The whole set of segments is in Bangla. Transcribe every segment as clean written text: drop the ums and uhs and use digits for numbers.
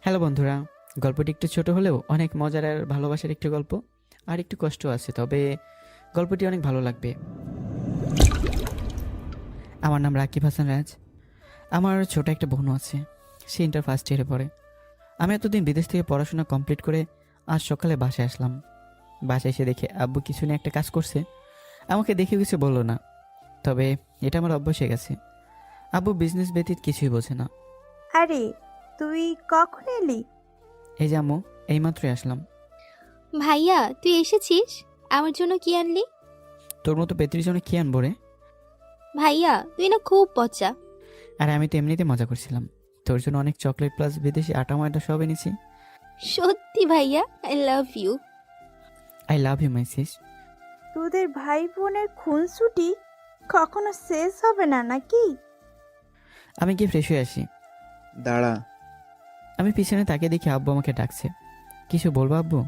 হ্যালো বন্ধুরা, গল্পটি একটু ছোট হলেও অনেক মজার আর ভালোবাসার একটি গল্প। আর একটু কষ্ট আছে, তবে গল্পটি অনেক ভালো লাগবে। আমার নাম রাকিব হাসান রাজ। আমার ছোট একটা বোনও আছে, সে ইন্টার ফার্স্ট ইয়ারে পড়ে। আমি এতদিন বিদেশ থেকে পড়াশোনা কমপ্লিট করে আজ সকালে বাসায় আসলাম। বাসায় এসে দেখে আব্বু কিছু নিয়ে একটা কাজ করছে। আমাকে দেখে কিছু বললো না, তবে এটা আমার অভ্যাস হয়ে গেছে। আব্বু বিজনেস ব্যতীত কিছুই বোঝে না। আরে, তুই কখন এলি? এই যে আম্মু, এইমাত্রই আসলাম। ভাইয়া তুই এসেছিস? আমার জন্য কি আনলি? তোর মতো পেত্রির জন্য কি আনবো রে? ভাইয়া তুই না খুব পচা। আর আমি তো এমনিতে মজা করছিলাম। তোর জন্য অনেক চকলেট প্লাস বিদেশি আটা ময়দা সব এনেছি। সত্যি ভাইয়া, I love you. I love you my sis. তোদের ভাই বোনের খুনসুটি কখনো শেষ হবে না নাকি? আমি গিয়ে ফ্রেশ হয়ে আসি। দাঁড়া। আমি পিছনে তাকিয়ে দেখি আব্বু আমাকে ডাকছে। কিছু বলবো আব্বু?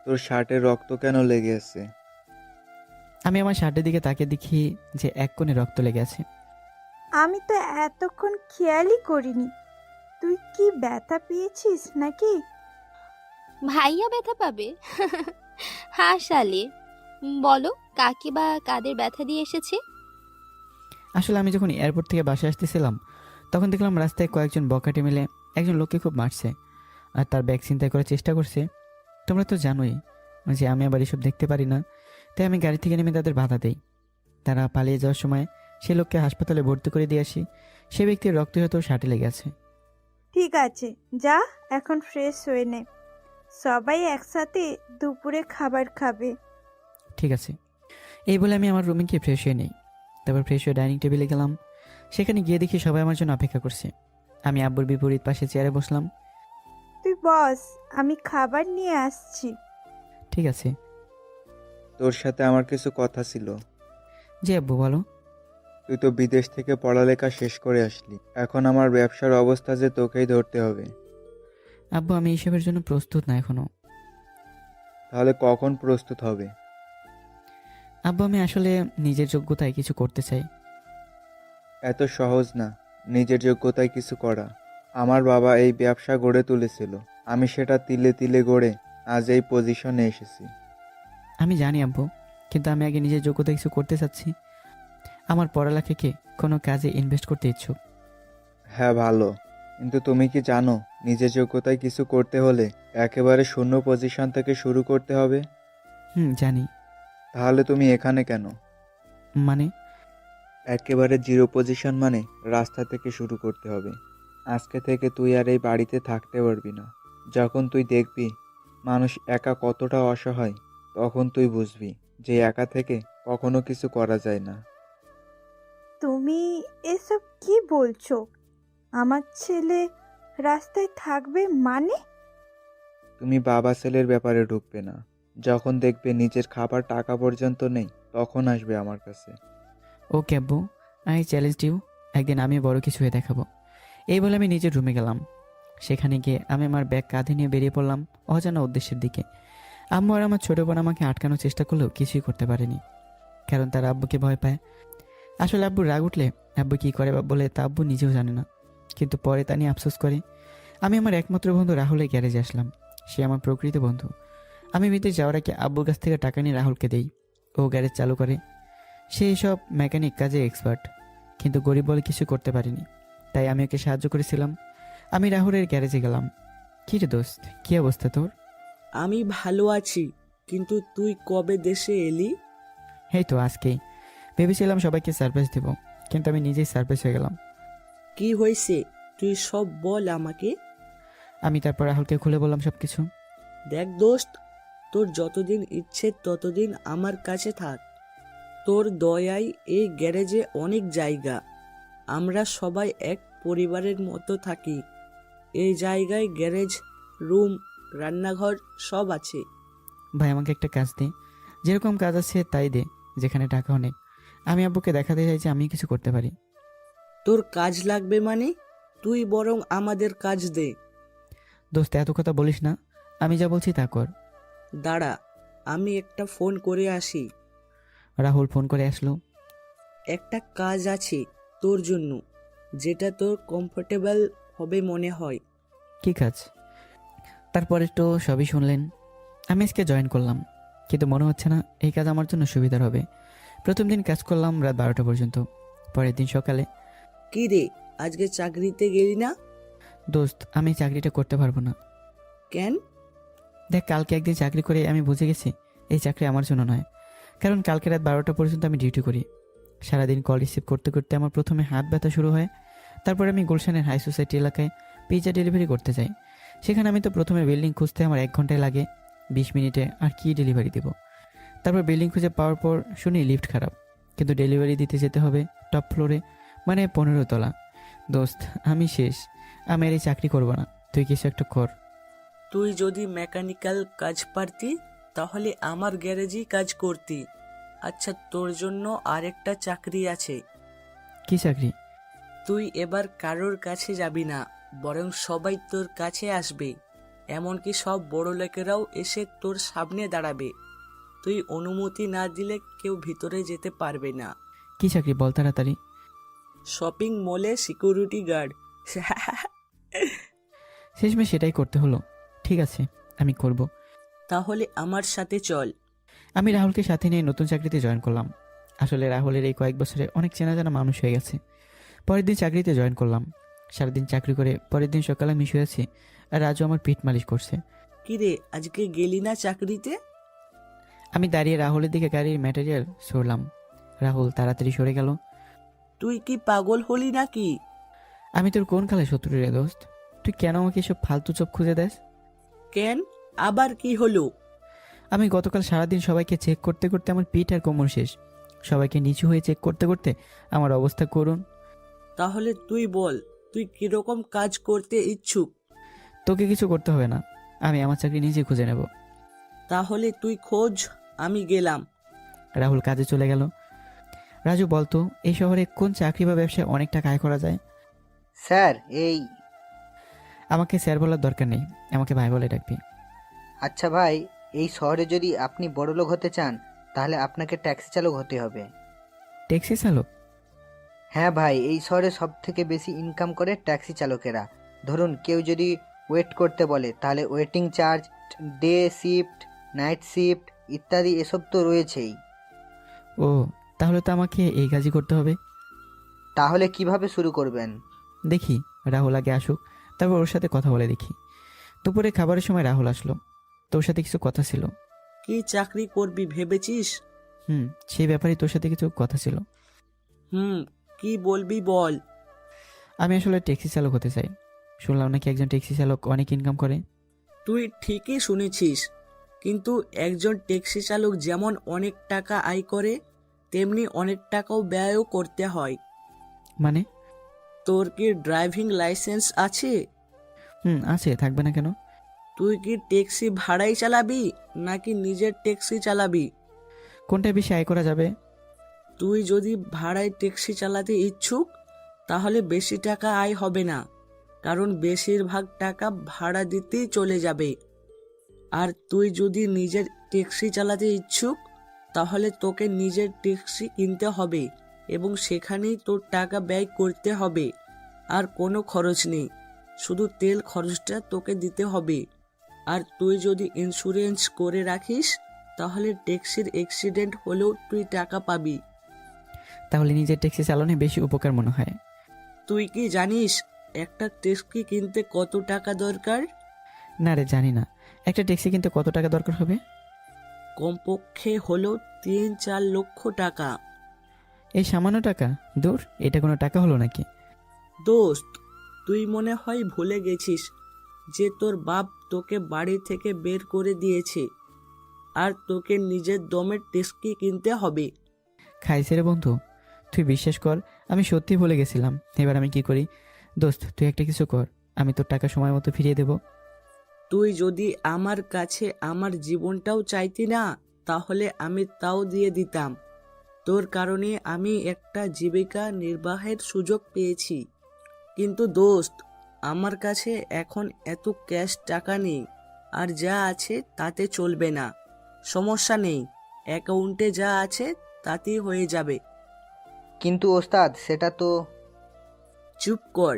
তোর শার্টে রক্ত কেন লেগে আছে? আমি আমার শার্টের দিকে তাকিয়ে দেখি যে এক কোণে রক্ত লেগে আছে। আমি তো এতক্ষণ খেয়ালই করিনি। তুই কি ব্যথা পেয়েছিস নাকি? ভাইয়া ব্যথা পাবে? হ্যাঁ শালি, বলো কাকে বা কাদের ব্যথা দিয়ে এসেছে? আসলে আমি যখন এয়ারপোর্ট থেকে বাসায় আসতেছিলাম, তখন দেখলাম রাস্তায় কয়েকজন বখাটে মিলে একজন লোককে খুব মারছে আর তার ব্যাগ ছিনতাই করার চেষ্টা করছে। তোমরা তো জানোই যে আমি আবার এসব দেখতে পারি না, তাই আমি গাড়ি থেকে নেমে তাদের বাধা দেই। তারা পালিয়ে যাওয়ার সময় সে লোককে হাসপাতালে ভর্তি করে দিয়ে আসি। সে ব্যক্তির রক্ত হয়তো শার্টে লেগে আছে। ঠিক আছে, যা এখন ফ্রেশ হয়ে নে। সবাই একসাথে দুপুরে খাবার খাবে। ঠিক আছে। এই বলে আমি আমার রুমে গিয়ে ফ্রেশ হয়ে নিই। তারপর ফ্রেশ হয়ে ডাইনিং টেবিলে গেলাম। সেখানে গিয়ে দেখি সবাই আমার জন্য অপেক্ষা করছে। আমি আব্বুর বিপরীত পাশে চেয়ারে বসলাম। তুই বস, আমি খাবার নিয়ে আসছি। ঠিক আছে। তোর সাথে আমার কিছু কথা ছিল। জি আব্বু, বলো। তুই তো বিদেশ থেকে পড়ালেখা শেষ করে আসলি, এখন আমার ব্যবসার অবস্থা যে তোকেই ধরতে হবে। আব্বু, আমি এইসবের জন্য প্রস্তুত না এখনো। তাহলে কখন প্রস্তুত হবে? আব্বু, আমি আসলে নিজের যোগ্যতায় কিছু করতে চাই। এত সহজ না নিজের যোগ্যতায় কিছু করা। আমার বাবা এই ব্যবসা গড়ে তুলেছিল, আমি সেটা তিলে তিলে গড়ে আজ এই পজিশনে এসেছি। আমি জানি আব্বু, কিন্তু আমি আগে নিজের যোগ্যতায় কিছু করতে চাচ্ছি। আমার পড়ালেখাকে কোনো কাজে ইনভেস্ট করতে ইচ্ছুক। হ্যাঁ ভালো, কিন্তু তুমি কি জানো নিজের যোগ্যতায় কিছু করতে হলে একেবারে শূন্য পজিশন থেকে শুরু করতে হবে? জানি। তাহলে তুমি এখানে কেন? মানে? একেবারে জিরো পজিশন মানে রাস্তা থেকে শুরু করতে হবে। আজকে থেকে তুই আর এই বাড়িতে থাকতে পারবি না। যখন তুই দেখবি মানুষ একা কতটা অসহায়, তখন তুই বুঝবি যে একা থেকে কখনো কিছু করা যায় না। তুমি এসব কি বলছো? আমার ছেলে রাস্তায় থাকবে মানে? তুমি বাবা ছেলের ব্যাপারে ঢুকবে না। যখন দেখবে নিজের খাবার টাকা পর্যন্ত নেই, তখন আসবে আমার কাছে। ওকে আব্বু, আই চ্যালেঞ্জ ইউ। একদিন আমি বড় কিছু হয়ে দেখাবো। এই বলে আমি নিজের রুমে গেলাম। সেখানে গিয়ে আমি আমার ব্যাগ কাঁধে নিয়ে বেরিয়ে পড়লাম অজানা উদ্দেশ্যের দিকে। আম্মু আর আমার ছোট বোন আমাকে আটকানোর চেষ্টা করলেও কিছুই করতে পারেনি, কারণ তারা আব্বুকে ভয় পায়। আসলে আব্বুর রাগ উঠলে আব্বু কী করে বা বলে তা আব্বু নিজেও জানে না, কিন্তু পরে তা নিয়ে আফসোস করে। আমি আমার একমাত্র বন্ধু রাহুলের গ্যারেজে আসলাম। সে আমার প্রকৃত বন্ধু। আমি বিদেশ যাওয়ার আগে আব্বুর কাছ থেকে টাকা নিয়ে রাহুলকে দেই। ও গ্যারেজ চালু করে। সে এসব মেকানিক কাজে এক্সপার্ট, কিন্তু গরিব বলে কিছু করতে পারিনি, তাই আমি ওকে সাহায্য করেছিলাম। আমি রাহুলের গ্যারেজে গেলাম। কী রে দোস্ত, কী অবস্থা তোর? আমি ভালো আছি, কিন্তু তুই কবে দেশে এলি? এই তো আজকেই। ভেবেছিলাম সবাইকে সারপ্রাইজ দেবো, কিন্তু আমি নিজেই সারপ্রাইজ হয়ে গেলাম। কি হয়েছে তুই সব বল আমাকে। আমি তারপর রাহুলকে খুলে বললাম সব কিছু। দেখ দোস্ত, তোর যতদিন ইচ্ছে ততদিন আমার কাছে থাক। তোর দয়ায় এই গ্যারেজে অনেক জায়গা। আমরা সবাই এক পরিবারের মতো থাকি। এই জায়গায় গ্যারেজ, রুম, রান্নাঘর সব আছে। ভাই, আমাকে একটা কাজ দে। যেরকম কাজ আছে তাই দে, যেখানে টাকাও নেই। আমি আব্বুকে দেখাতে চাই যে আমি কিছু করতে পারি। তোর কাজ লাগবে মানে? তুই বরং আমাদের কাজ দে। দোস্ত, এত কথা বলিস না। আমি যা বলছি তা কর। দাঁড়া, আমি একটা ফোন করে আসি। রাহুল ফোন করে আসলো। একটা কাজ আছে তোর জন্য, যেটা তোর কমফোর্টেবল হবে মনে হয়। কী কাজ? তারপরে তো সবই শুনলেন। আমি আজকে জয়েন করলাম, কিন্তু মনে হচ্ছে না এই কাজ আমার জন্য সুবিধার হবে। প্রথম দিন কাজ করলাম রাত 12টা পর্যন্ত। পরের দিন সকালে, কি রে, আজকে চাকরিতে গেলি না? দোস্ত আমি এই চাকরিটা করতে পারবো না। কেন? দেখ, কালকে একদিন চাকরি করে আমি বুঝে গেছি এই চাকরি আমার জন্য নয়। কারণ কালকে রাত 12টা পর্যন্ত আমি ডিউটি করি। সারাদিন কল রিসিভ করতে করতে আমার প্রথমে হাত ব্যথা শুরু হয়। তারপর আমি গুলশানের হাই সোসাইটি এলাকায় পিৎজা ডেলিভারি করতে যাই। সেখানে আমি তো প্রথমে বিল্ডিং খুঁজতে আমার 1 ঘন্টায় লাগে, 20 মিনিটে আর কি ডেলিভারি দেব। তারপর বিল্ডিং খুঁজে পাওয়ার পর শুনি লিফট খারাপ, কিন্তু ডেলিভারি দিতে যেতে হবে টপ ফ্লোরে, মানে 15 তলা। দোস্ত আমি শেষ, আমি আর এই চাকরি করবো না, তুই কিছু একটা কর। তুই যদি মেকানিক্যাল কাজ পারতি তাহলে আমার গ্যারেজেই কাজ করতি। আচ্ছা, তোর জন্য আরেকটা চাকরি আছে। কি চাকরি? তুই এবার কারোর কাছে যাবি না, বরং সবাই তোর কাছে আসবে। এমনকি সব বড় লোকেরাও এসে তোর সামনে দাঁড়াবে। তুই অনুমতি না দিলে কেউ ভিতরে যেতে পারবে না। কি চাকরি বল তাড়াতাড়ি। শপিং মলে সিকিউরিটি গার্ড। শেষমেশ সেটাই করতে হলো। ঠিক আছে, আমি করব। তাহলে আমার সাথে চল। আমি রাহুলকে সাথে নিয়ে নতুন চাকরিতে জয়েন করলাম। আসলে রাহুলের এই কয়েক বছরে অনেক চেনা জানা মানুষ হয়ে গেছে। পরের দিন চাকরিতে জয়েন করলাম। সারাদিন চাকরি করে পরের দিন সকালে আমি শুয়েছি, আর রাজু আমার পিঠ মালিশ করছে। কিরে, আজকে গেলি না চাকরিতে? আমি দাঁড়িয়ে রাহুলের দিকে গাড়ির ম্যাটেরিয়াল সরলাম। রাহুল তাড়াতাড়ি সরে গেল। তুই কি পাগল হলি নাকি? আমি তোর কোন কালে শত্রু রে দোস্ত? তুই কেন আমাকে এসব ফালতু চোখ খুঁজে দেস? কেন, আবার কি হলো? আমি গতকাল সারাদিন সবাইকে চেক করতে করতে আমার পিঠ আর কোমর শেষ। সবাইকে নিচু হয়ে চেক করতে করতে আমার অবস্থা করুন। তাহলে তুই বল, তুই কিরকম কাজ করতে ইচ্ছুক? তোকে কিছু করতে হবে না, আমি আমার চাকরি নিজে খুঁজে নেব। তাহলে তুই খোঁজ, আমি গেলাম। রাহুল কাজে চলে গেল। রাজু বলতো, এই শহরে কোন চাকরি বা ব্যবসায় অনেক টাকা আয় করা যায়? স্যার এই আমাকে স্যার বলার দরকার নেই, আমাকে ভাই বলে ডাকবি। আচ্ছা ভাই, এই শহরে যদি আপনি বড়লোক হতে চান তাহলে আপনাকে ট্যাক্সি চালক হতে হবে। ট্যাক্সি চালক? হ্যাঁ ভাই, এই শহরে সব থেকে বেশি ইনকাম করে ট্যাক্সি চালকেরা। ধরুন কেউ যদি ওয়েট করতে বলে তাহলে waiting charge, day shift, night shift ইত্যাদি এসব তো রয়েছেই। ও, তাহলে তো আমাকে এই কাজই করতে হবে। তাহলে কিভাবে শুরু করবেন? দেখি রাহুল আগে আসুক, তারপর ওর সাথে কথা বলে দেখি। দুপুরে খাবারের সময় রাহুল আসলো। তোর সাথে কিছু কথা ছিল। কি চাকরি করবি ভেবেছিস? সেই ব্যাপারে তোর সাথে কিছু কথা ছিল। কি বলবি বল। আমি আসলে ট্যাক্সি চালক হতে চাই। শুনলাম নাকি একজন ট্যাক্সি চালক অনেক ইনকাম করে। তুই ঠিকই শুনেছিস, কিন্তু একজন ট্যাক্সি চালক যেমন অনেক টাকা আয় করে, তেমনি অনেক টাকাও ব্যয়ও করতে হয়। মানে? তোর কি ড্রাইভিং লাইসেন্স আছে? আছে, থাকবে না কেন? তুই কি ট্যাক্সি ভাড়াই চালাবি নাকি নিজের ট্যাক্সি চালাবি? কোনটা বেশি আয় করা যাবে? তুই যদি ভাড়ায় ট্যাক্সি চালাতে ইচ্ছুক তাহলে বেশি টাকা আয় হবে না, কারণ বেশিরভাগ টাকা ভাড়া দিতেই চলে যাবে। আর তুই যদি নিজের ট্যাক্সি চালাতে ইচ্ছুক তাহলে তোকে নিজের ট্যাক্সি কিনতে হবে এবং সেখানেই তোর টাকা ব্যয় করতে হবে। আর কোনো খরচ নেই, শুধু তেল খরচটা তোকে দিতে হবে। আর তুই যদি ইন্স্যুরেন্স করে রাখিস তাহলে ট্যাক্সির অ্যাক্সিডেন্ট হলেও তুই টাকা পাবি। তাহলে নিজের ট্যাক্সি চালানো বেশি উপকার মনে হয়। তুই কি জানিস একটা ট্যাক্সি কিনতে কত টাকা দরকার? না রে, জানি না। একটা ট্যাক্সি কিনতে কত টাকা দরকার হবে? কমপক্ষে হলো 3-4 লক্ষ টাকা। এই সামান্য টাকা? দূর, এটা কোনো টাকা হলো নাকি? দোস্ত, তুই মনে হয় ভুলে গেছিস যে তোর বাপ তোকে বাড়ি থেকে বের করে দিয়েছে, আর তোকে নিজের দমের ট্যাক্সি কিনতে হবে। খাইছে রে বন্ধু, তুই বিশ্বাস কর আমি সত্যি ভুলে গেছিলাম। এবার আমি কি করি? দোস্ত তুই একটা কিছু কর, আমি তোর টাকা সময় মতো ফিরিয়ে দেব। তুই যদি আমার কাছে আমার জীবনটাও চাইতি না তাহলে আমি তাও দিয়ে দিতাম। তোর কারণে আমি একটা জীবিকা নির্বাহের সুযোগ পেয়েছি। কিন্তু দোস্ত, আমার কাছে এখন এত ক্যাশ টাকা নেই, আর যা আছে তাতে চলবে না। সমস্যা নেই, অ্যাকাউন্টে যা আছে তাতেই হয়ে যাবে। কিন্তু ওস্তাদ, সেটা তো... চুপ কর।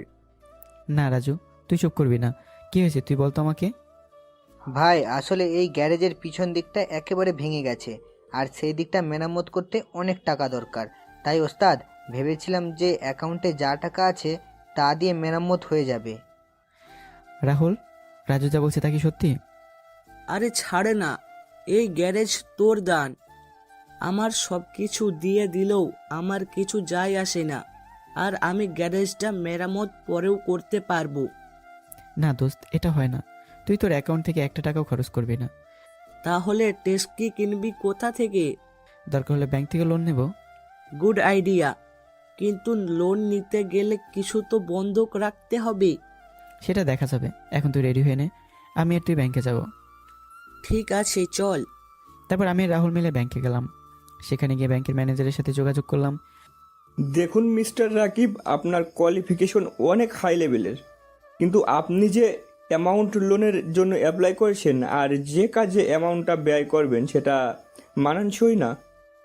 না রাজু, তুই চুপ করবি না, কি হয়েছে তুই বলতো আমাকে। ভাই আসলে এই গ্যারেজের পিছন দিকটা একেবারে ভেঙে গেছে, আর সেই দিকটা মেরামত করতে অনেক টাকা দরকার। তাই ওস্তাদ, ভেবেছিলাম যে অ্যাকাউন্টে যা টাকা আছে তা দিয়ে মেরামত হয়ে যাবে। রাহুল, রাজু যা বলছে তা কি সত্যি? আরে ছাড়ে না, এই গ্যারেজ তোর দান। আমার সব কিছু দিয়ে দিলেও আমার কিছু যায় আসে না, আর আমি গ্যারেজটা মেরামত পরেও করতে পারবো। না দোস্ত, এটা হয় না। তুই তোর অ্যাকাউন্ট থেকে একটা টাকাও খরচ করবি না। তাহলে টেস্কি কিনবি কোথা থেকে? দরকার হলে ব্যাংক থেকে লোন নেব। গুড আইডিয়া, কিন্তু লোন নিতে গেলে কিছু তো বন্ধক রাখতে হবে। সেটা দেখা যাবে, এখন তুই রেডি হয়ে নে, আমি আর তুই ব্যাংকে যাব। ঠিক আছে, চল। তারপর আমি আর রাহুল মিলে ব্যাংকে গেলাম। সেখানে গিয়ে ব্যাংকের ম্যানেজারের সাথে যোগাযোগ করলাম। দেখুন মিস্টার রাকিব, আপনার কোয়ালিফিকেশন অনেক হাই লেভেলের, কিন্তু আপনি যে অ্যামাউন্ট লোনের জন্য অ্যাপ্লাই করেছেন আর যে কাজে অ্যামাউন্টটা ব্যয় করবেন সেটা মানানসই না।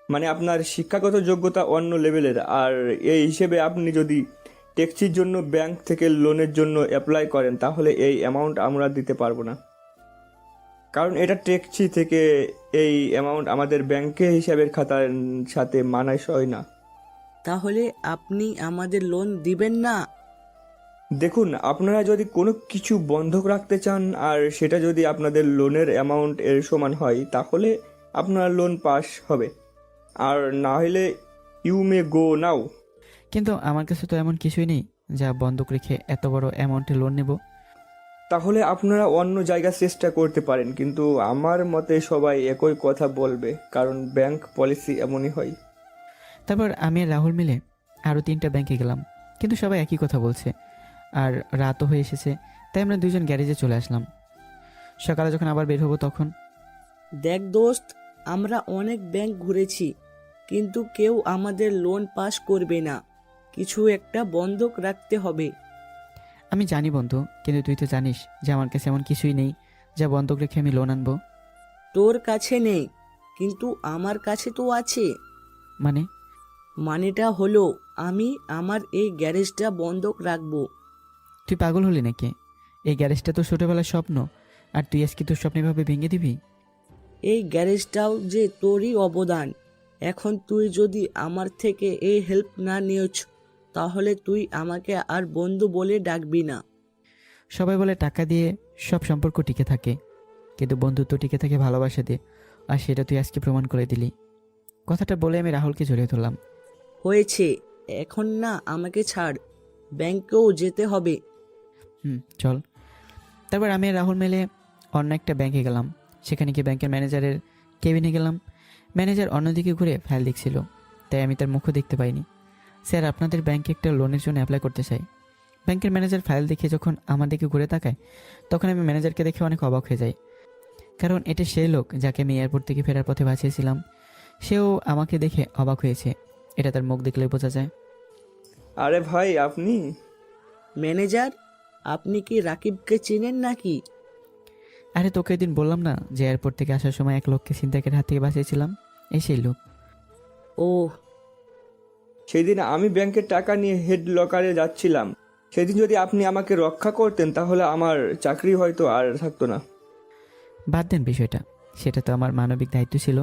মানে আপনার শিক্ষাগত যোগ্যতা অন্য লেভেলের, আর এই হিসেবে আপনি যদি ট্যাক্সির জন্য ব্যাংক থেকে লোনের জন্য অ্যাপ্লাই করেন তাহলে এই অ্যামাউন্ট আমরা দিতে পারবো না, কারণ এটা ট্যাক্সি থেকে এই অ্যামাউন্ট আমাদের ব্যাংকে হিসাবের খাতার সাথে মানানসই না। তাহলে আপনি আমাদের লোন দিবেন না? দেখুন, আপনারা যদি কোনো কিছু বন্ধক রাখতে চান আর সেটা যদি আপনাদের লোনের অ্যামাউন্ট এর সমান হয় তাহলে আপনার লোন পাস হবে, আর না হলে ইউ মে গো নাও। কিন্তু আমার কাছে তো এমন কিছুই নেই যা বন্ধক রেখে এত বড় অ্যামাউন্টে লোন নেব। তাহলে আপনারা অন্য জায়গা চেষ্টা করতে পারেন, কিন্তু আমার মতে সবাই একই কথা বলবে, কারণ ব্যাংক পলিসি এমনই হয়। তারপর আমি আর রাহুল মিলে আরও 3টা ব্যাংকে গেলাম, কিন্তু সবাই একই কথা বলছে। আর রাতও হয়ে এসেছে, তাই আমরা দুজন গ্যারেজে চলে আসলাম। সকালে যখন আবার বের হবো তখন দেখ দোস্ত, আমরা অনেক ব্যাংক ঘুরেছি, কিন্তু কেউ আমাদের লোন পাস করবে না। কিছু একটা বন্ধক রাখতে হবে। আমি জানি বন্ধু, কিন্তু তুই তো জানিস যে আমার কাছে এমন কিছুই নেই যা বন্ধক রেখে আমি লোন আনবো। তোর কাছে নেই, কিন্তু আমার কাছে তো আছে। মানে? মানেটা হলো আমি আমার এই গ্যারেজটা বন্ধক রাখবো। তুই পাগল হলি নাকি? এই গ্যারেজটা তো ছোটবেলার স্বপ্ন, আর তুই আজকে তোর স্বপ্ন এভাবে ভেঙে দিবি? এই গ্যারেজটাও যে তোরই অবদান। এখন তুই যদি আমার থেকে এই হেল্প না নিয়েছ, তাহলে তুই আমাকে আর বন্ধু বলে ডাকবি না। সবাই বলে টাকা দিয়ে সব সম্পর্ক টিকে থাকে, কিন্তু বন্ধুত্ব টিকে থাকে ভালোবাসা দিয়ে, আর সেটা তুই আজকে প্রমাণ করে দিলি। কথাটা বলে আমি রাহুলকে জড়িয়ে ধরলাম। হয়েছে, এখন না আমাকে ছাড়, ব্যাংকেও যেতে হবে। চল। তারপর আমি আর রাহুল মিলে অন্য একটা ব্যাংকে গেলাম। সেখানে গিয়ে ব্যাংকের ম্যানেজারের কেবিনে গেলাম। ম্যানেজার অন্যদিকে ঘুরে ফাইল দেখছিল, তাই আমি তার মুখও দেখতে পাইনি। স্যার, আপনাদের ব্যাংকে একটা লোনের জন্য অ্যাপ্লাই করতে চাই। ব্যাংকের ম্যানেজার ফাইল দেখে যখন আমার দিকে ঘুরে তাকায়, তখন আমি ম্যানেজারকে দেখে অনেক অবাক হয়ে যাই, কারণ এটা সেই লোক যাকে আমি এয়ারপোর্ট থেকে ফেরার পথে বাঁচিয়েছিলাম। সেও আমাকে দেখে অবাক হয়েছে, এটা তার মুখ দেখলে বোঝা যায়। আরে ভাই, আপনি? ম্যানেজার, আপনি কি রাকিবকে চেনেন নাকি? আরে তোকে এদিন বললাম না যে এয়ারপোর্ট থেকে আসার সময় এক লোককে ছিনতাইয়ের হাত থেকে বাঁচিয়েছিলাম, এই সেই লোক। ও, সেদিন আমি ব্যাংকের টাকা নিয়ে হেড লকারে যাচ্ছিলাম। সেদিন যদি আপনি আমাকে রক্ষা করতেন তাহলে আমার চাকরি হয়তো আর থাকতো না। বাদ দেন বিষয়টা, সেটা তো আমার মানবিক দায়িত্ব ছিল।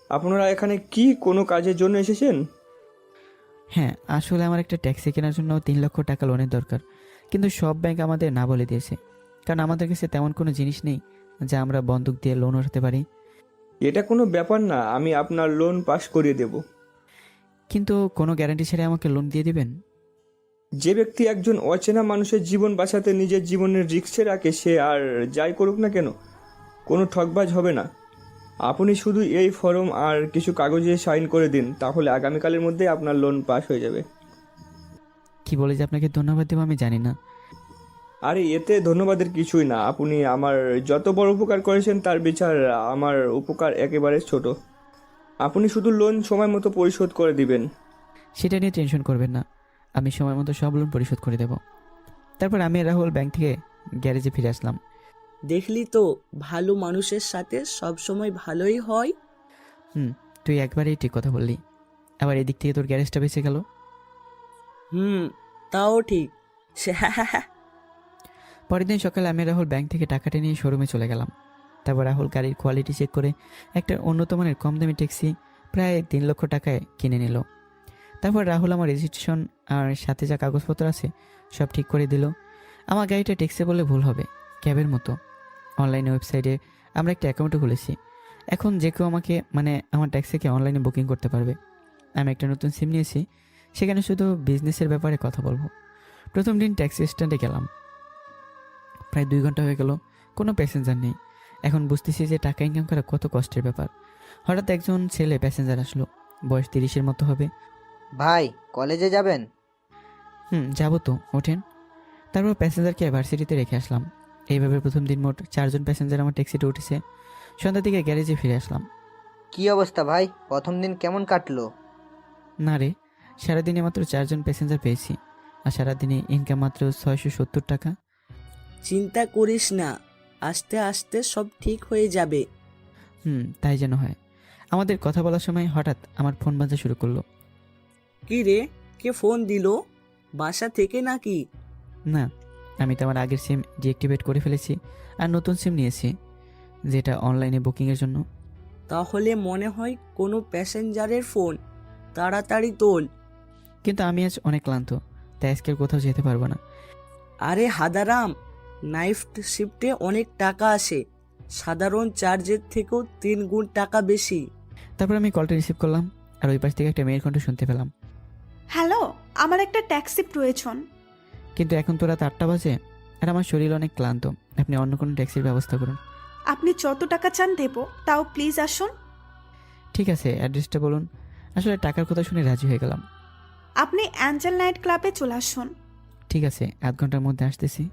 আপনারা এখানে কি কোনো কাজের জন্য এসেছেন? হ্যাঁ, আসলে আমার একটা ট্যাক্সি কেনার জন্য 3 লক্ষ টাকা লোনের দরকার, কিন্তু সব ব্যাংক আমাদের না বলে দিয়েছে, কারণ আমাদের কাছে তেমন কোনো জিনিস নেই যা আমরা বন্দুক দিয়ে লোন উঠাতে পারি। এটা কোনো ব্যাপার না, আমি আপনার লোন পাস করিয়ে দেব। কিন্তু কোনো গ্যারান্টি ছেড়ে আমাকে লোন দিয়ে দিবেন? যে ব্যক্তি একজন অচেনা মানুষের জীবন বাঁচাতে নিজের জীবনের রিস্কে রাখে, সে আর যাই করুক না কেন কোনো ঠকবাজ হবে না। আপনি শুধু এই ফর্ম আর কিছু কাগজে সাইন করে দিন, তাহলে আগামীকালের মধ্যে আপনার লোন পাস হয়ে যাবে। কি বলে যে আপনাকে ধন্যবাদ দেবো আমি জানি না। আরে এতে ধন্যবাদের কিছুই না, আপনি আমার যত বড় উপকার করেছেন তার বিচার আমার উপকার একেবারে ছোট। আপনি শুধু লোন সময় মতো পরিশোধ করে দিবেন। সেটা নিয়ে টেনশন করবেন না, আমি সময় মতো সব লোন পরিশোধ করে দেব। তারপর আমি আর রাহুল ব্যাংক থেকে গ্যারেজে ফিরে আসলাম। দেখলি তো, ভালো মানুষের সাথে সবসময় ভালোই হয়। তুই একবারেই ঠিক কথা বললি, আবার এদিক থেকে তোর গ্যারেজটা বেঁচে গেল। তাও ঠিক। পরের দিন সকালে আমি রাহুল ব্যাংক থেকে টাকাটা নিয়ে শোরুমে চলে গেলাম। তারপর রাহুল গাড়ির কোয়ালিটি চেক করে একটা উন্নত মানের কম দামি ট্যাক্সি প্রায় 3 লক্ষ টাকায় কিনে নিল। তারপর রাহুল আমার রেজিস্ট্রেশন আর সাথে যা কাগজপত্র আছে সব ঠিক করে দিল। আমার গাড়িটা ট্যাক্সি বললে ভুল হবে, ক্যাবের মতো। অনলাইনে ওয়েবসাইটে আমরা একটা অ্যাকাউন্টও খুলেছি। এখন যে কেউ আমাকে আমার ট্যাক্সিকে অনলাইনে বুকিং করতে পারবে। আমি একটা নতুন সিম নিয়েছি, সেখানে শুধু বিজনেসের ব্যাপারে কথা বলবো। প্রথম দিন ট্যাক্সি স্ট্যান্ডে গেলাম, প্রায় 2 ঘন্টা হয়ে গেল, কোনো প্যাসেঞ্জার নেই। এখন বুঝতেছি যে টাকা ইনকাম করা কত কষ্টের ব্যাপার। হঠাৎ একজন ছেলে প্যাসেঞ্জার আসলো, বয়স 30-এর মতো হবে। ভাই কলেজে যাবেন? যাবো তো, ওঠেন। তারপর প্যাসেঞ্জারকে ভার্সিটিতে রেখে আসলাম। এইভাবে প্রথম দিন মোট 4 জন প্যাসেঞ্জার আমার ট্যাক্সিতে উঠেছে। সন্ধ্যার দিকে গ্যারেজে ফিরে আসলাম। কি অবস্থা ভাই, প্রথম দিন কেমন কাটলো? না রে, সারাদিনে মাত্র 4 জন প্যাসেঞ্জার পেয়েছি, আর সারাদিনে ইনকাম মাত্র 670 টাকা। চিন্তা করিস না, আস্তে আস্তে সব ঠিক হয়ে যাবে। তাই যেন হয়। আমাদের কথা বলার সময় হঠাৎ আমার ফোন বাজা শুরু করলো। কি রে, কে ফোন দিল? বাসা থেকে নাকি? না, আমি তো আমার আগের সিম ডিঅ্যাক্টিভেট করে ফেলেছি আর নতুন সিম নিয়েছি, যেটা অনলাইনে বুকিংয়ের জন্য। তাহলে মনে হয় কোনো প্যাসেঞ্জারের ফোন, তাড়াতাড়ি তোল। কিন্তু আমি আজ অনেক ক্লান্ত, তাই আজকে আর কোথাও যেতে পারবো না। আরে হাদারাম, নাইট শিফটে অনেক টাকা আসে, সাধারণ চার্জের থেকেও 3 গুণ টাকা বেশি। তারপর আমি কলটা রিসিভ করলাম, আর ওই পাশ থেকে একটা মেয়ের কণ্ঠ শুনতে পেলাম। হ্যালো, আমার একটা ট্যাক্সি প্রয়োজন। কিন্তু এখন তো রাত 8টা বাজে, আর আমার শরীর অনেক ক্লান্ত। আপনি অন্য কোনো ট্যাক্সির ব্যবস্থা করুন। আপনি যত টাকা চান দেবো, তাও প্লিজ আসুন। ঠিক আছে, অ্যাড্রেসটা বলুন। আসলে টাকার কথা শুনে রাজি হয়ে গেলাম। আপনি অ্যাঞ্জেল নাইট ক্লাবে চলে আসুন। ঠিক আছে, আধ ঘন্টার মধ্যে আসতেছি।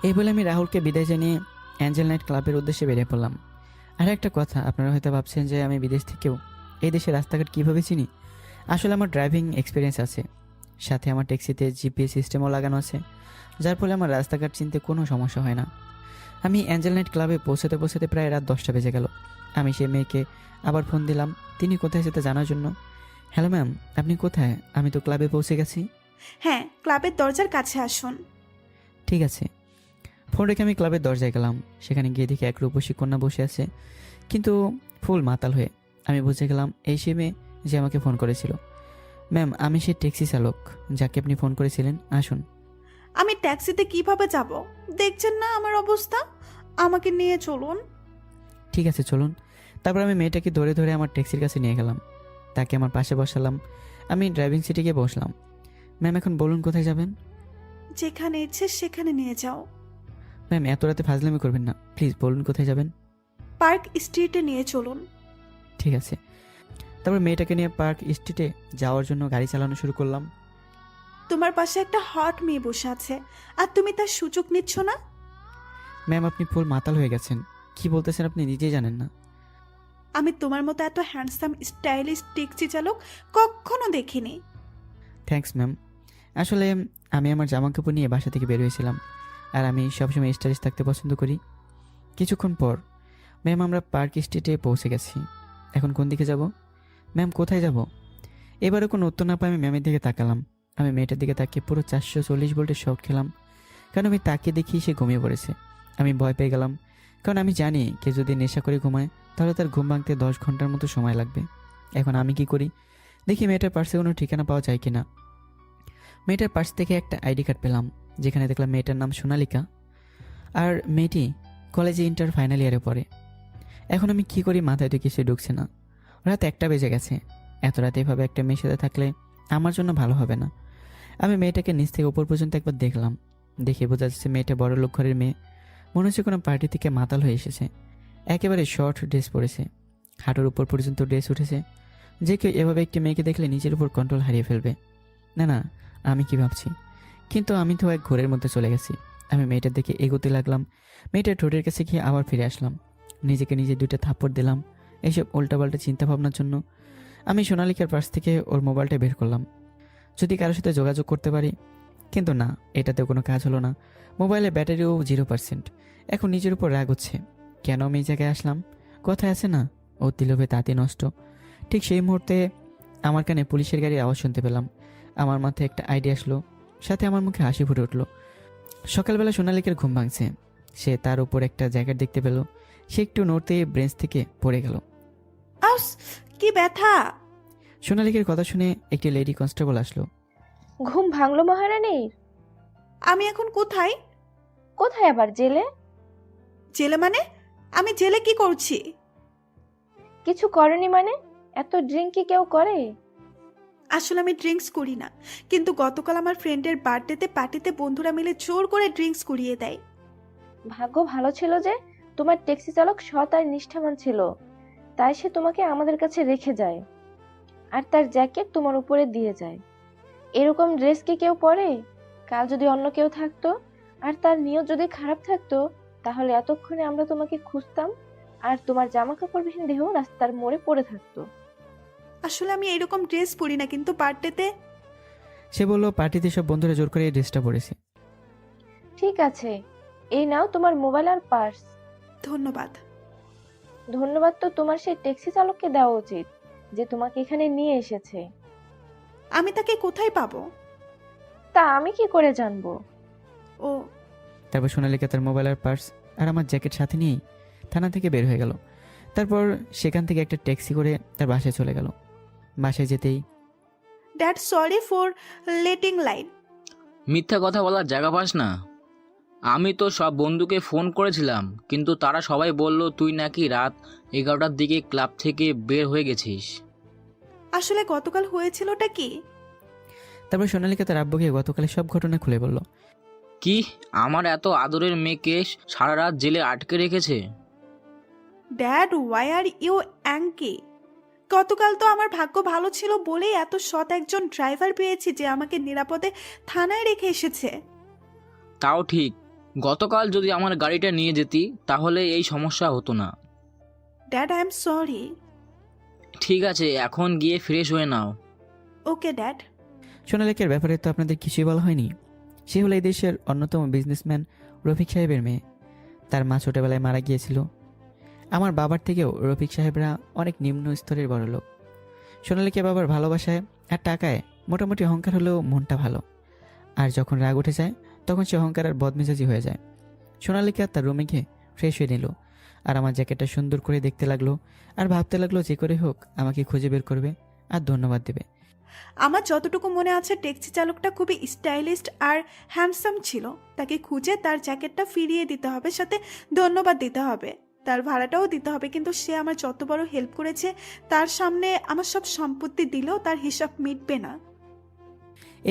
এই বলে আমি রাহুলকে বিদায় জানিয়ে অ্যাঞ্জেল নাইট ক্লাবের উদ্দেশ্যে বেরিয়ে পড়লাম। আর একটা কথা, আপনারা হয়তো ভাবছেন যে আমি বিদেশ থেকেও এই দেশের রাস্তাঘাট কীভাবে চিনি। আসলে আমার ড্রাইভিং এক্সপিরিয়েন্স আছে, সাথে আমার ট্যাক্সিতে জিপিএস সিস্টেমও লাগানো আছে, যার ফলে আমার রাস্তাঘাট চিনতে কোনো সমস্যা হয় না। আমি অ্যাঞ্জেল নাইট ক্লাবে পৌঁছাতে পৌঁছাতে প্রায় রাত 10টা বেজে গেল। আমি সেই মেয়েকে আবার ফোন দিলাম, তিনি কোথায় সেটা জানার জন্য। হ্যালো ম্যাম, আপনি কোথায়? আমি তো ক্লাবে পৌঁছে গেছি। হ্যাঁ, ক্লাবের দরজার কাছে আসুন। ঠিক আছে। ফোন রেখে আমি ক্লাবের দরজায় গেলাম। সেখানে গিয়ে দেখি এক রূপসী কন্যা বসে আছে, কিন্তু ফুল মাতাল হয়ে। আমি বুঝে গেলাম এই সে মেয়ে যে আমাকে ফোন করেছিল। ম্যাম, আমি সেই ট্যাক্সি চালক যাকে আপনি ফোন করেছিলেন, আসুন। আমি ট্যাক্সিতে কিভাবে যাব? দেখছেন না আমার অবস্থা, আমাকে নিয়ে চলুন। ঠিক আছে, চলুন। তারপর আমি মেয়েটাকে ধরে ধরে আমার ট্যাক্সির কাছে নিয়ে গেলাম, তাকে আমার পাশে বসালাম। আমি ড্রাইভিং সিটে গিয়ে বসলাম। ম্যাম, এখন বলুন কোথায় যাবেন? যেখানে ইচ্ছে সেখানে নিয়ে যাও। ম্যাম, এত রাতে ফাজলামি করবেন না, প্লিজ বলুন কোথায় যাবেন। পার্ক স্ট্রিটে নিয়ে চলুন। ঠিক আছে। তারপর মেয়েটাকে নিয়ে পার্ক স্ট্রিটে যাওয়ার জন্য গাড়ি চালানো শুরু করলাম। তোমার পাশে একটা হট মেয়ে বসে আছে, আর তুমি তার সুযোগ নিচ্ছ না। ম্যাম, আপনি ফুল মাতাল হয়ে গেছেন, কি বলতেছেন আপনি নিজেই জানেন না। আমি তোমার মতো এত হ্যান্ডসাম স্টাইলিশ ট্যাক্সি চালক কখনো দেখিনি। Thanks ma'am. আসলে আমি আমার জামা কাপড় নিয়ে বাসা থেকে বের হয়েছিলাম, আর আমি সবসময় স্টাইলিশ থাকতে পছন্দ করি। কিছুক্ষণ পর ম্যাম আমরা পার্ক স্ট্রিটে পৌঁছে গেছি। এখন কোন দিকে যাব? ম্যাম, কোথায় যাব? এবারও কোনো উত্তর না পাই আমি ম্যামের দিকে তাকালাম। আমি মেয়েটার দিকে তাকিয়ে পুরো 440 ভোল্টের শক খেলাম, কারণ আমি তাকে দেখি সে ঘুমিয়ে পড়েছে। আমি ভয় পেয়ে গেলাম, কারণ আমি জানি কেউ যদি নেশা করে ঘুমায় তাহলে তার ঘুম ভাঙতে 10 ঘন্টার মতো সময় লাগবে। এখন আমি কি করি? দেখি মেয়েটার পার্সে কোনো ঠিকানা পাওয়া যায় কিনা। মেয়েটার পার্স থেকে একটা আইডি কার্ড পেলাম, যেখানে দেখলাম মেয়েটার নাম সোনালিকা, আর মেয়েটি কলেজে ইন্টার ফাইনাল ইয়ারে পড়ে। এখন আমি কি করি, মাথায় তো কিছু ঢুকছে না। রাত 1টা বেজে গেছে। এত রাতে এভাবে একটা মেয়ের সাথে থাকলে আমার জন্য ভালো হবে না। আমি মেয়েটাকে নিচ থেকে উপর পর্যন্ত একবার দেখলাম। দেখে বোঝা যাচ্ছে মেয়েটা বড় লোক ঘরের মেয়ে, মনে হচ্ছে কোনো পার্টি থেকে মাতাল হয়ে এসেছে। একেবারে শর্ট ড্রেস পরেছে, হাঁটুর উপর পর্যন্ত ড্রেস উঠেছে। যে কেউ এভাবে একটি মেয়েকে দেখলে নিজের উপর কন্ট্রোল হারিয়ে ফেলবে। না না, আমি কি ভাবছি, কিন্তু আমি তো এক ঘোরের মধ্যে চলে গেছি। আমি মেয়েটার দিকে এগোতে লাগলাম। মেয়েটার ঠোঁটের কাছে গিয়ে আবার ফিরে আসলাম। নিজেকে নিজে 2টা থাপ্পড় দিলাম এইসব উল্টাপাল্টা চিন্তা ভাবনার জন্য। আমি সোনালিকার পার্স থেকে ওর মোবাইলটা বের করলাম, যদি কারোর সাথে যোগাযোগ করতে পারি। কিন্তু না, এটাতেও কোনো কাজ হলো না। মোবাইলের ব্যাটারিও 0%। এখন নিজের উপর রাগ হচ্ছে, কেন আমি এই জায়গায় আসলাম? কথায় আছে না, অতি লোভে তাঁতি নষ্ট। ঠিক সেই মুহূর্তে আমার কানে পুলিশের গাড়ির আওয়াজ শুনতে পেলাম। আমার মাথায় একটা আইডিয়া আসলো, সাথে আমার মুখে হাসি ফুটে উঠলো। সকালবেলা সোনালিকার ঘুম ভাঙছে। সে তার উপর একটা জ্যাকেট দেখতে পেল। সে একটু নড়তে ব্রেঞ্চ থেকে পড়ে গেল। আউস, কি ব্যথা! সোনালিকার কথা শুনে একটি লেডি কনস্টেবল আসলো। ঘুম ভাঙলো মহারানীর? আমি এখন কোথায়? কোথায় আবার, জেলে? জেলে মানে? আমি জেলে কি করছি? কিছু করনি মানে? এত ড্রিঙ্ক কি কেউ করে? আসলে আমি ড্রিঙ্কস করি না, কিন্তু গতকাল আমার ফ্রেন্ডের বার্থডেতে পার্টিতে বন্ধুরা মিলে জোর করে ড্রিঙ্কস করিয়ে দেয়। ভাগ্য ভালো ছিল যে তোমার ট্যাক্সি চালক সৎ আর নিষ্ঠাবান ছিল, তাই সে তোমাকে আমাদের কাছে রেখে যায় আর তার জ্যাকেট তোমার উপরে দিয়ে যায়। এরকম ড্রেস কি কেউ পরে? কাল যদি অন্য কেউ থাকতো আর তার নিয়ত যদি খারাপ থাকতো, তাহলে এতক্ষণে আমরা তোমাকে খুঁজতাম আর তোমার জামা কাপড়বিহীন দেহ রাস্তার মোড়ে পড়ে থাকতো। আসলে আমি এরকম ড্রেস পরি না, কিন্তু বার্থডেতে। সে বলল, পার্টিতে সব বন্ধুরা জোর করে এই ড্রেসটা পরেছে। ঠিক আছে, এই নাও তোমার মোবাইল আর পার্স। ধন্যবাদ। ধন্যবাদ তো তোমার সেই ট্যাক্সি চালককে দেওয়া উচিত, যে তোমাকে এখানে নিয়ে এসেছে। আমি তাকে কোথায় পাবো? তা আমি কি করে জানবো? ও, তারপর সোনালিকা তার মোবাইল আর পার্স আর আমার জ্যাকেট সাথে নিয়েই থানা থেকে বের হয়ে গেল। তারপর সেখান থেকে একটা ট্যাক্সি করে তার বাসায় চলে গেল। বাসায় যেতেই, dad sorry for letting line. মিথ্যা কথা বলার জায়গা পাস না। আমি তো সব বন্ধুকে ফোন করেছিলাম, কিন্তু তারা সবাই বলল তুই নাকি রাত 11টার দিকে ক্লাব থেকে বের হয়ে গেছিস। আসলে গতকাল হয়েছিলটা কি? তারপর সোনালিকা তার আব্বুকে গতকালের সব ঘটনা খুলে বলল। কি, আমার এত আদরের মেয়েকে সারা রাত জেলে আটকে রেখেছে? Dad, why are you angry? গতকাল তো আমার ভাগ্য ভালো ছিল বলেই এত সৎ একজন ড্রাইভার পেয়েছি যে আমাকে নিরাপদে থানায় রেখে এসেছে। তাও ঠিক, গতকাল যদি আমার গাড়িটা নিয়ে যেতি তাহলে এই সমস্যা হতো না। Dad, I am sorry. ঠিক আছে, এখন গিয়ে ফ্রেশ হয়ে নাও। Okay dad. সোনালিকার ব্যাপারে তো আপনাদের কিছুই বলা হয়নি। সে হলো এই দেশের অন্যতম বিজনেসম্যান রফিক সাহেবের মেয়ে। তার মা ছোটবেলায় মারা গিয়েছিল। আমার বাবার থেকেও রফিক সাহেবরা অনেক নিম্ন স্তরের বড় লোক। সোনালিকা বাবার ভালোবাসায় আর টাকায় মোটামুটি অহংকার হলেও মনটা ভালো। আর যখন রাগ উঠে যায় তখন সে অহংকার আর বদমেজাজি হয়ে যায়। সোনালিকা তার রুমে গিয়ে ফ্রেশ হয়ে নিল আর আমার জ্যাকেটটা সুন্দর করে দেখতে লাগলো আর ভাবতে লাগলো যে করে হোক আমাকে খুঁজে বের করবে আর ধন্যবাদ দেবে। আমার যতটুকু মনে আছে ট্যাক্সি চালকটা খুবই স্টাইলিস্ট আর হ্যান্ডসাম ছিল। তাকে খুঁজে তার জ্যাকেটটা ফিরিয়ে দিতে হবে, সাথে ধন্যবাদ দিতে হবে, তার ভাড়াটাও দিতে হবে। কিন্তু সে আমার যত বড় হেল্প করেছে তার সামনে আমার সব সম্পত্তি দিলেও তার হিসাব মিটবে না।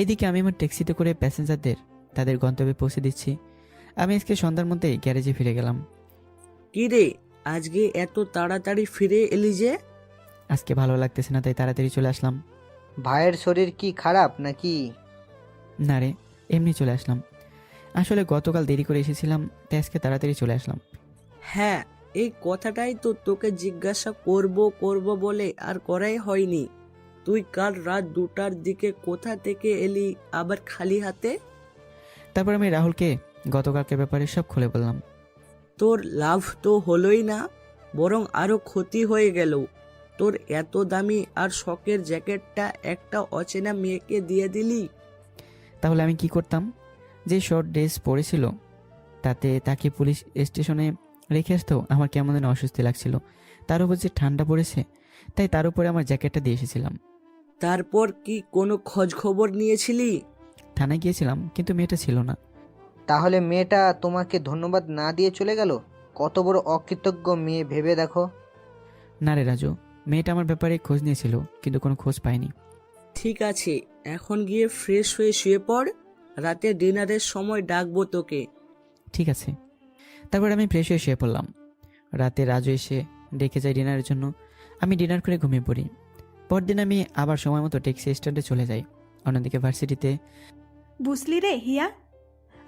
এইদিকে আমি আমার ট্যাক্সিতে করে প্যাসেঞ্জারদের তাদের গন্তব্যে পৌঁছে দিচ্ছি। আমি আজকে সন্ধ্যার মধ্যেই গ্যারেজে ফিরে গেলাম। কি রে, আজকে এত তাড়াতাড়ি ফিরে এলি যে? আজকে ভালো লাগতেছে না তাই তাড়াতাড়ি চলে আসলাম। ভাইয়ের শরীর কি খারাপ নাকি? না রে, এমনি চলে আসলাম। আসলে গতকাল দেরি করে এসেছিলাম তাই আজকে তাড়াতাড়ি চলে আসলাম। হ্যাঁ, এই কথাটাই তো তোকে জিজ্ঞাসা করব বলে আর করাই হয়নি। তুই কাল রাত 2টার দিকে কোথা থেকে এলি আবার খালি হাতে? তারপর আমি রাহুলকে গতকালকের ব্যাপারে সব খুলে বললাম। তোর লাভ তো হলোই না, বরং আরো ক্ষতি হয়ে গেল। তোর এত দামি আর শখের জ্যাকেটটা একটা অচেনা মেয়েকে দিয়ে দিলি। তাহলে আমি কি করতাম? যে শর্ট ড্রেস পরেছিল তাতে তাকে পুলিশ স্টেশনে রেখে আসতেও আমার কেমন যেন অস্বস্তি লাগছিল। তার উপর যে ঠান্ডা পড়েছে তাই তার উপরে আমার জ্যাকেটটা দিয়ে এসেছিলাম। তারপর কি কোনো খোঁজ খবর নিয়েছিলি? থানায় গিয়েছিলাম কিন্তু মেয়েটা ছিল না। তাহলে মেয়েটা তোমাকে ধন্যবাদ না দিয়ে চলে গেল? কত বড় অকৃতজ্ঞ মেয়ে ভেবে দেখো। না রে রাজু, মেয়েটা আমার ব্যাপারে খোঁজ নিয়েছিল কিন্তু কোনো খোঁজ পাইনি। ঠিক আছে, এখন গিয়ে ফ্রেশ হয়ে শুয়ে পড়, রাতে ডিনারের সময় ডাকবো তোকে। ঠিক আছে। তারপর আমি ফ্রেশ হয়ে শুয়ে পড়লাম। রাতে রাজু এসে ডেকে যায় ডিনারের জন্য। আমি ডিনার করে ঘুমিয়ে পড়ি। পরদিন আমি আবার সময় মতো ট্যাক্সি স্ট্যান্ডে চলে যাই। অন্যদিকে ভার্সিটিতে। বুঝলি রে হিয়া,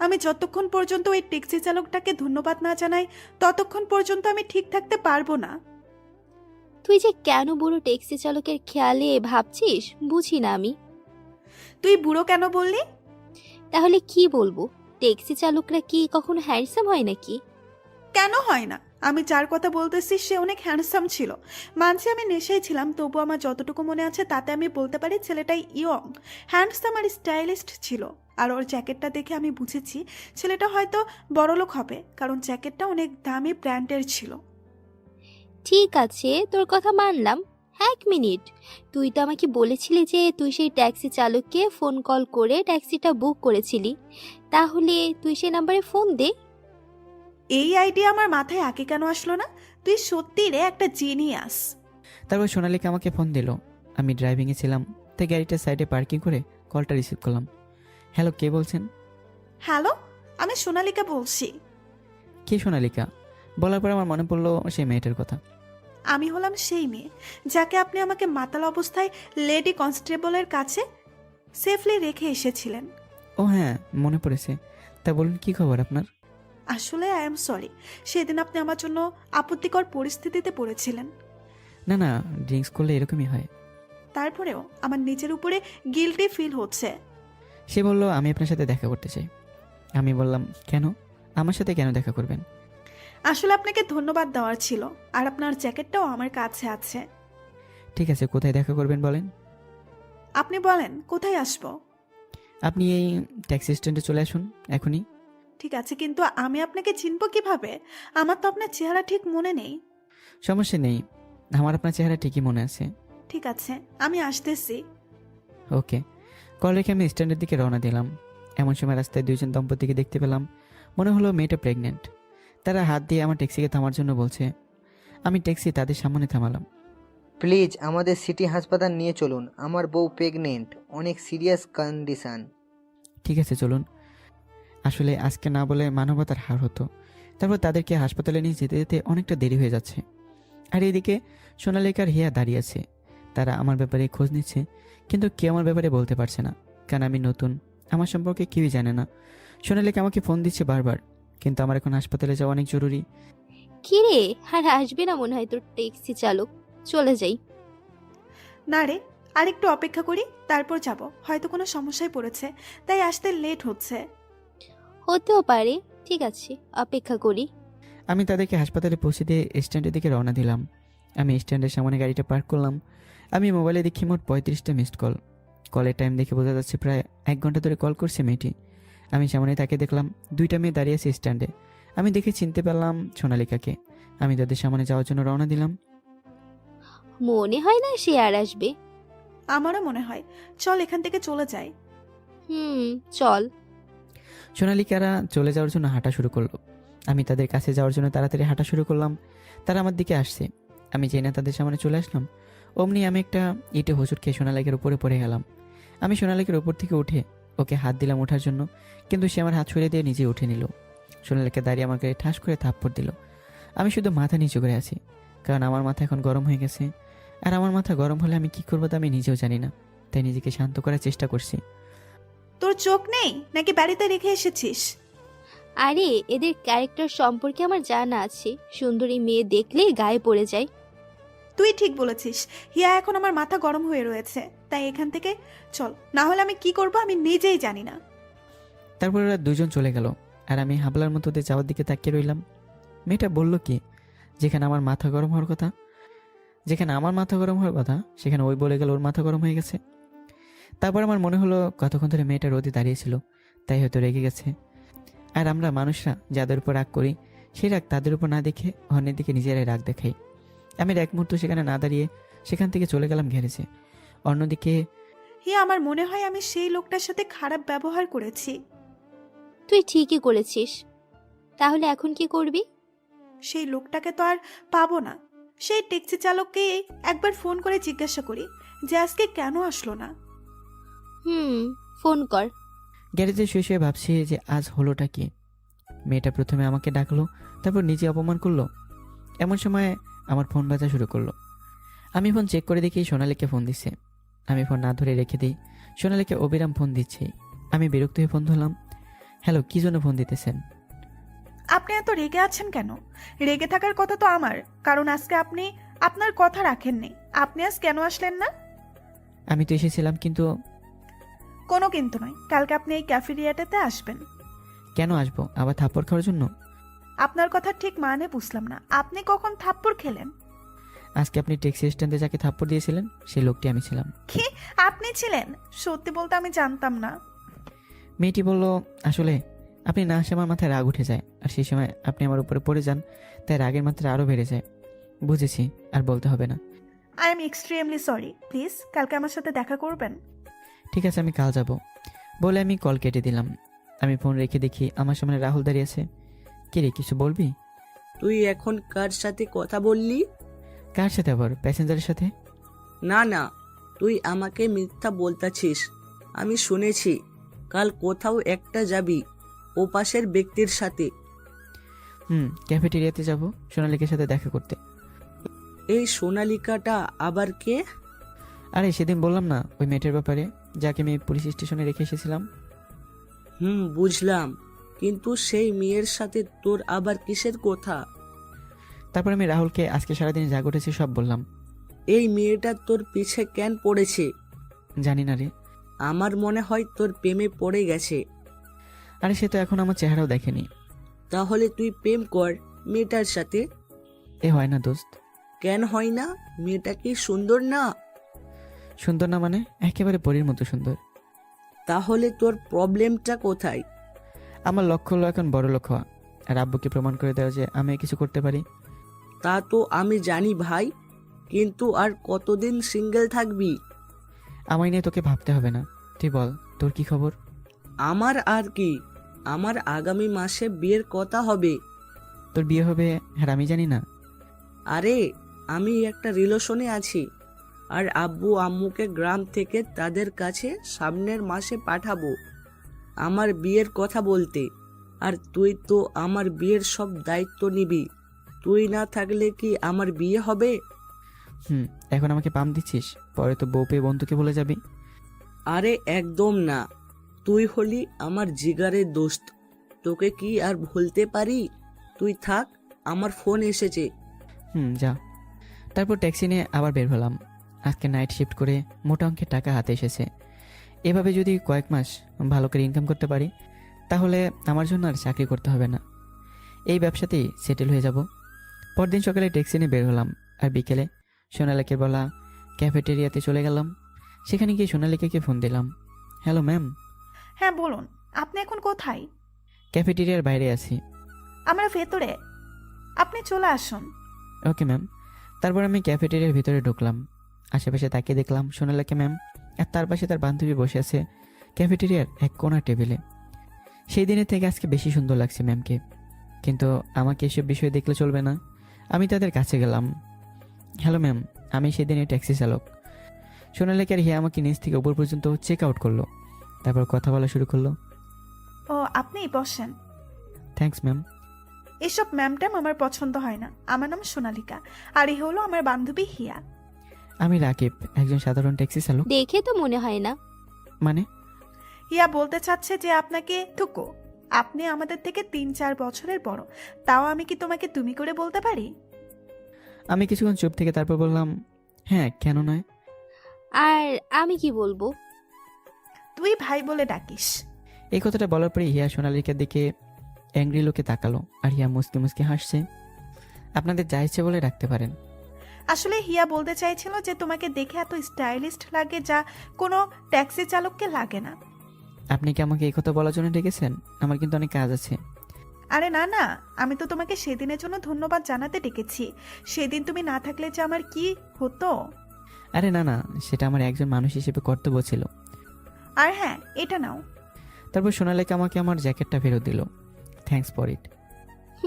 আমি যতক্ষণ পর্যন্ত ওই ট্যাক্সি চালকটাকে ধন্যবাদ না জানাই ততক্ষণ পর্যন্ত আমি ঠিক থাকতে পারবো না। তুই যে কেন বুড়ো ট্যাক্সি চালকের খেয়ালে ভাবছিস বুঝি না আমি। তুই বুড়ো কেন বললি? তাহলে কি বলবো? ট্যাক্সি চালকরা কি কখনো হ্যান্ডসাম হয় নাকি? কেন হয় না? আমি যার কথা বলতেছি সে অনেক হ্যান্ডসাম ছিল। মানছি আমি নেশায় ছিলাম, তবু আমার যতটুকু মনে আছে তাতে আমি বলতে পারি ছেলেটাই ইয়ং, হ্যান্ডসাম আর স্টাইলিস্ট ছিল। আর ওর জ্যাকেটটা দেখে আমি বুঝেছি ছেলেটা হয়তো বড়লোক হবে, কারণ জ্যাকেটটা অনেক দামি ব্র্যান্ডের ছিল। ঠিক আছে, তোর কথা মানলাম। 1 মিনিট, তুই তো আমাকে বলেছিলি যে তুই সেই ট্যাক্সি চালককে ফোন কল করে ট্যাক্সিটা বুক করেছিলি, তাহলে তুই সেই নাম্বারে ফোন দে। এই আইডিয়া আমার মাথায় আগে কেন আসলো না? তুই সত্যি রে একটা জিনিয়াস। তারপর সোনালিকা আমাকে ফোন দিল। আমি ড্রাইভিংয়ে ছিলাম, তাই গাড়িটার সাইডে পার্কিং করে কলটা রিসিভ করলাম। হ্যালো, কে বলছেন? হ্যালো, আমি সোনালিকা বলছি। কে সোনালিকা? বলার পর আমার মনে পড়লো সেই মেয়েটার কথা। আমি হলাম সেই মেয়ে যাকে আপনি আমাকে মাতাল অবস্থায় লেডি কনস্টেবলের কাছে সেফলি রেখে এসেছিলেন। ও হ্যাঁ, মনে পড়েছে। তা বলুন, কি খবর আপনার? আসলে আই এম সরি, সেদিন আপনি আমার জন্য আপত্তিকর পরিস্থিতিতে পড়েছিলেন। না না, ড্রিঙ্কস করলে এরকমই হয়। তারপরেও আমার নিজের উপরে গিল্টি ফিল হচ্ছে। সে বলল আমি আপনার সাথে দেখা করতে চাই। আমি বললাম কেন? আমার সাথে কেন দেখা করবেন? আসলে আপনাকে ধন্যবাদ দেওয়ার ছিল, আর আপনার জ্যাকেটটাও আমার কাছে আছে। ঠিক আছে, কোথায় দেখা করবেন বলেন? আপনি বলেন কোথায় আসবো? আপনি এই ট্যাক্সি স্ট্যান্ডে চলে আসুন এখনই। ঠিক আছে, কিন্তু আমি আপনাকে চিনব কিভাবে? আমার তো আপনার চেহারা ঠিক মনে নেই। সমস্যা নেই, আমার আপনার চেহারা ঠিকই মনে আছে। ঠিক আছে, আমি আসতেছি। ওকে। কল রেখে আমি স্ট্যান্ডের দিকে রওনা দিলাম। এমন সময় রাস্তায় দুইজন দম্পতিকে দেখতে পেলাম। মনে হলো মেয়েটা প্রেগনেন্ট। তারা হাত দিয়ে আমার ট্যাক্সিকে থামার জন্য বলছে। আমি ট্যাক্সি তাদের সামনে থামালাম। প্লিজ আমাদের সিটি হাসপাতাল নিয়ে চলুন, আমার বউ প্রেগনেন্ট, অনেক সিরিয়াস কন্ডিশন। ঠিক আছে, চলুন। আসলে আজকে না বলে মানবতার হার হতো। তারপর তাদেরকে হাসপাতালে নিয়ে যেতে যেতে অনেকটা দেরি হয়ে যাচ্ছে। আর এদিকে সোনালিকার হিয়া দাঁড়িয়ে আছে। তারা আমার ব্যাপারে খোঁজ নিচ্ছে, কিন্তু কেউ আমার ব্যাপারে বলতে পারছে না, কারণ আমি নতুন। আমার সম্পর্কে কেউই জানে না। সোনালিকা আমাকে ফোন দিচ্ছে বারবার, কিন্তু আমার এখন হাসপাতালে যাওয়া অনেক জরুরি। কি রে, আর আসবে না মনে হয় তোর ট্যাক্সি চালক। চলে যাই। না রে, আরেকটু অপেক্ষা করি, তারপর যাব। হয়তো কোনো সমস্যায় পড়েছে, তাই আসতে লেট হচ্ছে। হতেও পারে, ঠিক আছে, অপেক্ষা করি। আমি তাদেরকে হাসপাতালে পৌঁছে দিয়ে স্ট্যান্ডের দিকে রওনা দিলাম। আমি স্ট্যান্ডের সামনে গাড়িটা পার্ক করলাম। আমি মোবাইলে দেখি মোট 35টা মিসড কল। কলের টাইম দেখে বোঝা যাচ্ছে প্রায় 1 ঘন্টা ধরে কল করছে মেয়েটি। আমি সামনে তাকে দেখলাম, 2টা মেয়ে দাঁড়িয়ে আছে স্ট্যান্ডে। আমি দেখে চিনতে পারলাম সোনালিকাকে। আমি তাদের সামনে যাওয়ার জন্য রওনা দিলাম। মনে হয় না সে আর আসবে। আমারও মনে হয়। চল এখান থেকে চলে যাই। চল। সোনালিকারা চলে যাওয়ার জন্য হাঁটা শুরু করলো। আমি তাদের কাছে যাওয়ার জন্য তাড়াতাড়ি হাঁটা শুরু করলাম। তারা আমার দিকে আসছে। আমি যেই না তাদের সামনে চলে আসলাম, অমনি আমি একটা ইটে হোঁচট খেয়ে সোনালিকার উপরে পড়ে গেলাম। আমি সোনালিকার উপর থেকে উঠে ওকে হাত দিলাম ওঠার জন্য, কিন্তু সে আমার হাত ছুঁড়ে দিয়ে নিজে উঠে নিল। সোনালিকা দাঁড়িয়ে আমার গায়ে ঠাস করে থাপ্পড় দিল। আমি শুধু মাথা নিচু করে আছি, কারণ আমার মাথা এখন গরম হয়ে গেছে। আর আমার মাথা গরম হলে আমি কি করবো তা আমি নিজেও জানি না, তাই নিজেকে শান্ত করার চেষ্টা করছি। তোর চোখ নেই নাকি বাড়িতে রেখে এসেছিস? আরে, এদের ক্যারেক্টার সম্পর্কে আমার জানা আছে। সুন্দরী মেয়ে দেখলে গায়ে পড়ে যায়। তুই ঠিক বলেছিস। হিয়া এখন আমার মাথা গরম হয়ে রয়েছে, তাই এখান থেকে চল, না হলে আমি কি করব আমি নিজেই জানি না। তারপর ওরা দুজন চলে গেল, আর আমি হাবলার মতো ওদের যাওয়ার দিকে তাকিয়ে রইলাম। মেয়েটা বলল কি, যেখানে আমার মাথা গরম হওয়ার কথা সেখানে ওই বলে গেল ওর মাথা গরম হয়ে গেছে। তারপর আমার মনে হলো কতক্ষণ ধরে মেয়েটা রোদে দাঁড়িয়েছিল, তাই হয়তো রেগে গেছে। আর আমরা মানুষরা যাদের উপর রাগ করি, সেই রাগ তাদের উপর না দেখে অন্যের দিকে নিজেরাই রাগ দেখাই। আমি এক মুহূর্ত সেখানে না দাঁড়িয়ে সেখান থেকে চলে গেলাম গ্যারেজে। অন্যদিকে হিয়া, আমার মনে হয় আমি সেই লোকটার সাথে খারাপ ব্যবহার করেছি। তুই ঠিকই করেছিস। তাহলে এখন কি করবি? সেই লোকটাকে তো আর পাবো না। সেই ট্যাক্সি চালককে একবার ফোন করে জিজ্ঞাসা করি যে আজকে কেন আসলো না। ফোন কর। গ্যারেজে শুয়ে শুয়ে ভাবছি যে আজ হলোটা কি। মেয়েটা প্রথমে আমাকে ডাকলো, তারপর নিজে অপমান করলো। এমন সময় আমার ফোন বাজা শুরু করলো। আমি ফোন চেক করে দেখি সোনালিকে ফোন দিচ্ছে। আমি ফোন না ধরে রেখে দিই। সোনালিকে অবিরাম ফোন দিচ্ছে। আমি বিরক্ত হয়ে ফোন ধরলাম। হ্যালো, কি জন্য ফোন দিতেছেন? আপনি এত রেগে আছেন কেন? রেগে থাকার কথা তো আমার, কারণ আজকে আপনি আপনার কথা রাখেননি। আপনি আজ কেন আসলেন না? আমি তো এসেছিলাম, কিন্তু কোনো কিন্তু নয়, কালকে আপনি এই ক্যাফেরিয়াটাতে আসবেন। কেন আসবো? আবার থাপ্পড় খাওয়ার জন্য? আপনার কথা ঠিক মানে বুঝলাম না। আপনি কখন থাপ্পড় খেলেন? আজকে আপনি ট্যাক্সি স্ট্যান্ডে যাকে থাপ্পড় দিয়েছিলেন সেই লোকটি আমি ছিলাম। কি আপনি ছিলেন? সত্যি বলতে আমি জানতাম না। মেয়েটি বলল, আসলে আপনি না আসে আমার মাথায় রাগ উঠে যায়, আর সেই সময় আপনি আমার উপরে পড়ে যান, তাই রাগের মাত্রা আরও বেড়ে যায়। বুঝেছি, আর বলতে হবে না। I am extremely sorry, please কালকে আমার সাথে দেখা করবেন। ঠিক আছে, আমি কাল যাব বলে আমি কল কেটে দিলাম। আমি ফোন রেখে দেখি আমার সামনে রাহুল দাঁড়িয়ে আছে। কে রে, কিছু বলবি? তুই এখন কার সাথে কথা বললি? কার সাথে আবার? প্যাসেঞ্জারের সাথে? না না, তুই আমাকে মিথ্যা বলতাছিস। আমি শুনেছি কাল কোথাও একটা যাবি ও পাশের ব্যক্তির সাথে। ক্যাফেটেরিয়াতে যাব সোনালিকার সাথে দেখা করতে। এই সোনালিকাটা আবার কে? আরে সেদিন বললাম না, ওই মেয়েটার ব্যাপারে, যাকে আমি পুলিশ স্টেশনে রেখে এসেছিলাম। বুঝলাম, কিন্তু সেই মেয়ের সাথে তোর আবার কিসের কথা? তারপর আমি রাহুলকে আজকে সারাদিন যা ঘটেছে সব বললাম। এই মেয়েটা তোর পিছে কেন পড়েছে? জানি না রে। আমার মনে হয় তোর প্রেমে পড়ে গেছে। আরে সে তো এখন আমার চেহারাও দেখেনি। তাহলে তুই প্রেম কর মেয়েটার সাথে। এ হয় না দোস্ত। কেন হয় না? মেয়েটা কি সুন্দর না? সুন্দর না মানে? একেবারে পরীর মতো সুন্দর। তাহলে তোর প্রবলেমটা কোথায়? আমার লক্ষ্য হলো এখন বড় লোক হওয়া, আর আব্বুকে প্রমাণ করে দেওয়া যে আমি কিছু করতে পারি। তা তো আমি জানি ভাই, কিন্তু আর কতদিন সিঙ্গেল থাকবি? আমায় নিয়ে তোকে ভাবতে হবে না। তুই বল, তোর কি খবর? আমার আর কি, আমার আগামী মাসে বিয়ের কথা হবে। তোর বিয়ে হবে আর আমি জানি না? আরে আমি একটা রিলেশনে আছি, আর আব্বু আম্মুকে গ্রাম থেকে তাদের কাছে সামনের মাসে পাঠাবো আমার বিয়ের কথা বলতে। আর তুই তো আমার বিয়ের সব দায়িত্ব নিবি। তুই না থাকলে কি আমার বিয়ে হবে? এখন আমাকে পাম দিচ্ছিস, পরে তো বউ পেয়ে বন্ধুকে বলে যাবি। আরে একদম না, তুই হলি আমার জিগারের দোস্ত, তোকে কি আর ভুলতে পারি? তুই থাক, আমার ফোন এসেছে। যা। তারপর ট্যাক্সি নিয়ে আবার বের হলাম। আজকে নাইট শিফট করে মোটা অঙ্কের টাকা হাতে এসেছে। এভাবে যদি কয়েক মাস ভালো করে ইনকাম করতে পারি, তাহলে আমার জন্য আর চাকরি করতে হবে না, এই ব্যবসাতেই সেটেল হয়ে যাব। পরদিন সকালে ট্যাক্সি নিয়ে বের হলাম, আর বিকেলে সোনালিকার বলা ক্যাফেটেরিয়াতে চলে গেলাম। সেখানে গিয়ে সোনালিকাকে ফোন দিলাম। Hello ma'am. হ্যাঁ বলুন, আপনি এখন কোথায়? ক্যাফেটেরিয়ার বাইরে আছি। আমরা ভেতরে, আপনি চলে আসুন। Okay ma'am. তারপর আমি ক্যাফেটেরিয়ার ভিতরে ঢুকলাম। আশেপাশে তাকিয়ে দেখলাম সোনালিকা ম্যাম আর তার পাশে তার বান্ধবী বসে আছে ক্যাফেটেরিয়ার এক কোণার টেবিলে। সেই দিনের থেকে আজকে বেশি সুন্দর লাগছে ম্যামকে, কিন্তু আমাকে এসব বিষয় দেখলে চলবে না। আমি তাদের কাছে গেলাম। হ্যালো ম্যাম, আমি সেদিনের ট্যাক্সি চালক। সোনালিকার হিয়া আমাকে নিচ থেকে উপর পর্যন্ত চেক আউট করলো, তারপর কথা বলা শুরু করলো। ও আপনি বসেন। Thanks ma'am. এসব ম্যাম ট্যাম আমার পছন্দ হয় না। আমার নাম সোনালিকা, আর এ হলো আমার বান্ধবী হিয়া। আমি রাকিব, একজন সাধারণ ট্যাক্সি চালক। দেখে তো মনে হয় না। মানে? হিয়া বলতে চাচ্ছে যে আপনাকে থুকো, আপনি আমাদের থেকে 3-4 বছরের বড়, তাও আমি কি তোমাকে তুমি করে বলতে পারি? আমি কিছুক্ষণ চুপ থেকে তারপর বললাম, হ্যাঁ কেন নয়। আর আমি কি বলবো? তুই ভাই বলে ডাকিস। এই কথাটা বলার পরে হিয়া সোনালিকার দিকে অ্যাংরি লোকে তাকালো, আর হিয়া মুসকে মুসকে হাসছে। আপনাদের যা ইচ্ছে বলে রাখতে পারেন। আসলে হিয়া বলতে চাইছিল যে তোমাকে দেখে এত স্টাইলিস্ট লাগে যা কোনো ট্যাক্সি চালককে লাগে না। আপনি কি আমাকে এই কথা বলার জন্য ডেকেছেন? আমার কিন্তু অনেক কাজ আছে। আরে না না, আমি তো তোমাকে সেদিনের জন্য ধন্যবাদ জানাতে ডেকেছি। সেদিন তুমি না থাকলে যে আমার কি হতো। আরে না না, সেটা আমার একজন মানুষ হিসেবে কর্তব্য ছিল। আর হ্যাঁ, এটা নাও। তারপর সোনালিকা আমাকে আমার জ্যাকেটটা ফেরত দিল। Thanks for it.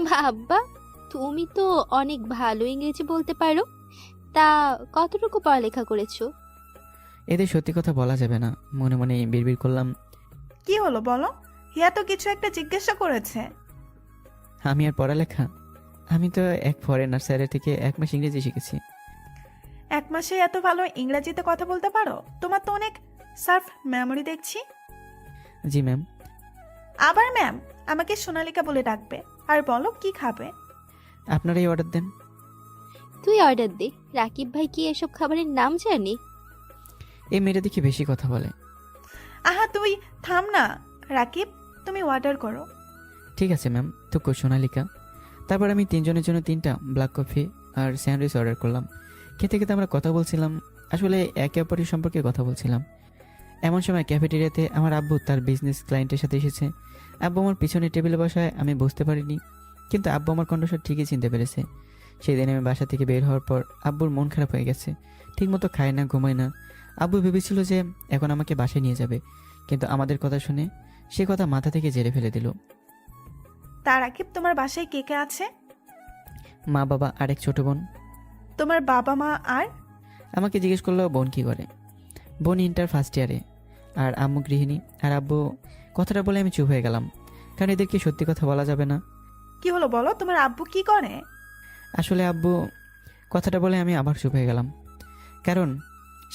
বাবা, তুমি তো অনেক ভালো ইংরেজি বলতে পারো। তা কতটুকু পড়ালেখা করেছো? এদের সত্যি কথা বলা যাবে না, মনে মনে বিড়বিড় করলাম। কি হলো বলো? হিয়া তো কিছু একটা জিজ্ঞাসা করেছে। আমি আর পড়ালেখা? আমি তো এক ফরেনার স্যারের থেকে 1 মাস ইংরেজি শিখেছি। 1 মাসে এত ভালো ইংরেজিতে কথা বলতে পারো? তোমার তো অনেক সার্ফ মেমোরি দেখছি। জি ম্যাম। আবার ম্যাম? আমাকে সোনালিকা বলে ডাকবে। আর বলো কি খাবে? আপনারাই অর্ডার দেন। তুই অর্ডার দে। রাকিব ভাই কি এসব খাবারের নাম জানে? এই মেয়েটা দেখি বেশি কথা বলে। আহা তুই থাম না রাকিব, তুমি অর্ডার করো। ঠিক আছে ম্যাম। তো সোনালিকা। তারপর আমি 3 জনের জন্য 3টা ব্ল্যাক কফি আর স্যান্ডউইচ অর্ডার করলাম। খেতে খেতে আমরা কথা বলছিলাম, আসলে একে অপরের সম্পর্কে কথা বলছিলাম। এমন সময় ক্যাফেটেরিয়াতে আমার আব্বু তার বিজনেস ক্লায়েন্টের সাথে এসেছে। আব্বু আমার পিছনে টেবিলে বসায় আমি বুঝতে পারিনি, কিন্তু আব্বু আমার কণ্ঠস্বর ঠিকই চিনতে পেরেছে। সেই দিন আমি বাসা থেকে বের হওয়ার পর আব্বুর মন খারাপ হয়ে গেছে, ঠিকমতো খায় না, ঘুমায় না। আব্বু ভেবেছিল যে এখন আমাকে বাসায় নিয়ে যাবে, কিন্তু আমাদের কথা শুনে সে কথা মাথা থেকে ঝেড়ে ফেলে দিল। তার রাকিব, তোমার বাসায় কে কে আছে? মা, বাবা আর এক ছোট বোন। তোমার বাবা মা আর? আমাকে জিজ্ঞেস করলো বোন কি করে। বোন ইন্টার ফার্স্ট ইয়ারে, আর আম্মু গৃহিণী। আর আব্বু কথাটা বলে আমি চুপ হয়ে গেলাম, কারণ এদেরকে সত্যি কথা বলা যাবে না। কি হলো বলো, তোমার আব্বু কি করে? আসলে আব্বু কথাটা বলে আমি আবার চুপ হয়ে গেলাম, কারণ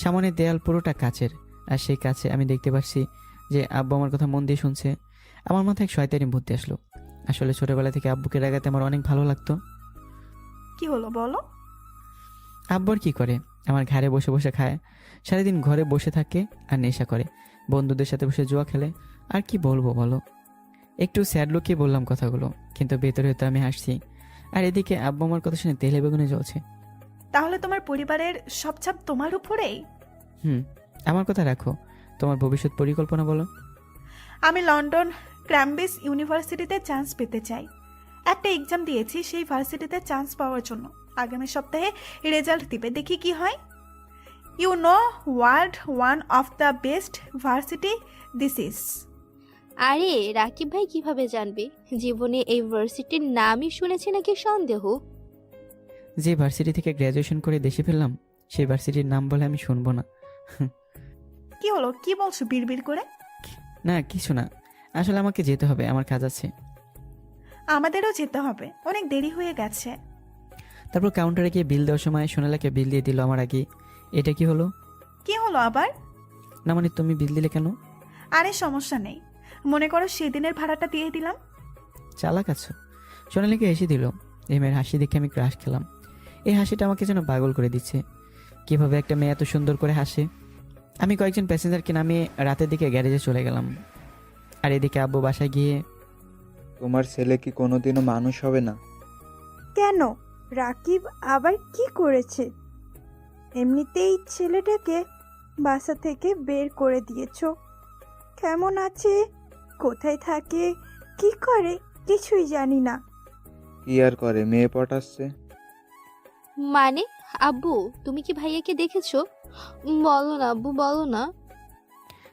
সামনের দেয়াল পুরোটা কাচের, আর সেই কাছে আমি দেখতে পাচ্ছি যে আব্বু আমার কথা মন দিয়ে শুনছে। আমার মাথায় এক শয়তানি বুদ্ধি আসলো। আসলে ছোটবেলা থেকে আব্বুকে রাগাতে আমার অনেক ভালো লাগতো। কি হলো বলো? আব্বু আর কি করে, আমার ঘরে বসে বসে খায়, সারাদিন ঘরে বসে থাকে আর নেশা করে, বন্ধুদের সাথে বসে জুয়া খেলে। আর কি বলবো বলো। একটু স্যাড লুকিয়ে বললাম কথাগুলো, কিন্তু ভেতরে হয়তো আমি হাসছি। আর এদিকে আব্বু আমার কথা শুনে তেলে বেগুনে জ্বলছে। তাহলে তোমার পরিবারের সব চাপ তোমার উপরেই? আমার কথা রাখো, তোমার ভবিষ্যৎ পরিকল্পনা বলো। আমি লন্ডন ক্যামব্রিজ ইউনিভার্সিটিতে চান্স পেতে চাই। একটা এক্সাম দিয়েছি সেই ভার্সিটিতে চান্স পাওয়ার জন্য। আগামী সপ্তাহে রেজাল্ট দিবে, দেখি কি হয়। You know world one of the best varsity this is. আরে রাকিব ভাই কিভাবে জানবে? জীবনে এই ভার্সিটির নামই শুনেছে নাকি সন্দেহ? যে ভার্সিটি থেকে গ্র্যাজুয়েশন করে দেশে ফেললাম, সেই ভার্সিটির নাম বলে আমি শুনবো না। কি হলো, কি বলছো বিড়বিড় করে? না কিছু না, আসলে আমাকে যেতে হবে, আমার কাজ আছে। আমাদেরও যেতে হবে, অনেক দেরি হয়ে গেছে। তারপর কাউন্টারে গিয়ে বিল দেওয়ার সময় সোনালাকে বিল দিয়ে দিল আমার আগে। এটা কি হলো? কি হলো আবার? না মানে তুমি বিল দিলে কেন? আরে সমস্যা নেই, মনে করো সেদিনের ভাড়াটা দিয়ে দিলাম। চালাক আছো। সোনালিকে হেসে দিল। এই মেয়ের হাসি দেখে আমি ক্রাশ খেলাম। এই হাসিটা আমাকে যেন পাগল করে দিচ্ছে। কিভাবে একটা মেয়ে এত সুন্দর করে হাসে। আমি কয়েকজন প্যাসেঞ্জারকে নামিয়ে রাতের দিকে গ্যারেজে চলে গেলাম। আর এদিকে আব্বু বাসায় গিয়ে, তোমার ছেলে কি কোনোদিনও মানুষ হবে না? কেন? রাকিব আবার কি করেছে? এমনিতেই ছেলেটাকে বাসা থেকে বের করে দিয়েছো। কেমন আছে, কোথায় থাকে, কি করে কিছুই জানি না। কি আর করে, মেয়ে পটাচ্ছে। মানে আব্বু, তুমি কি ভাইয়াকে দেখেছো? বলো না আব্বু, বলো না।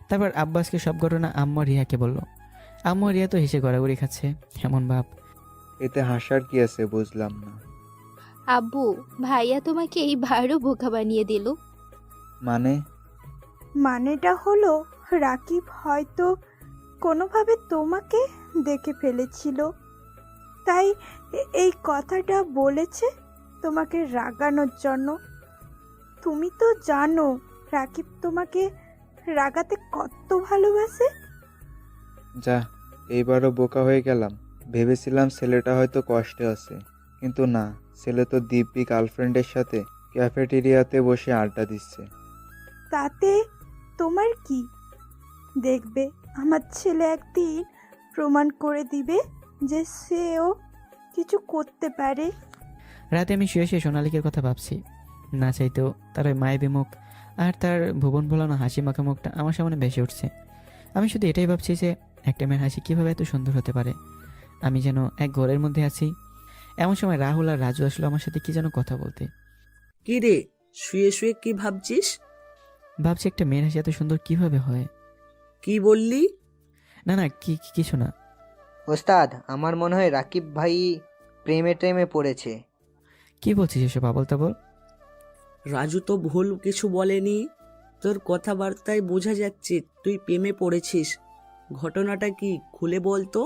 তারপর আব্বাসকে সব ঘটনা আম্মু আর রিয়াকে বলল। আম্মু আর রিয়া তো হেসে গড়াগড়ি খাচ্ছে, এমন ভাব। এতে হাসার কি আছে বুঝলাম না। আব্বু, ভাইয়া তোমাকে এইবারও বোকা বানিয়ে দিল। মানে? মানেটা হলো রাকিব হয়তো কোনোভাবে তোমাকে দেখে ফেলেছিল, তাই এই কথাটা বলেছে তোমাকে রাগানোর জন্য। তুমি তো জানো রাকিব তোমাকে রাগাতে কত ভালোবাসে। যা, এইবারও বোকা হয়ে গেলাম। ভেবেছিলাম ছেলেটা হয়তো কষ্টে আছে, কিন্তু না, ছেলে তো দিব্যি গার্লফ্রেন্ডের সাথে ক্যাফেটেরিয়াতে বসে আড্ডা দিচ্ছে। তাতে তোমার কি? দেখবে আমার ছেলে একদিন প্রমাণ করে দিবে যে সেও কিছু করতে পারে। রাতে আমি শুয়ে শুয়ে সোনালিকের কথা ভাবছি। না চাইতেও তার ওই মায়াবী মুখ আর তার ভুবন ভোলানো হাসি মাখা মুখটা আমার সামনে ভেসে উঠছে। আমি শুধু এটাই ভাবছি যে একটা মেয়ের হাসি কীভাবে এত সুন্দর হতে পারে। আমি যেন এক ঘরের মধ্যে আছি। এমন সময় রাহুল আর রাজু আসলো আমার সাথে কি যেন কথা বলতে। কি রে, শুয়ে শুয়ে কি ভাবছিস? ভাবছি একটা মেয়ের হাসি এত সুন্দর কিভাবে হয়। কি বললি? না না কিছু না। ওস্তাদ, আমার মনে হয় রাকিব ভাই প্রেমে টেমে পড়েছে। কি বলছিস এসব আবল তাবল? রাজু তো ভুল কিছু বলেনি। তোর কথাবার্তায় বোঝা যাচ্ছে তুই প্রেমে পড়েছিস। ঘটনাটা কি খুলে বলতো।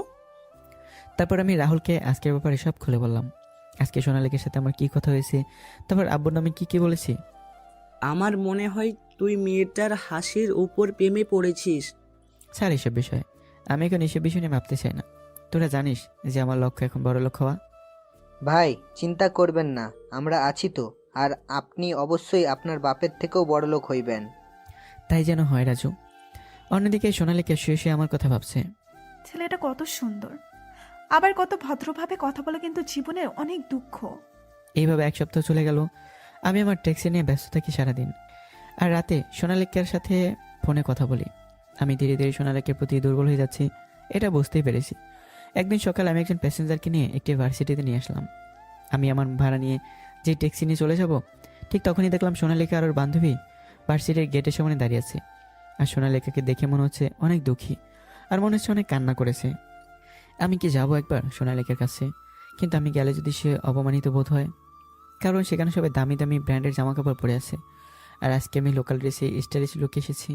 তারপর আমি রাহুলকে আজকের ব্যাপারে সব খুলে বললাম। আজকে সোনালিকের সাথে আমার কি কথা হয়েছে, তারপর আব্বুর নামে কি বলেছি। আমার মনে হয় তুই মেয়েটার হাসির উপর প্রেমে পড়েছিস। স্যার এসব বিষয়ে আমি এখন এসব বিষয় নিয়ে ভাবতে চাই না। তোরা জানিস যে আমার লক্ষ্য এখন বড় লোক হওয়া। ভাই চিন্তা করবেন না, আমরা আছি তো। আর আপনি অবশ্যই আপনার বাপের থেকেও বড় লোক হইবেন। তাই যেন হয় রাজু। অন্যদিকে সোনালিকে শুয়ে শুয়ে আমার কথা ভাবছে। ছেলেটা কত সুন্দর, আবার কত ভদ্রভাবে কথা বলে, কিন্তু জীবনের অনেক দুঃখ। এইভাবে এক সপ্তাহ চলে গেল। আমি আমার ট্যাক্সি নিয়ে ব্যস্ত থাকি সারাদিন। আর রাতে সোনালিকার সাথে ফোনে কথা বলি। আমি ধীরে ধীরে সোনালীকার প্রতি দুর্বল হয়ে যাচ্ছি, এটা বুঝতেই পেরেছি। একদিন সকালে আমি একজন প্যাসেঞ্জারকে নিয়ে একটি ভার্সিটিতে নিয়ে আসলাম। আমি আমার ভাড়া নিয়ে যে ট্যাক্সি নিয়ে চলে যাব, ঠিক তখনই দেখলাম সোনালীকা আর ওর বান্ধবী ভার্সিটির গেটের সামনে দাঁড়িয়ে আছে। আর সোনালীকাকে দেখে মনে হচ্ছে অনেক দুঃখী, আর মনে হচ্ছে অনেক কান্না করেছে। আমি কি যাব একবার সোনালীকার কাছে? কিন্তু আমি গেলে যদি সে অপমানিত বোধ হয়, কারণ সেখানে সবাই দামি দামি ব্র্যান্ডের জামা কাপড় পরে আছে, আর আজকে আমি লোকাল ড্রেসে স্টাইলিশ লুকে এসেছি।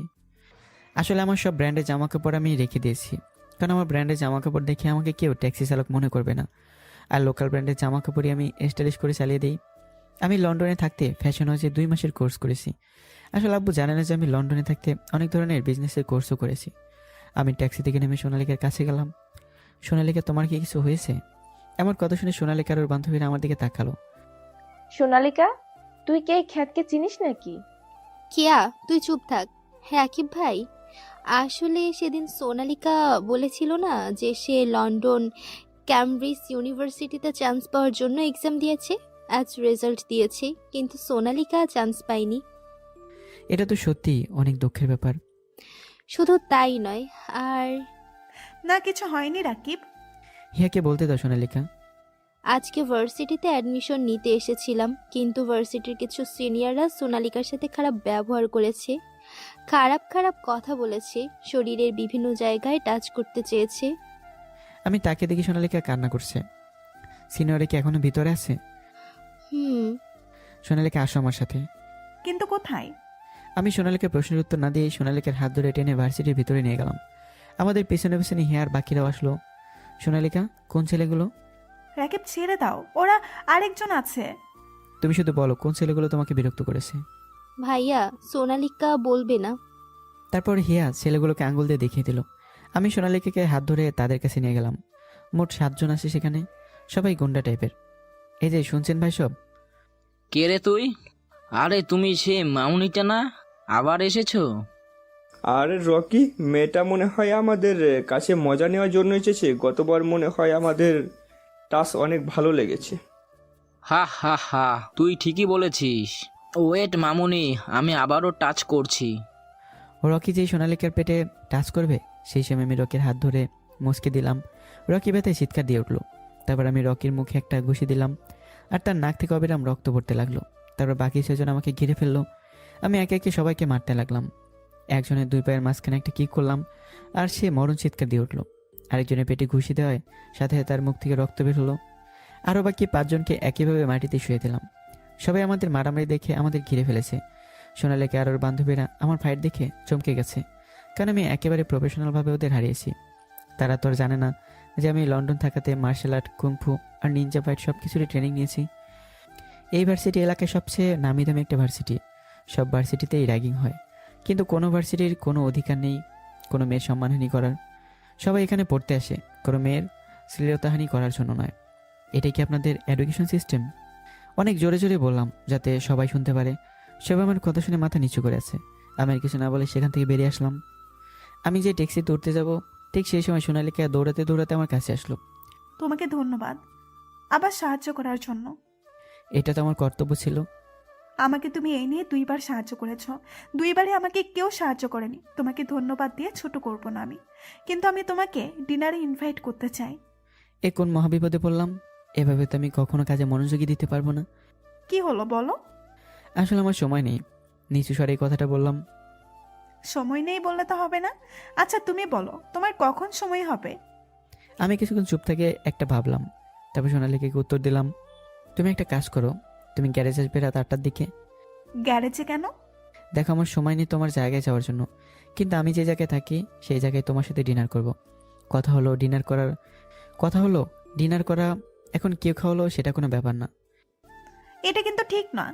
আসলে আমার সব ব্র্যান্ডের জামা কাপড় আমি রেখে দিয়েছি, কারণ আমার ব্র্যান্ডের জামা কাপড় দেখে আমাকে কেউ ট্যাক্সি চালক মনে করবে না। আর লোকাল ব্র্যান্ডের জামা কাপড়ই আমি স্টাইলিশ করে চালিয়ে দিই। আমি লন্ডনে থাকতে ফ্যাশন হাউসে 2 মাসের কোর্স করেছি। আসলে আব্বু জানে না যে আমি লন্ডনে থাকতে অনেক ধরনের বিজনেসের কোর্সও করেছি। আমি ট্যাক্সি থেকে নেমে সোনালীকার কাছে গেলাম। সোনালীকা, তোমার কি কিছু হয়েছে? আমার কথা শুনে সোনালীকা আর ওর বান্ধবীরা আমার দিকে তাকালো। সোনালিকা, তুই কি এই খ্যাতকে চিনিস নাকি? কেয়া, তুই চুপ থাক। হ্যাঁ আকিব ভাই, আসলে সেদিন সোনালিকা বলেছিল না যে সে লন্ডন ক্যামব্রিজ ইউনিভার্সিটিতে চান্স পাওয়ার জন্য এক্সাম দিয়েছে, আজ রেজাল্ট দিয়েছে, কিন্তু সোনালিকা চান্স পায়নি। এটা তো সত্যি অনেক দুঃখের ব্যাপার। শুধু তাই নয়, আর না, কিছু হয়নি রাকিব। হিয়াকে বলতে দাও সোনালীকা। আজকে ভার্সিটিতে অ্যাডমিশন নিতে এসেছিলাম, কিন্তু ভার্সিটির কিছু সিনিয়ররা সোনালিকার সাথে খারাপ ব্যবহার করেছে, খারাপ খারাপ কথা বলেছে, শরীরের বিভিন্ন জায়গায় টাচ করতে চেয়েছে। আমি তাকে দেখি সোনালীকা কান্না করছে। সিনিয়রে কি এখনো ভিতরে আছে? সোনালীকা, আসো আমার সাথে। কিন্তু কোথায়? আমি সোনালীকে প্রশ্নের উত্তর না দিয়ে সোনালীকার হাত ধরে টেনে ভার্সিটির ভিতরে নিয়ে গেলাম। আমাদের পেছনে পেছনে হিয়ার বাকিরাও আসলো। সোনালীকা, কোন ছেলেগুলো? রাকিব, ছেড়ে দাও, ওরা আরেকজন আছে। তুমি শুধু বলো কোন ছেলেগুলো তোমাকে বিরক্ত করেছে। ভাইয়া, সোনালিকা বলবে না। তারপর হিয়া ছেলেগুলোকে আঙ্গুল দিয়ে দেখিয়ে দিল। আমি সোনালীকাকে হাত ধরে তাদের কাছে নিয়ে গেলাম। মোট 7 জন আছে সেখানে, সবাই গুন্ডা টাইপের। এই যে শুনছেন ভাই সব? কে রে তুই? আরে তুমি সে মামুনিটা না, আবার এসেছো? আর রকি, মেয়েটা মনে হয় আমাদের কাছে মজা নেওয়ার জন্য এসেছে। গতবার মনে হয় আমাদের টাচ অনেক ভালো লেগেছে। হা হা হা, তুই ঠিকই বলেছিস। ওয়েট মামুনি, আমি আবারও টাচ করছি। রকি যেই সোনালীকার পেটে টাচ করবে, সেই সময় আমি রকির হাত ধরে মুচকে দিলাম। রকি ব্যথায় চিৎকার দিয়ে উঠলো। তারপর আমি রকির মুখে একটা ঘুষি দিলাম, আর তার নাক থেকে অবিরাম রক্ত পড়তে লাগলো। তারপর বাকি 6 জন আমাকে ঘিরে ফেললো। আমি একে একে সবাইকে মারতে লাগলাম। একজনের 2 পায়ের মাঝখানে একটা কিক করলাম, আর সে মরণ চিৎকার দিয়ে উঠলো। আরেকজনের পেটে ঘুষি দেওয়ায় সাথে তার মুখ থেকে রক্ত বের হলো। আরও বাকি 5 জনকে একইভাবে মাটিতে শুয়ে দিলাম। সবাই আমাদের মারামারি দেখে আমাদের ঘিরে ফেলেছে। সোনালীকা আর ওর বান্ধবীরা আমার ফাইট দেখে চমকে গেছে, কারণ আমি একেবারে প্রফেশনালভাবে ওদের হারিয়েছি। তারা তো আর জানে না যে আমি লন্ডন থাকাতে মার্শাল আর্ট, কুংফু আর নিনজা ফাইট সব কিছুরই ট্রেনিং নিয়েছি। এই ভার্সিটি এলাকায় সবচেয়ে নামি দামি একটা ভার্সিটি। সব ভার্সিটিতেই র্যাগিং হয়, কিন্তু কোনো ভার্সিটির কোনো অধিকার নেই কোনো মেয়ের সম্মানহানি করার। সবাই এখানে পড়তে আসে, কোনো মেয়ের শ্লীলতাহানি করার জন্য নয়। এটাই কি আপনাদের এডুকেশন সিস্টেম? অনেক জোরে জোরে বললাম যাতে সবাই শুনতে পারে। সবাই আমার কথা শুনে মাথা নিচু করে আছে। আমি আর কিছু না বলে সেখান থেকে বেরিয়ে আসলাম। আমি যে ট্যাক্সিতে উঠতে যাব, ঠিক সেই সময় সোনালীকা দৌড়াতে দৌড়াতে আমার কাছে আসলো। তোমাকে ধন্যবাদ আবার সাহায্য করার জন্য। এটা তো আমার কর্তব্য ছিল। আমাকে তুমি এই নিয়ে 2 বার সাহায্য করেছো। 2 বারে আমাকে কেউ সাহায্য করেনি। তোমাকে ধন্যবাদ দিয়ে ছোট করব না আমি, কিন্তু আমি তোমাকে ডিনারে ইনভাইট করতে চাই। এ কোন মহাবিপদে পড়লাম? এভাবে তো আমি কখনো কাজে মনোযোগী দিতে পারবো না। কি হলো বলো? আসলে আমার সময় নেই, নিচু স্বরে এই কথাটা বললাম। সময় নেই বললে তো হবে না। আচ্ছা তুমি বলো, তোমার কখন সময় হবে? আমি কিছুক্ষণ চুপ থেকে একটা ভাবলাম, তারপর সোনালীকাকে উত্তর দিলাম, তুমি একটা কাজ করো, তুমি গ্যারেজ আসবে রাত 8টার দিকে। গ্যারেজে কেন? দেখো আমার সময় নেই তোমার জায়গায় যাওয়ার জন্য, কিন্তু আমি যে জায়গায় থাকি সেই জায়গায় তোমার সাথে ডিনার করব। কথা হলো ডিনার করা এখন কেউ খাওয়ালো সেটা কোনো ব্যাপার না। এটা কিন্তু ঠিক না।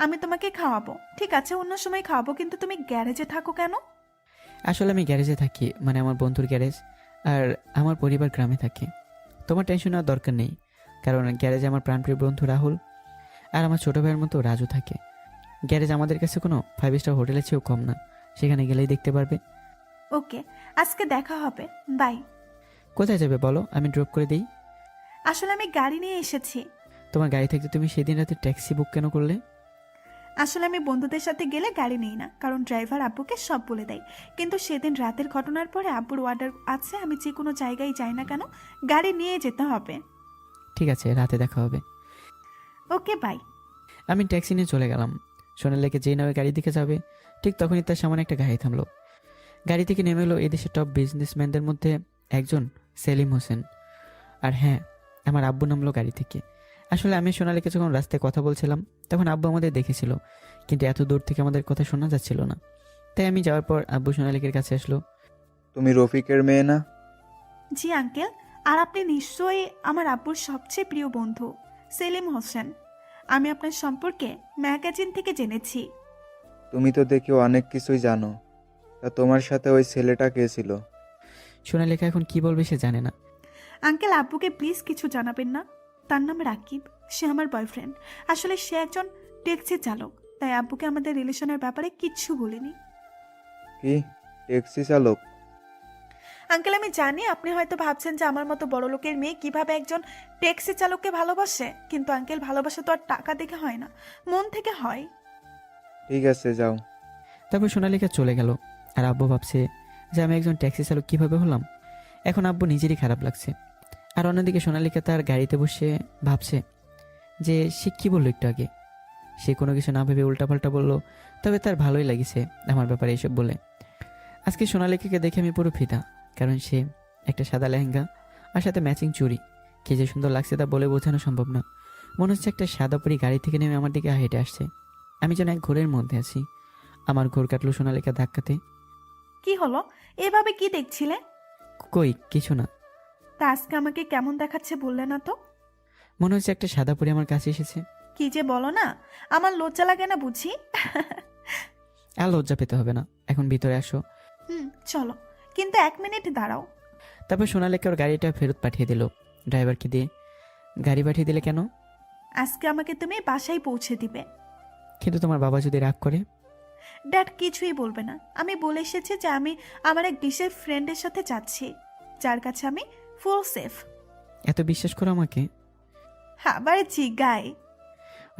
আমি তোমাকে খাওয়াবো, ঠিক আছে, অন্য সময় খাওয়াবো, কিন্তু তুমি গ্যারেজে থাকো কেন? আসলে আমি গ্যারেজে থাকি, মানে আমার বন্ধুর গ্যারেজ, আর আমার পরিবার গ্রামে থাকে। তোমার টেনশন নেওয়ার দরকার নেই, কারণ গ্যারেজে আমার প্রাণপ্রিয় বন্ধু রাহুল আর আমার ছোটো ভাইয়ের মতো রাজু থাকে। গ্যারেজ আমাদের কাছে কোনো 5 স্টার হোটেলের চেয়েও কম না, সেখানে গেলেই দেখতে পারবে। ওকে, আজকে দেখা হবে, বাই। কোথায় যাবে বলো, আমি ড্রপ করে দিই। আসলে আমি গাড়ি নিয়ে এসেছি। তোমার গাড়ি থাকতে তুমি সেদিন রাতে ট্যাক্সি বুক কেন করলে? আসলে আমি বন্ধুদের সাথে গেলে গাড়ি নেই না, কারণ ড্রাইভার আব্বুকে সব বলে দেয়। কিন্তু সেদিন রাতের ঘটনার পরে আব্বুর অর্ডার আছে, আমি যে কোনো জায়গায় যাই না কেন গাড়ি নিয়ে যেতে হবে। ঠিক আছে, রাতে দেখা হবে। Okay bye. আমি ট্যাক্সি নিয়ে চলে গেলাম। সোনালীকে যেই নামে গাড়ির দিকে যাবে, ঠিক তখনই তার সামনে একটা গাড়ি থামলো। গাড়ি থেকে নেমে এলো এদেশের টপ বিজনেসম্যানদের মধ্যে একজন, সেলিম হোসেন। আর হ্যাঁ, আমার আব্বু নামলো গাড়ি থেকে। আসলে আমি সোনালীকে যখন রাস্তায় কথা বলছিলাম তখন আব্বু আমাদের দেখেছিল, কিন্তু এত দূর থেকে আমাদের কথা শোনা যাচ্ছিল না। তাই আমি যাওয়ার পর আব্বু সোনালীকের কাছে আসলো। তুমি রফিকের মেয়ে না? জি আঙ্কেল, আর আপনি নিশ্চয়ই আমার আব্বুর সবচেয়ে প্রিয় বন্ধু সেলিম হোসেন। আমি আপনার সম্পর্কে ম্যাগাজিন থেকে জেনেছি। তুমি তো দেখি অনেক কিছুই জানো। তা তোমার সাথে ওই ছেলেটা কে ছিল? সোনালীকে এখন কি বলবে সে জানে না। আঙ্কেল, আব্বুকে প্লিজ কিছু জানাবেন না। তার নাম রাকিব, সে আমার বয়ফ্রেন্ড। আসলে সে একজন ট্যাক্সি চালক, তাই আব্বুকে আমাদের রিলেশনের ব্যাপারে কিচ্ছু বলিনি। কি, ট্যাক্সি চালক? আঙ্কেল, আমি জানি আপনি হয়তো ভাবছেন যে আমার মতো বড় লোকের মেয়ে কিভাবে একজন ট্যাক্সি চালককে ভালোবাসে, কিন্তু আঙ্কেল, ভালোবাসা তো আর টাকা দেখে হয় না, মন থেকে হয়। ঠিক আছে, যাও। তারপর সোনালীকা চলে গেল। আর আব্বু ভাবছে যে আমি একজন ট্যাক্সি চালক কিভাবে হলাম। এখন আব্বু নিজেরই খারাপ লাগছে। আর অন্যদিকে সোনালীকা তার গাড়িতে বসে ভাবছে যে সে কী বললো একটু আগে। সে কোনো কিছু না ভেবে উল্টাপাল্টা বলল, তবে তার ভালোই লাগিছে আমার ব্যাপারে এইসব বলে। আজকে সোনালীকাকে দেখে আমি পুরো ফিদা, কারণ সে একটা সাদা লেহেঙ্গা আর সাথে ম্যাচিং চুড়ি। কে যে সুন্দর লাগছে তা বলে বোঝানো সম্ভব না। মনে হচ্ছে একটা সাদা পরি গাড়ি থেকে নেমে আমার দিকে হেঁটে আসছে। আমি যেন এক ঘোরের মধ্যে আছি। আমার ঘোর কাটলো সোনালীকা ধাক্কাতে। কি হলো, এভাবে কি দেখছিলে? কই কিছু না। তা আজকে আমাকে কেমন দেখাচ্ছে বললে না তো? মনে হচ্ছে একটা সাদা পরি আমার কাছে এসেছে। কি যে বলো না, আমার লজ্জা লাগে না বুঝি? আর লজ্জা পেতে হবে না, এখন ভিতরে আসো। চলো, কিন্তু 1 মিনিট দাঁড়াও। তারপর সোনালীকা ওর গাড়িটা ফেরত পাঠিয়ে দিল ড্রাইভারকে দিয়ে। গাড়ি পাঠিয়ে দিলে কেন? আজকে আমাকে তুমি বাসায় পৌঁছে দিবে। কিন্তু তোমার বাবা যদি রাগ করে? ড্যাড কিছুই বলবে না। আমি বলে এসেছি যে আমি আমার এক বিশেষ ফ্রেন্ডের সাথে যাচ্ছি, যার কাছে আমি ফুল সেফ। এত বিশ্বাস করো আমাকে? আবার জিগাই।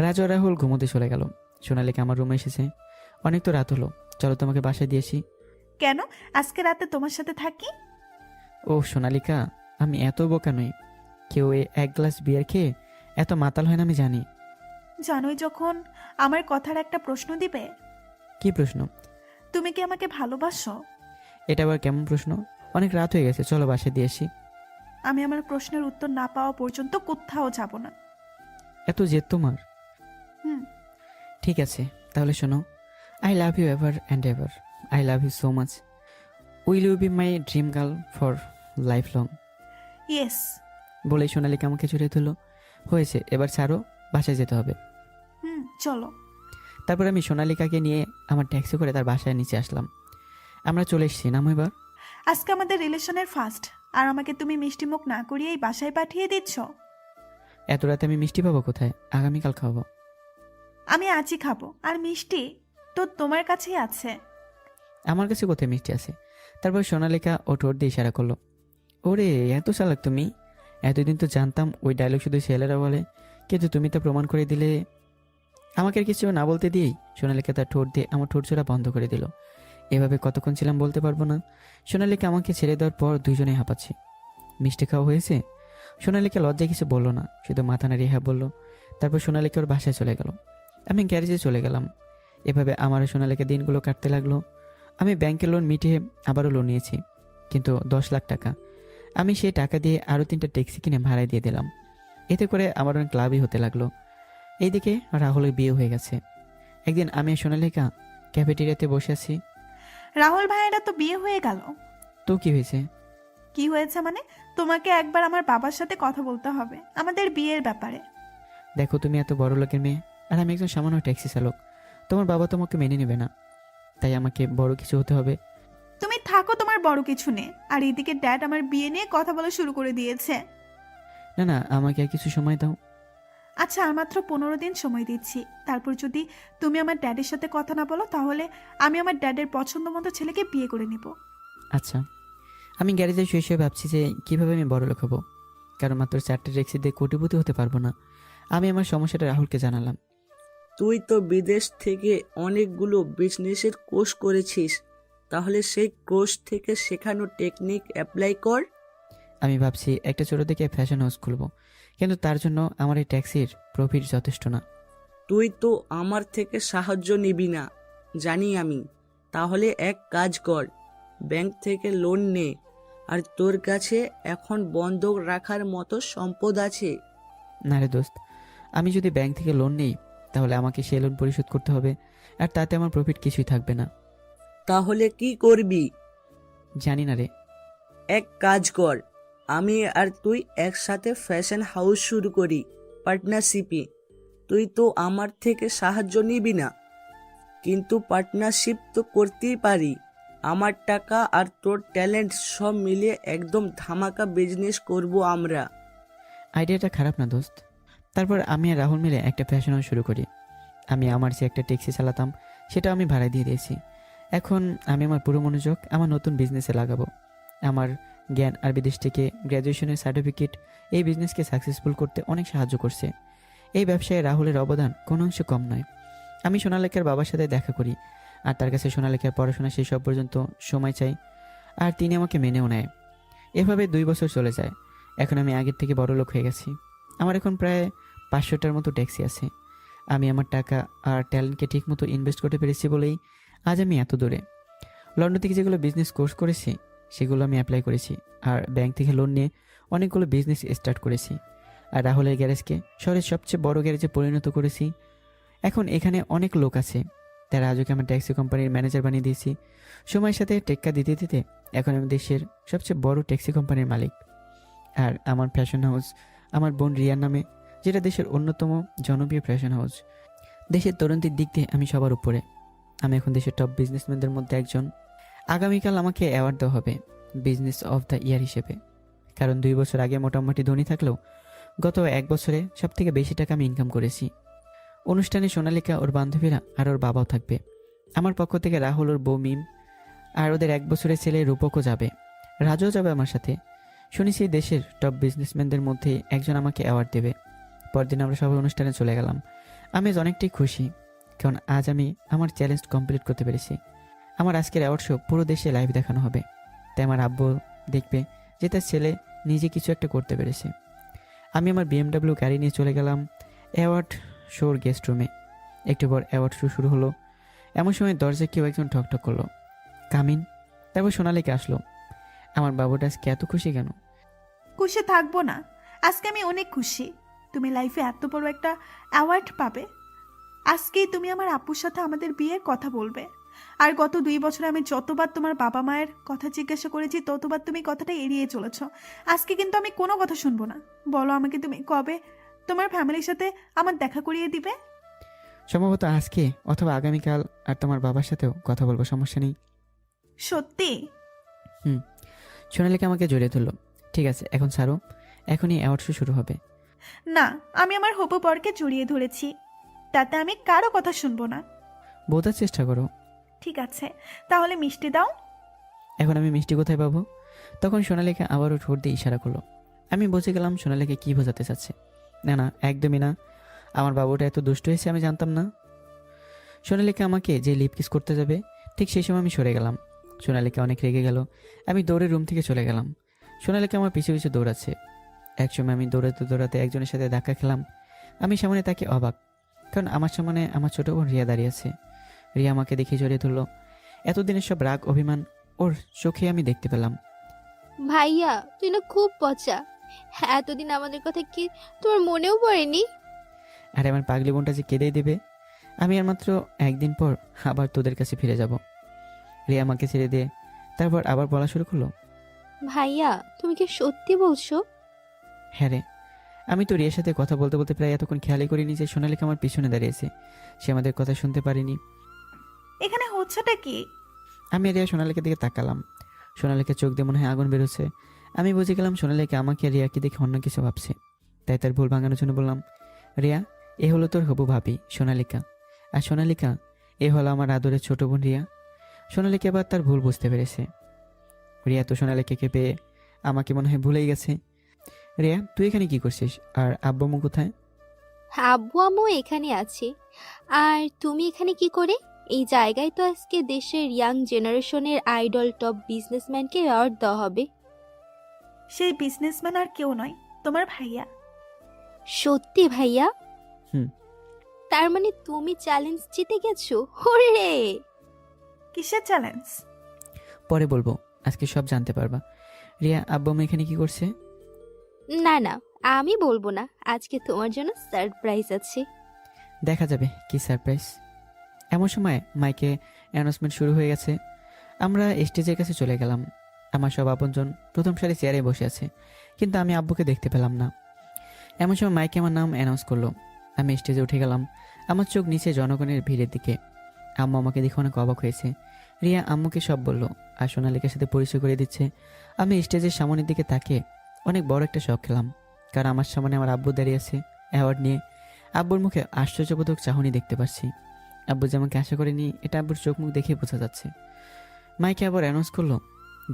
রাজু আর রাহুল ঘুমোতে চলে গেল। সোনালীকা আমার রুমে এসেছে। অনেক তো রাত হলো, চলো তোমাকে বাসায় দিয়েছি। কেন আজকে রাতে তোমার সাথে থাকি? ও সোনালীকা, আমি এত বোকা নই। কেউ এক গ্লাস বিয়ার খেয়ে এত মাতাল হয় না, আমি জানি। জানোই যখন আমার কথার একটা প্রশ্ন দিবে। কি প্রশ্ন? তুমি কি আমাকে ভালোবাসো? এটা আবার কেমন প্রশ্ন? অনেক রাত হয়ে গেছে, চলো বাসায় দিয়েছি। আমি আমার প্রশ্নের উত্তর না পাওয়া পর্যন্ত কোথাও যাব না। এত জেদ তোমার? হুম। ঠিক আছে, তাহলে শোনো। I love you ever and ever. I love you so much. Will you be my dream girl for life long? Yes. বলেই সোনালীকা আমাকে জড়িয়ে ধরল। হয়েছে, এবার ছাড়ো, বাসায় যেতে হবে। চলো। তারপর আমি সোনালীকাকে নিয়ে আমার ট্যাক্সি করে তার বাসায় নিচে আসলাম। আমরা চলে এসেছি, নামো এবার। আজকে আমাদের রিলেশনের ফার্স্ট, আর আমাকে তুমি মিষ্টি মুখ না করিয়েই বাসায় পাঠিয়ে দিচ্ছ। এত রাতে আমি মিষ্টি পাবো কোথায়? আগামীকাল খাবো। আমি আজই খাবো, আর মিষ্টি তো তোমার কাছেই আছে। আমার কাছে কোথায় মিষ্টি আছে? তারপর সোনালীকা ও ঠোঁট দিয়ে ইশারা করলো। ওরে এত চালাক তুমি! এতদিন তো জানতাম ওই ডায়লগ শুধু ছেলেরা বলে, কিন্তু তুমি তা প্রমাণ করে দিলে। আমাকে আর কিছু না বলতে দিয়েই সোনালীকা তার ঠোঁট দিয়ে আমার ঠোঁট ছোড়া বন্ধ করে দিল। এভাবে কতক্ষণ ছিলাম বলতে পারবো না। সোনালীকা আমাকে ছেড়ে দেওয়ার পর দুজনেই হাঁপাচ্ছি। মিষ্টি খাওয়া হয়েছে? সোনালীকা লজ্জায় কিছু বললো না, শুধু মাথা নাড়িয়ে হ্যাঁ বললো। তারপর সোনালীকা ওর বাসায় চলে গেল। আমি গ্যারেজে চলে গেলাম। এভাবে আমার সোনালীকা দিনগুলো কাটতে লাগলো। আমি ব্যাংকে লোন মিটিয়ে আবারও লোন নিয়েছি, কিন্তু 10 লাখ টাকা। আমি সেই টাকা দিয়ে আরও 3টা ট্যাক্সি কিনে ভাড়ায় দিয়ে দিলাম। এতে করে আমার অনেক লাভই হতে লাগলো। এইদিকে রাহুলের বিয়ে হয়ে গেছে। একদিন আমি আর সোনালীকা ক্যাফেটেরিয়াতে বসে আছি। রাহুল ভাইয়েরা তো বিয়ে হয়ে গেল। তো কি হয়েছে? কি হয়েছে মানে, তোমাকে একবার আমার বাবার সাথে কথা বলতে হবে আমাদের বিয়ের ব্যাপারে। দেখো, তুমি এত বড় লোকের মেয়ে, আর আমি একজন সামান্য ট্যাক্সি চালক। তোমার বাবা তোমাকে মেনে নেবে না, তাই আমাকে বড় কিছু হতে হবে। তুমি থাকো, তোমার বড় কিছু নেই। আর এদিকে ড্যাড আমার বিয়ে নিয়ে কথা বলা শুরু করে দিয়েছে। না না, আমাকে আর কিছু সময় দাও। আচ্ছা, আর মাত্র 15 দিন সময় দিচ্ছি। তারপর যদি তুমি আমার ড্যাডের সাথে কথা না বলো, তাহলে আমি আমার ড্যাডের পছন্দ মতো ছেলেকে বিয়ে করে নিব। আচ্ছা। আমি গ্যারেজে শুয়ে শুয়ে ভাবছি যে কীভাবে আমি বড় লোক হবো, কারণ মাত্র 4টে ট্যাক্সি দিয়ে কোটিপতি হতে পারবো না। আমি আমার সমস্যাটা রাহুলকে জানালাম। তুই তো বিদেশ থেকে অনেকগুলো বিজনেসের কোর্স করেছিস, তাহলে সেই কোর্স থেকে শেখানো টেকনিক অ্যাপ্লাই কর। আমি ভাবছি একটা ছোট থেকে ফ্যাশন হাউস খুলবো, কিন্তু তার জন্য আমার এই ট্যাক্সির প্রফিট যথেষ্ট না। তুই তো আমার থেকে সাহায্য নিবি না, জানি আমি। তাহলে এক কাজ কর, ব্যাংক থেকে লোন নে। আর তোর কাছে এখন বন্ধক রাখার মতো সম্পদ আছে। না রে দোস্ত, আমি যদি ব্যাংক থেকে লোন নিই তাহলে আমাকে সেই লোন পরিশোধ করতে হবে, আর তাতে আমার প্রফিট কিছুই থাকবে না। তাহলে কি করবি? জানি না রে। এক কাজ কর, আমি আর তুই একসাথে ফ্যাশন হাউস শুরু করি, পার্টনারশিপে। তুই তো আমার থেকে সাহায্য নিবি না, কিন্তু পার্টনারশিপ তো করতেই পারি। আমার টাকা আর তোর ট্যালেন্ট সব মিলিয়ে একদম ধামাকা বিজনেস করব আমরা। আইডিয়াটা খারাপ না দোস্ত। তারপর আমি আর রাহুল মিলে একটা ফ্যাশন হাউস শুরু করি। আমি আমার যে একটা ট্যাক্সি চালাতাম সেটা আমি ভাড়া দিয়ে দিয়েছি। এখন আমি আমার পুরো মনোযোগ আমার নতুন বিজনেসে লাগাবো। আমার জ্ঞান আর বিদেশ থেকে গ্র্যাজুয়েশনের সার্টিফিকেট এই বিজনেসকে সাকসেসফুল করতে অনেক সাহায্য করছে। এই ব্যবসায় রাহুলের অবদান কোনো অংশে কম নয়। আমি সোনালেখার বাবার সাথে দেখা করি, আর তার কাছে সোনালেখার পড়াশোনা শেষ হওয়া পর্যন্ত সময় চাই, আর তিনি আমাকে মেনেও নেয়। এভাবে 2 বছর চলে যায়। এখন আমি আগের থেকে বড় লোক হয়ে গেছি। আমার এখন প্রায় 500টার মতো ট্যাক্সি আছে। আমি আমার টাকা আর ট্যালেন্টকে ঠিকমতো ইনভেস্ট করতে পেরেছি বলেই আজ আমি এত দূরে। লন্ডন থেকে যেগুলো বিজনেস কোর্স করেছি সেগুলো আমি অ্যাপ্লাই করেছি, আর ব্যাংক থেকে লোন নিয়ে অনেকগুলো বিজনেস স্টার্ট করেছি। আর রাহুলের গ্যারেজকে শহরের সবচেয়ে বড় গ্যারেজে পরিণত করেছি। এখন এখানে অনেক লোক আছে, তারা আজকে আমার ট্যাক্সি কোম্পানির ম্যানেজার বানিয়ে দিয়েছি। সময়ের সাথে টেক্কা দিতে দিতে এখন আমি দেশের সবচেয়ে বড় ট্যাক্সি কোম্পানির মালিক। আর আমার ফ্যাশন হাউস আমার বোন রিয়ার নামে, যেটা দেশের অন্যতম জনপ্রিয় ফ্যাশন হাউস। দেশের তরুণদের দিক দিয়ে আমি সবার উপরে। আমি এখন দেশের টপ বিজনেসম্যানদের মধ্যে একজন। আগামীকাল আমাকে অ্যাওয়ার্ড দেওয়া হবে বিজনেস অফ দ্য ইয়ার হিসেবে, কারণ 2 বছর আগে মোটামুটি ধনী থাকলেও গত 1 বছরে সব থেকে বেশি টাকা আমি ইনকাম করেছি। অনুষ্ঠানে সোনালিকা, ওর বান্ধবীরা আর ওর বাবাও থাকবে। আমার পক্ষ থেকে রাহুল, ওর বউ মিম আর ওদের 1 বছরের ছেলে রূপকও যাবে। রাজও যাবে আমার সাথে। শুনেছি দেশের টপ বিজনেসম্যানদের মধ্যে একজন আমাকে অ্যাওয়ার্ড দেবে। পরদিন আমরা সবাই অনুষ্ঠানে চলে গেলাম। আমি আজ অনেকটাই খুশি, কারণ আজ আমি আমার চ্যালেঞ্জ কমপ্লিট করতে পেরেছি। আমার আজকের অ্যাওয়ার্ড শো পুরো দেশে লাইভ দেখানো হবে, তাই আমার আব্বু দেখবে যে তার ছেলে নিজে কিছু একটা করতে পেরেছে। আমি আমার BMW গাড়ি নিয়ে চলে গেলাম অ্যাওয়ার্ড শোর গেস্ট রুমে। একটু পর অ্যাওয়ার্ড শো শুরু হলো। এমন সময় দরজায় কেউ একজন ঠকঠক করলো, কামিন। তারপর সোনালিকা আসলো। আমার বাবুটা আজকে এত খুশি কেন? খুশি থাকবো না? আজকে আমি অনেক খুশি। তুমি লাইফে এত বড় একটা অ্যাওয়ার্ড পাবে। আজকেই তুমি আমার আপুর সাথে আমাদের বিয়ের কথা বলবে। আর গত 2 বছরে আমি যতবার তোমার বাবা মায়ের কথা জিজ্ঞাসা করেছি ততবার তুমি কথাটা এড়িয়ে চলেছ। আজকে কিন্তু আমি কোনো কথা শুনবো না। বলো আমাকে তুমি কবে তোমার ফ্যামিলির সাথে আমার দেখা করিয়ে দিবে? সম্ভবত আজকে অথবা আগামীকাল, আর তোমার বাবার সাথেও কথা বলবো, সমস্যা নেই। সত্যি? সোনালিকা আমাকে জড়িয়ে ধরলো। ঠিক আছে, এখন ছাড়ো, এখনই অ্যাওয়ার্ড শো শুরু হবে। না, আমি আমার হবু বরকে জড়িয়ে ধরেছি, তাতে আমি কারো কথা শুনবো না। বোঝার চেষ্টা করো। ঠিক আছে, তাহলে মিষ্টি দাও। এখন আমি মিষ্টি কোথায় পাবো? তখন সোনালিকা আবারও ঠোঁট দিয়ে ইশারা করলো। আমি বুঝে গেলাম সোনালিকা কি বোঝাতে চাচ্ছে। না না, একদমই না। আমার বাবুটা এত দুষ্ট হয়েছে আমি জানতাম না। সোনালিকা আমাকে যে লিপ কিস করতে যাবে ঠিক সেই সময় আমি সরে গেলাম। সোনালিকা অনেক রেগে গেল। আমি দৌড়ে রুম থেকে চলে গেলাম। সোনালিকা আমার পিছু পিছু দৌড়াচ্ছে। একসময় আমি দৌড়াতে দৌড়াতে একজনের সাথে ধাক্কা খেলাম। আমি সামনে তাকে অবাক, কারণ আমার সামনে আমার ছোট বোন রিয়া দাঁড়িয়ে আছে। রিয়া আমাকে দেখে জড়িয়ে ধরলো। এতদিনের সব রাগ অভিমান ওর চোখে আমি দেখতে পেলাম। ভাইয়া, তুই না খুব পচা। এতদিন আমাদের কথা কি তোমার মনেও পড়েনি? আর আমার পাগলি বোনটা যে কেঁদেই দেবে। আমি আর মাত্র 1 দিন পর আবার তোদের কাছে ফিরে যাব। রিয়া আমাকে ছেড়ে দিয়ে তারপর আবার বলা শুরু করলো, ভাইয়া, তুমি কি সত্যি বলছো? হ্যাঁ রে। আমি তো রিয়ার সাথে কথা বলতে বলতে প্রায় এতক্ষণ খেয়ালই করিনি যে সোনালিকা আমার পিছনে দাঁড়িয়েছে। সে আমাদের কথা শুনতে পারিনি। এখানে হচ্ছেটা কি? আমি রিয়া সোনালিকার দিকে তাকালাম। সোনালিকার চোখ দিয়ে মনে হয় আগুন বেরোচ্ছে। আমি বুঝে গেলাম সোনালিকা আমাকে আর রিয়াকে দেখে অন্য কিছু ভাবছে। তাই তার ভুল ভাঙানোর জন্য বললাম, রিয়া, এ হলো তোর হবু ভাবি সোনালিকা। আর সোনালিকা, এ হলো আমার আদরের ছোট বোন রিয়া। সোনালিকা এবার তার ভুল বুঝতে পেরেছে। রিয়া তো সোনালিকাকে পেয়ে আমাকে মনে হয় ভুলেই গেছে। রিয়া, তুই এখানে কি করছিস? আর আব্বু আম্মু কোথায়? আব্বু আম্মু এখানে আছে। আর তুমি এখানে কি করে? এই জায়গায় তো আজকে দেশের ইয়াং জেনারেশনের আইডল টপ বিজনেসম্যানকে অ্যাওয়ার্ড দেওয়া হবে। সেই বিজনেসম্যান আর কেউ নয়, তোমার ভাইয়া। সত্যি ভাইয়া? হুম। তার মানে তুমি চ্যালেঞ্জ জিতে গেছো? হোরে! কিসের চ্যালেঞ্জ? পরে বলবো, আজকে সব জানতে পারবা। রিয়া, আব্বু আম্মু এখানে কি করছে? না না, আমি বলবো না, আজকে তোমার জন্য সারপ্রাইজ আছে। দেখা যাবে কি সারপ্রাইজ। এমন সময় মাইকে অ্যানাউন্সমেন্ট শুরু হয়ে গেছে। আমরা স্টেজের কাছে চলে গেলাম। আমার সব আপনজন প্রথম সারি চেয়ারে বসে আছে, কিন্তু আমি আব্বুকে দেখতে পেলাম না। এমন সময় মাইকে আমার নাম অ্যানাউন্স করলো। আমি স্টেজে উঠে গেলাম। আমার চোখ নিচে জনগণের ভিড়ের দিকে। আম্মু আমাকে দেখে অনেক অবাক হয়েছে। রিয়া আম্মুকে সব বলল আর সোনালিকার সাথে পরিচয় করে দিচ্ছে। আমি স্টেজের সামনের দিকে তাকিয়ে অনেক বড় একটা শখ খেলাম, কারণ আমার সামনে আমার আব্বু দাঁড়িয়ে আছে অ্যাওয়ার্ড নিয়ে। আব্বুর মুখে আশ্চর্যবোধক চাহনি দেখতে পাচ্ছি। আব্বু যেমনকে আশা করেনি, এটা আব্বুর চোখ মুখ দেখে বোঝা যাচ্ছে। মাইকে আবার অ্যানাউন্স করলো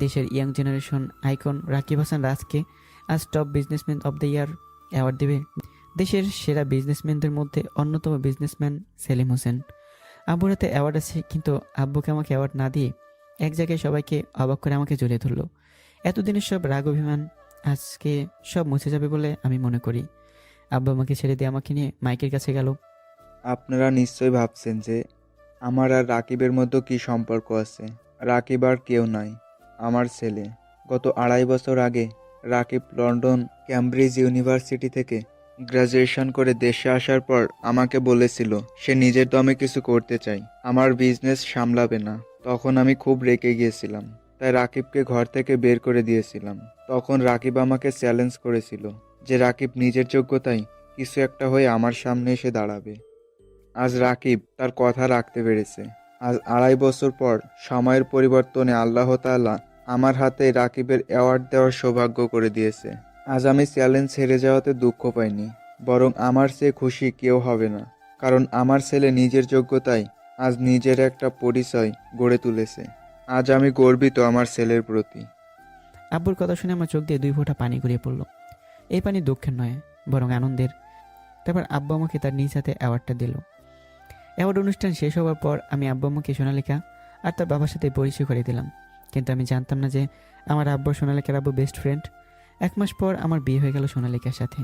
দেশের young generation icon Rakib Hasan রাজকে আজ top businessman of the year award দেবে দেশের সেরা বিজনেসম্যানদের মধ্যে অন্যতম বিজনেসম্যান সেলিম হোসেন। আব্বুর হাতে অ্যাওয়ার্ড আছে, কিন্তু আব্বুকে আমাকে অ্যাওয়ার্ড না দিয়ে এক জায়গায় সবাইকে অবাক করে আমাকে জড়িয়ে ধরলো। এতদিনের সব রাগ অভিমান আজকে সব মুছে যাবে বলে আমি মনে করি। আব্বু আমাকে ছেড়ে দিয়ে আমাকে নিয়ে মাইকের কাছে গেল। আপনারা নিশ্চয়ই ভাবছেন যে আমার আর রাকিবের মধ্যে কি সম্পর্ক আছে। রাকিব আর কেউ নয়, আমার ছেলে। গত 2.5 বছর আগে রাকিব লন্ডন ক্যামব্রিজ ইউনিভার্সিটি থেকে গ্র্যাজুয়েশন করে দেশে আসার পর আমাকে বলেছিল সে নিজের দমে কিছু করতে চায়, আমার বিজনেস সামলাবে না। তখন আমি খুব রেগে গিয়েছিলাম, তাই রাকিবকে ঘর থেকে বের করে দিয়েছিলাম। তখন রাকিব আমাকে চ্যালেঞ্জ করেছিল যে রাকিব নিজের যোগ্যতায় কিছু একটা হয়ে আমার সামনে এসে দাঁড়াবে। আজ রাকিব তার কথা রাখতে পেরেছে। আজ 2.5 বছর পর সময়ের পরিবর্তনে আল্লাহ তাআলা আমার হাতে রাকিবের অ্যাওয়ার্ড দেওয়ার সৌভাগ্য করে দিয়েছে। আজ আমি চ্যালেঞ্জ হেরে যাওয়াতে দুঃখ পাইনি, বরং আমার চেয়ে খুশি কেউ হবে না, কারণ আমার ছেলে নিজের যোগ্যতায় আজ নিজের একটা পরিচয় গড়ে তুলেছে। আজ আমি গর্বিত আমার ছেলের প্রতি। আব্বুর কথা শুনে আমার চোখ দিয়ে 2 ফোঁটা পানি গড়িয়ে পড়ল। এই পানি দুঃখের নয়, বরং আনন্দের। তারপর আব্বু আমাকে তার নিজ হাতে অ্যাওয়ার্ডটা দিল। অ্যাওয়ার্ড অনুষ্ঠান শেষ হওয়ার পর আমি আব্বু আম্মুকে সোনালিকা আর তার বাবার সাথে পরিচয় করে দিলাম, কিন্তু আমি জানতাম না যে আমার আব্বু সোনালিকার আব্বু বেস্ট ফ্রেন্ড। 1 মাস পর আমার বিয়ে হয়ে গেল সোনালিকার সাথে।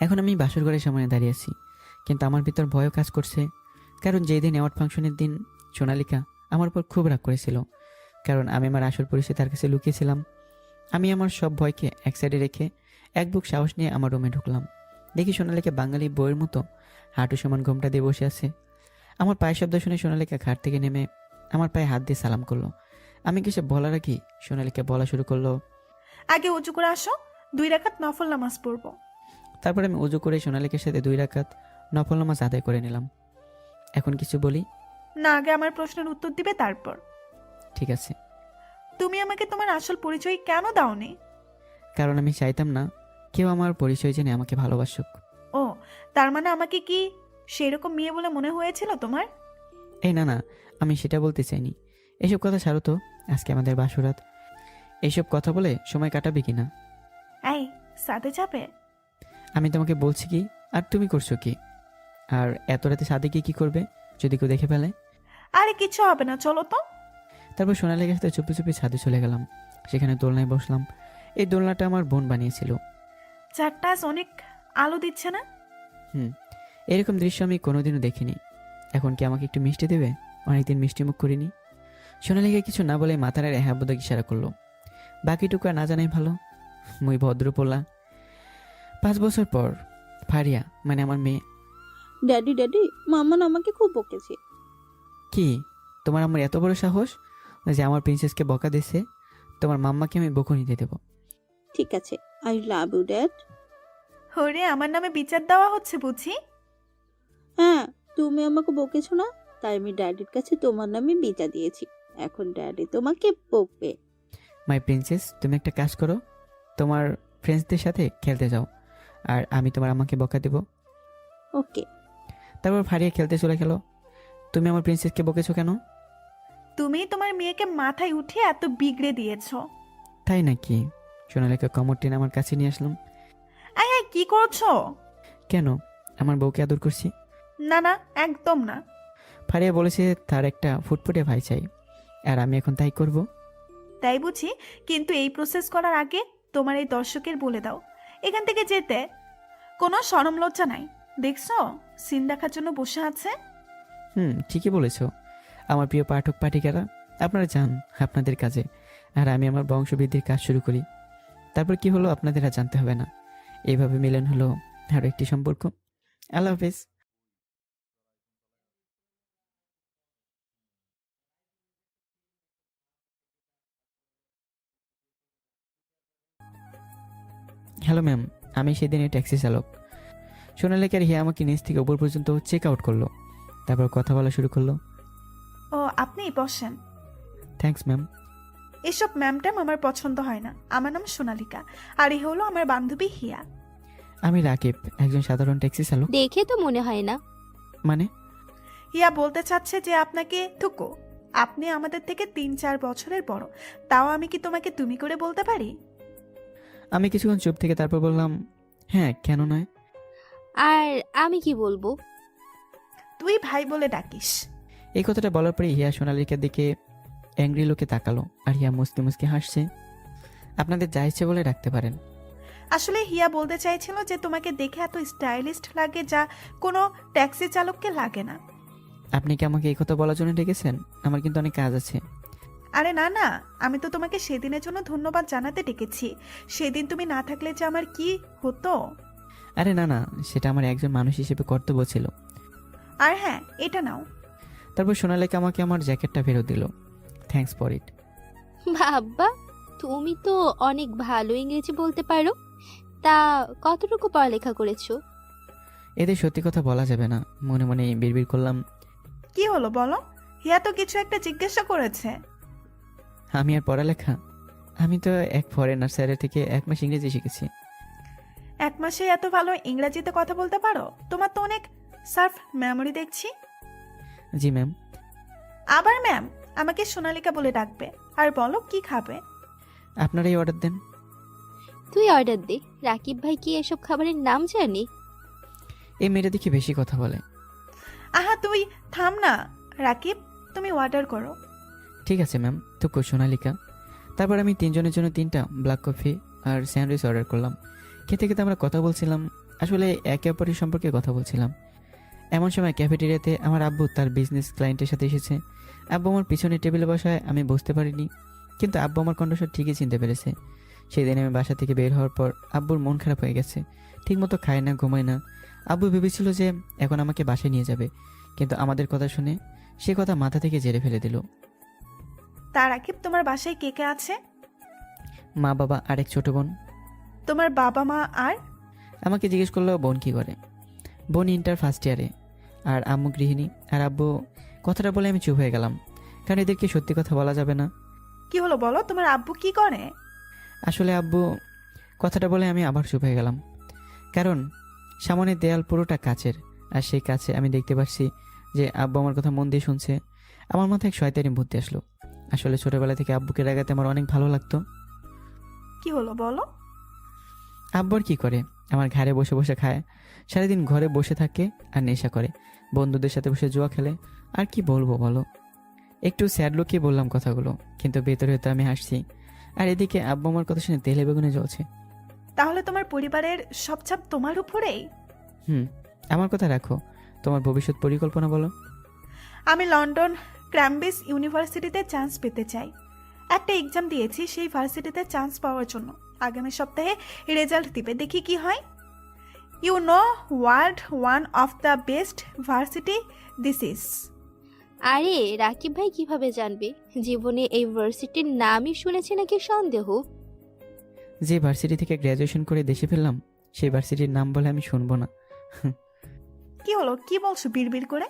এখন আমি বাসর ঘরের সামনে দাঁড়িয়ে আছি, কিন্তু আমার ভিতর ভয়ও কাজ করছে, কারণ যেই দিন অ্যাওয়ার্ড ফাংশনের দিন সোনালিকা আমার উপর খুব রাগ করেছিল, কারণ আমি আমার আসল পরিচয় তার কাছে লুকিয়েছিলাম। আমি আমার সব ভয়কে এক সাইডে রেখে এক বুক সাহস নিয়ে আমার রুমে ঢুকলাম। দেখি সোনালিকা বাঙালি বইয়ের মতো হাঁটু সমান ঘোমটা দিয়ে বসে আছে। আমার পায়ের শব্দ শুনে সোনালিকা খাট থেকে নেমে আমার পায়ে হাত দিয়ে সালাম করলো। আমি কিছু বলার আগে সোনালিকা বলা শুরু করলো, আগে উঁচু করে আসো, 2 রাকাত নফল নামাজ পড়বো। তারপর আমি উজু করে সোনালিকার সাথে 2 রাকাত নফল নামাজ আদায় করে নিলাম। এখন কিছু বলি? না, আগে আমার প্রশ্নের উত্তর দিবে তারপর। ঠিক আছে। তুমি আমাকে তোমার আসল পরিচয় কেন দাওনি? কারণ আমি চাইতাম না কেউ আমার পরিচয় জেনে আমাকে ভালোবাসুক। ও, তার মানে আমাকে কি সেরকম মেয়ে বলে মনে হয়েছিল তোমার? এই না না, আমি সেটা বলতে চাইনি। এসব কথা ছাড়ো তো, আজকে আমাদের বাসরাত। এইসব কথা বলে সময় কাটাবে কিনা? এই, সাথে যাবে? আমি তোমাকে বলছি কি, আর তুমি করছো কি? আর এত রাতে সাথে গিয়ে কি করবে যদি কেউ দেখে ফেলে? আরে কিছু হবে না, চলো তো। তারপর সোনালিকার সাথে চুপি চুপি ছাদে চলে গেলাম। সেখানে দোলনায় বসলাম। এই দোলনাটা আমার বোন বানিয়েছিল। চারটা আজ অনেক আলো দিচ্ছে না? এরকম দৃশ্য আমি কোনোদিনও দেখিনি। এখন কি আমাকে একটু মিষ্টি দেবে? অনেকদিন মিষ্টি মুখ করিনি। সোনালিকা কিছু না বলে মাথার হ্যাবোদা ইশারা করলো। বাকিটুকু আর না জানাই ভালো। মুই ভদ্র পোলা। 5 বছর পর ফারিয়া, মানে আমার মেয়ে। ড্যাডি ড্যাডি, মাম্মান আমাকে খুব বকেছে। কি, তোমার আমার এত বড় সাহস যে আমার প্রিন্সেসকে বকা দিছে? তোমার মাম্মাকে আমি বকুনি দিয়ে দেবো। ঠিক আছে, আই লাভ ইউ ড্যাড। ওরে, আমার নামে বিচার দেওয়া হচ্ছে বুঝি? হ্যাঁ, তুমি আমাকে বকেছো না, তাই আমি ড্যাডির কাছে তোমার নামে বিচার দিয়েছি। এখন ড্যাডি তোমাকে বকবে। মাই প্রিন্সেস, তুমি একটা কাজ করো, তোমার ফ্রেন্ডসদের সাথে খেলতে যাও, আর আমি তোমার আমাকে বকা দেব। ওকে। তারপর ফারিয়া খেলতে চলে গেল। তুমি আমার প্রিন্সেসকে বকেছো কেন? তুমি তোমার মেয়েকে মাথায় উঠিয়ে এত বিগড়ে দিয়েছো। তাই নাকি? সোনালিকা কমর টেনে আমার কাছে নিয়ে আসলাম। এই, কি করছো? কেন, আমার বউকে আদর করছি? না না, একদম না। ফারিয়া বলেছে তার একটা ফুটফুটে ভাই চাই, আর আমি এখন তাই করব। তাই বুঝি, কিন্তু এই প্রসেস করার আগে তোমার এই দর্শকের বলে দাও এখান থেকে যেতে। কোনো শরম লজ্জা নাই। দেখছো সিন দেখার জন্য বসে আছে। ঠিকই বলেছো। আমার প্রিয় পাঠক পাঠিকারা, আপনারা যান আপনাদের কাজে, আর আমি আমার বংশবৃদ্ধির কাজ শুরু করি। তারপর কি হলো আপনাদের আর জানতে হবে না। এইভাবে মিলন হলো আরও একটি সম্পর্ক। আল্লাহ হাফেজ। হ্যালো ম্যাম, আমি সেদিনের ট্যাক্সি চালক। সোনালিকা আর হিয়া আমাকে নিচ থেকে উপর পর্যন্ত চেক আউট করলো, তারপর কথা বলা শুরু করলো। ও আপনি বসেন। Thanks ma'am. এসব ম্যামটাম আমার পছন্দ হয় না। আমার নাম সোনালিকা, আর এই হলো আমার বান্ধবী হিয়া। আমি রাকিব, একজন সাধারণ ট্যাক্সি চালক। দেখে তো মনে হয় না। মানে? হিয়া বলতে চাচ্ছে যে আপনাকে থুকো, আপনি আমাদের থেকে 3-4 বছরের বড়। তাও আমি কি তোমাকে তুমি করে বলতে পারি? আমি কিছুক্ষণ চুপ থেকে তারপর বললাম, হ্যাঁ কেন নয়। আর আমি কি বলবো? তুই ভাই বলে ডাকিস। এই কথাটা বলার পরে হিয়া সোনালিকার দিকে অ্যাংরি লোকে তাকালো, আর হিয়া মুসকে মুসকে হাসছে। আপনাদের যা ইচ্ছে বলে রাখতে পারেন। আসলে হিয়া বলতে চাইছিল যে তোমাকে দেখে এত স্টাইলিস্ট লাগে যা কোনো ট্যাক্সি চালককে লাগে না। আপনি কি আমাকে এই কথা বলার জন্য ডেকেছেন? আমার কিন্তু অনেক কাজ আছে। আরে না না, আমি তো তোমাকে সেদিনের জন্য ধন্যবাদ জানাতে ডেকেছি। সেদিন তুমি না থাকলে যে আমার কি হতো। আরে না না, সেটা আমার একজন মানুষ হিসেবে কর্তব্য ছিল। আর হ্যাঁ, এটা নাও। তারপর সোনালিকা আমাকে আমার জ্যাকেটটা ফেরত দিল। Thanks for it. বাবা, তুমি তো অনেক ভালো ইংরেজি বলতে পারো। তা কতটুকু পড়ালেখা করেছো? এদের সত্যি কথা বলা যাবে না, মনে মনে বিড়বিড় করলাম। কি হলো বলো? হিয়া তো কিছু একটা জিজ্ঞাসা করেছে। আমি আর পড়ালেখা? আমি তো এক ফরেনার স্যারের থেকে 1 মাস ইংরেজি শিখেছি। 1 মাসে এত ভালো ইংরেজিতে কথা বলতে পারো? তোমার তো অনেক সার্ফ মেমোরি দেখছি। জি ম্যাম। আবার ম্যাম? আমাকে সোনালিকা বলে ডাকবে। আর বলো কি খাবে? আপনারাই অর্ডার দেন। তুই অর্ডার দে। রাকিব ভাই কি এসব খাবারের নাম জানে? এই মেয়েটা দেখি বেশি কথা বলে। আহা তুই থাম না। রাকিব, তুমি অর্ডার করো। ঠিক আছে ম্যাম। তো সোনালিকা। তারপর আমি 3 জনের জন্য 3টা ব্ল্যাক কফি আর স্যান্ডউইচ অর্ডার করলাম। খেতে খেতে আমরা কথা বলছিলাম, আসলে একে অপরের সম্পর্কে কথা বলছিলাম। এমন সময় ক্যাফেটেরিয়াতে আমার আব্বু তার বিজনেস ক্লায়েন্টের সাথে এসেছে। আব্বু আমার পিছনের টেবিলে বসায়, আমি বুঝতে পারিনি, কিন্তু আব্বু আমার কণ্ঠস্বর ঠিকই চিনতে পেরেছে। সেই দিন আমি বাসা থেকে বের হওয়ার পর আব্বুর মন খারাপ হয়ে গেছে। ঠিকমতো খায় না, ঘুমায় না। আব্বু ভেবেছিল যে এখন আমাকে বাসায় নিয়ে যাবে, কিন্তু আমাদের কথা শুনে সে কথা মাথা থেকে ঝেড়ে ফেলে দিল। তা রাকিব, তোমার বাসায় কে কে আছে? মা, বাবা আর এক ছোট বোন। তোমার বাবা মা আর? আমাকে জিজ্ঞেস করলো বোন কি করে। বোন ইন্টার ফার্স্ট ইয়ারে, আর আম্মু গৃহিণী। আর আব্বু কথাটা বলে আমি চুপ হয়ে গেলাম, কারণ এদেরকে সত্যি কথা বলা যাবে না। কি হলো বলো, তোমার আব্বু কি করে? আসলে আব্বু কথাটা বলে আমি আবার চুপ হয়ে গেলাম, কারণ সামনের দেয়াল পুরোটা কাচের, আর সেই কাছে আমি দেখতে পাচ্ছি যে আব্বু আমার কথা মন দিয়ে শুনছে। আমার মাথায় এক শয়তানি বুদ্ধি আসলো। আসলে ছোটবেলা থেকে আব্বুকে রাগাতে আমার অনেক ভালো লাগতো। কি হলো বলো? আব্বু আর কি করে, আমার ঘাড়ে বসে বসে খায়, সারাদিন ঘরে বসে থাকে আর নেশা করে, বন্ধুদের সাথে বসে জুয়া খেলে। আর কি বলবো বলো। একটু স্যাড লুকিয়ে বললাম কথাগুলো, কিন্তু ভেতরে হয়তো আমি হাসছি। আর এদিকে আব্বু আমার কথা শুনে তেলে বেগুনে জ্বলছে। তাহলে তোমার পরিবারের সব চাপ তোমার উপরেই? আমার কথা রাখো, তোমার ভবিষ্যৎ পরিকল্পনা বলো। আমি লন্ডন ক্যামব্রিজ ইউনিভার্সিটিতে চান্স পেতে চাই। একটা এক্সাম দিয়েছি সেই ভার্সিটিতে চান্স পাওয়ার জন্য। আগামী সপ্তাহে রেজাল্ট দিবে, দেখি কি হয়। You know world one of the best varsity this is. আরে রাকিব ভাই কিভাবে জানবে? জীবনে এই ভার্সিটির নামই শুনেছে নাকি সন্দেহ? যে ভার্সিটি থেকে গ্র্যাজুয়েশন করে দেশে ফেললাম, সেই ভার্সিটির নাম বলে আমি শুনবো না। কি হলো, কি বলছো বিড়বিড় করে?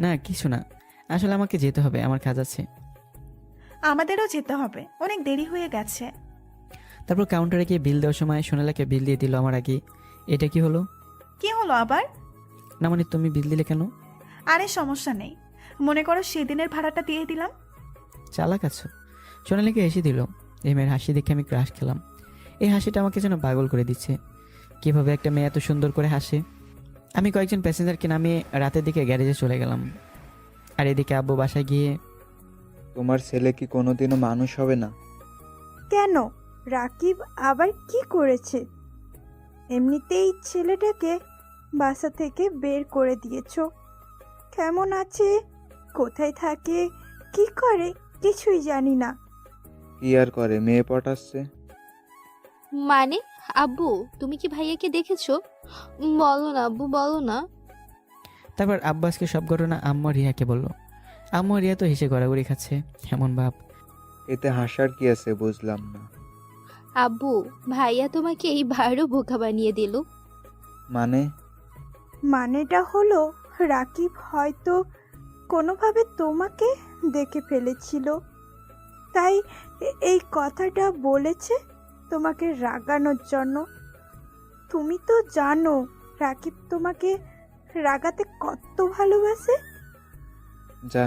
না কিছু না, আসলে আমাকে যেতে হবে, আমার কাজ আছে। আমাদেরও যেতে হবে, অনেক দেরি হয়ে গেছে। তারপর কাউন্টারে গিয়ে বিল দেওয়ার সময় সোনালাকে বিল দিয়ে দিল আমার আগে। এটা কি হলো? কি হলো আবার? না মানে তুমি বিল দিলে কেন? আরে সমস্যা নেই, মনে করো সেদিনের ভাড়াটা দিয়ে দিলাম। চালাক আছো। সোনালিকে হেসে দিল। এই মেয়ের হাসি দেখে আমি ক্রাশ খেলাম। এই হাসিটা আমাকে যেন পাগল করে দিচ্ছে। কিভাবে একটা মেয়ে এত সুন্দর করে হাসে। আমি কয়েকজন প্যাসেঞ্জারকে নামিয়ে রাতের দিকে গ্যারেজে চলে গেলাম। আর এদিকে আব্বু বাসায় গিয়ে, তোমার ছেলে কি কোনোদিনও মানুষ হবে না? কেন? রাকিব আবার কি করেছে? এমনিতেই ছেলেটাকে বাসা থেকে বের করে দিয়েছো। কেমন আছে, কোথায় থাকে, কি করে কিছুই জানি না। কি আর করে, মেয়ে পটাচ্ছে। মানে আব্বু, তুমি কি ভাইয়াকে দেখেছো? বলো না আব্বু, বলো না। তারপর আব্বাসকে সব ঘটনা আম্মু আর রিয়াকে বলল। আম্মু আর রিয়া তো হেসে গড়াগড়ি খাচ্ছে। এমন ভাব। এতে হাসার কি আছে বুঝলাম না। আব্বু, ভাইয়া তোমাকে এইবারও বোকা বানিয়ে দিল। মানে? মানেটা হলো রাকিব হয়তো কোনোভাবে তোমাকে দেখে ফেলেছিল, তাই এই কথাটা বলেছে তোমাকে রাগানোর জন্য। তুমি তো জানো রাকিব তোমাকে রাগাতে কত ভালোবাসে। যা,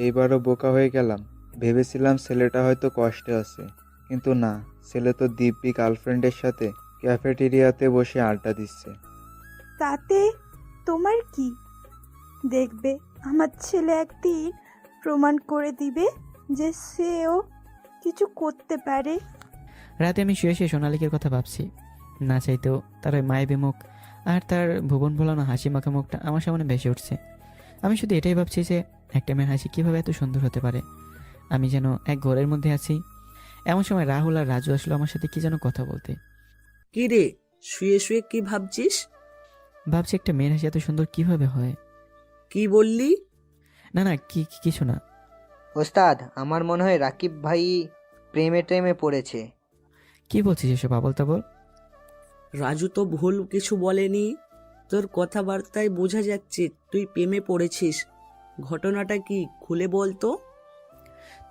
এইবারও বোকা হয়ে গেলাম। ভেবেছিলাম ছেলেটা হয়তো কষ্টে আছে, কিন্তু না, ছেলে তো দিব্যি গার্লফ্রেন্ডের সাথে ক্যাফেটেরিয়াতে বসে আড্ডা দিচ্ছে। তাতে তোমার কি? দেখবে আমার ছেলে একদিন প্রমাণ করে দিবে যে সেও কিছু করতে পারে। রাতে আমি শুয়ে শুয়ে সোনালিকের কথা ভাবছি। না চাইতেও তার ওই মায়াবী মুখ আর তার ভুবন ভোলানো হাসি মাখা মুখটা আমার সামনে ভেসে উঠছে। আমি শুধু এটাই ভাবছি যে একটা মেয়ের হাসি কীভাবে এত সুন্দর হতে পারে। আমি যেন এক ঘরের মধ্যে আছি। এমন সময় রাহুল আর রাজু আসলো আমার সাথে কি যেন কথা বলতে। কি রে, শুয়ে শুয়ে কি ভাবছিস? ভাবছি একটা মেয়ের হাসি এত সুন্দর কিভাবে হয়। কি বললি? না না, কিছু না। ওস্তাদ, আমার মনে হয় রাকিব ভাই প্রেমে টেমে পড়েছে। কি বলছিস এসব আবল তাবল? রাজু তো ভুল কিছু বলেনি। তোর কথাবার্তায় বোঝা যাচ্ছে তুই প্রেমে পড়েছিস। ঘটনাটা কি, খুলে বলতো।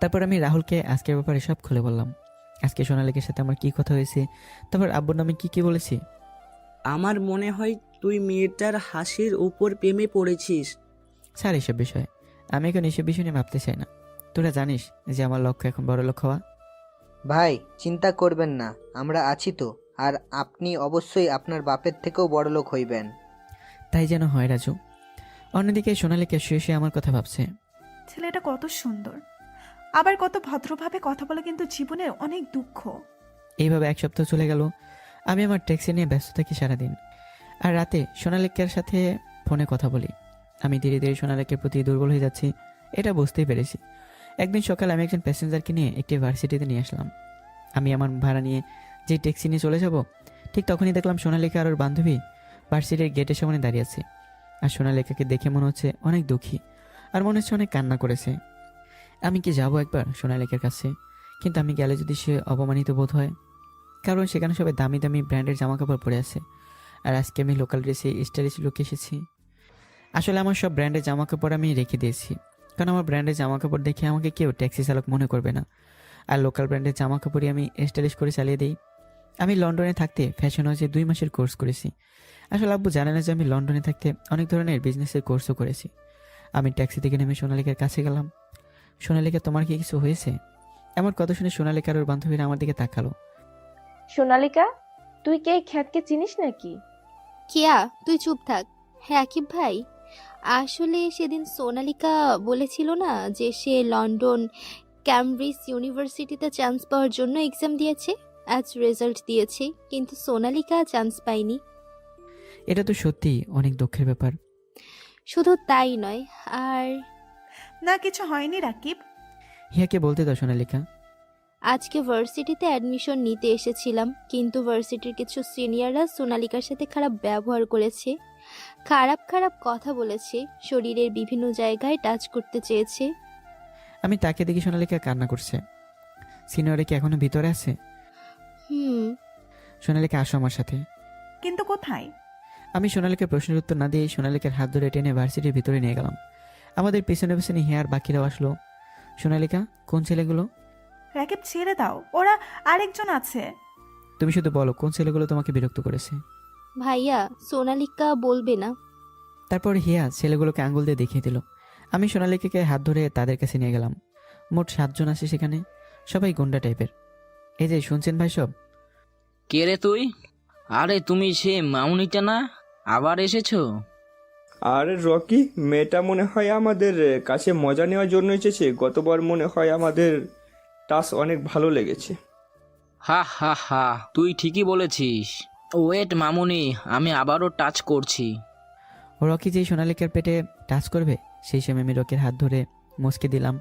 তারপর আমি রাহুলকে আজকের ব্যাপারে সব খুলে বললাম। আজকে সোনালিকের সাথে আমার কি কথা হয়েছে, তারপর আব্বুর নামে কি বলেছি। আমার মনে হয় তুই মেয়েটার হাসির উপর প্রেমে পড়েছিস। স্যার, এসব বিষয় আমি এখন এসব বিষয় নিয়ে ভাবতে চাই না। তোরা জানিস যে আমার লক্ষ্য এখন বড় লোক হওয়া। ভাই চিন্তা করবেন না, আমরা আছি তো। আর আপনি অবশ্যই আপনার বাপের থেকেও বড়লোক হইবেন। তাই যেন হয় রাজু। অন্যদিকে সোনালিকে শুয়ে শুয়ে আমার কথা ভাবছে। ছেলেটা কত সুন্দর, আবার কত ভদ্রভাবে কথা বলে, কিন্তু জীবনের অনেক দুঃখ। এইভাবে এক সপ্তাহ চলে গেল। আমি আমার ট্যাক্সি নিয়ে ব্যস্ত থাকি সারাদিন। আর রাতে সোনালিকার সাথে ফোনে কথা বলি। আমি ধীরে ধীরে সোনালিকার প্রতি দুর্বল হয়ে যাচ্ছি, এটা বুঝতেই পেরেছি। একদিন সকালে আমি একজন প্যাসেঞ্জারকে নিয়ে একটি ভার্সিটিতে নিয়ে আসলাম। আমি আমার ভাড়া নিয়ে যে ট্যাক্সি নিয়ে চলে যাব, ঠিক তখনই দেখলাম সোনালিকা আর ওর বান্ধবী ভার্সিটির গেটের সামনে দাঁড়িয়ে আছে। আর সোনালিকাকে দেখে মনে হচ্ছে অনেক দুঃখী, আর মনে হচ্ছে অনেক কান্না করেছে। আমি কি যাব একবার সোনালিকার কাছে? কিন্তু আমি গেলে যদি সে অপমানিত বোধ হয়, কারণ সেখানে সবাই দামি দামি ব্র্যান্ডের জামা কাপড় পরে আছে, আর আজকে আমি লোকাল ড্রেসে স্টাইলিশ লুকে এসেছি। আসলে আমার সব ব্র্যান্ডের জামা কাপড় আমি রেখে দিয়েছি, কারণ আমার ব্র্যান্ডের জামা কাপড় দেখে আমাকে কেউ ট্যাক্সি চালক মনে করবে না। আর লোকাল ব্র্যান্ডের জামা কাপড়ই আমি স্টাইলিশ করে চালিয়ে দিই। আমি লন্ডনে থাকতে ফ্যাশন হাউসে 2 মাসের কোর্স করেছি। আসলে আব্বু জানে না যে আমি লন্ডনে থাকতে অনেক ধরনের বিজনেসের কোর্সও করেছি। আমি ট্যাক্সি থেকে নেমে সোনালিকার কাছে গেলাম। সোনালিকা, তোমার কি কিছু হয়েছে? এমন কথা শুনে সোনালিকার ওর বান্ধবীরা আমার দিকে তাকালো। সোনালিকা, তুই কি এই খ্যাতকে চিনিস নাকি? কিয়া, তুই চুপ থাক। হ্যাঁ আকিব ভাই, আসলে সেদিন সোনালিকা বলেছিল না যে সে লন্ডন ক্যামব্রিজ ইউনিভার্সিটিতে চান্স পাওয়ার জন্য এক্সাম দিয়েছে, আজ রেজাল্ট দিয়েছে, কিন্তু সোনালিকা চান্স পায়নি। এটা তো সত্যি অনেক দুঃখের ব্যাপার। শুধু তাই নয়, আর না, কিছু হয়নি রাকিব। হিয়াকে বলতে দাও সোনালিকা। আজকে ভার্সিটিতে অ্যাডমিশন নিতে এসেছিলাম, কিন্তু ভার্সিটির কিছু সিনিয়ররা সোনালিকার সাথে খারাপ ব্যবহার করেছে, খারাপ কথা বলেছে, শরীরের বিভিন্ন জায়গায় টাচ করতে চেয়েছে। আমি তাকে দেখি সোনালিকা কান্না করছে। সিনিয়রে কি এখনো ভিতরে আছে? সোনালিকা, আসো আমার সাথে। কিন্তু কোথায়? আমি সোনালিকার প্রশ্নের উত্তর না দিয়ে সোনালিকার হাত ধরে টেনে ভার্সিটির ভিতরে নিয়ে গেলাম। আমাদের পিছনে পিছনে হিয়ার বাকিরাও আসলো। সোনালিকা, কোন ছেলেগুলো? রাকিব, ছেড়ে দাও, ওরা আরেকজন আছে। তুমি শুধু বলো কোন ছেলেগুলো তোমাকে বিরক্ত করেছে। ভাইয়া, সোনালিকা বলবে না। তারপর হিয়া ছেলেগুলোকে আঙ্গুল দিয়ে দেখিয়ে দিল। আমি সোনালিকাকে হাত ধরে তাদের কাছে নিয়ে গেলাম। মোট 7 জন আছে সেখানে, সবাই গুন্ডা টাইপের। এই যে শুনছেন ভাই সব? কে রে তুই? আরে তুমি সে মামুনিটা না, আবার এসেছো? আর রকি, মেয়েটা মনে হয় আমাদের কাছে মজা নেওয়ার জন্য এসেছে। গতবার মনে হয় আমাদের টাস অনেক ভালো লেগেছে। হা হা হা, তুই ঠিকই বলেছিস। ওয়েট মামুনি, আমি আবারও টাচ করছি। রকি যেই সোনালিকার পেটে টাচ করবে সেই সময় আমি রকির হাত ধরে মুচকে দিলাম।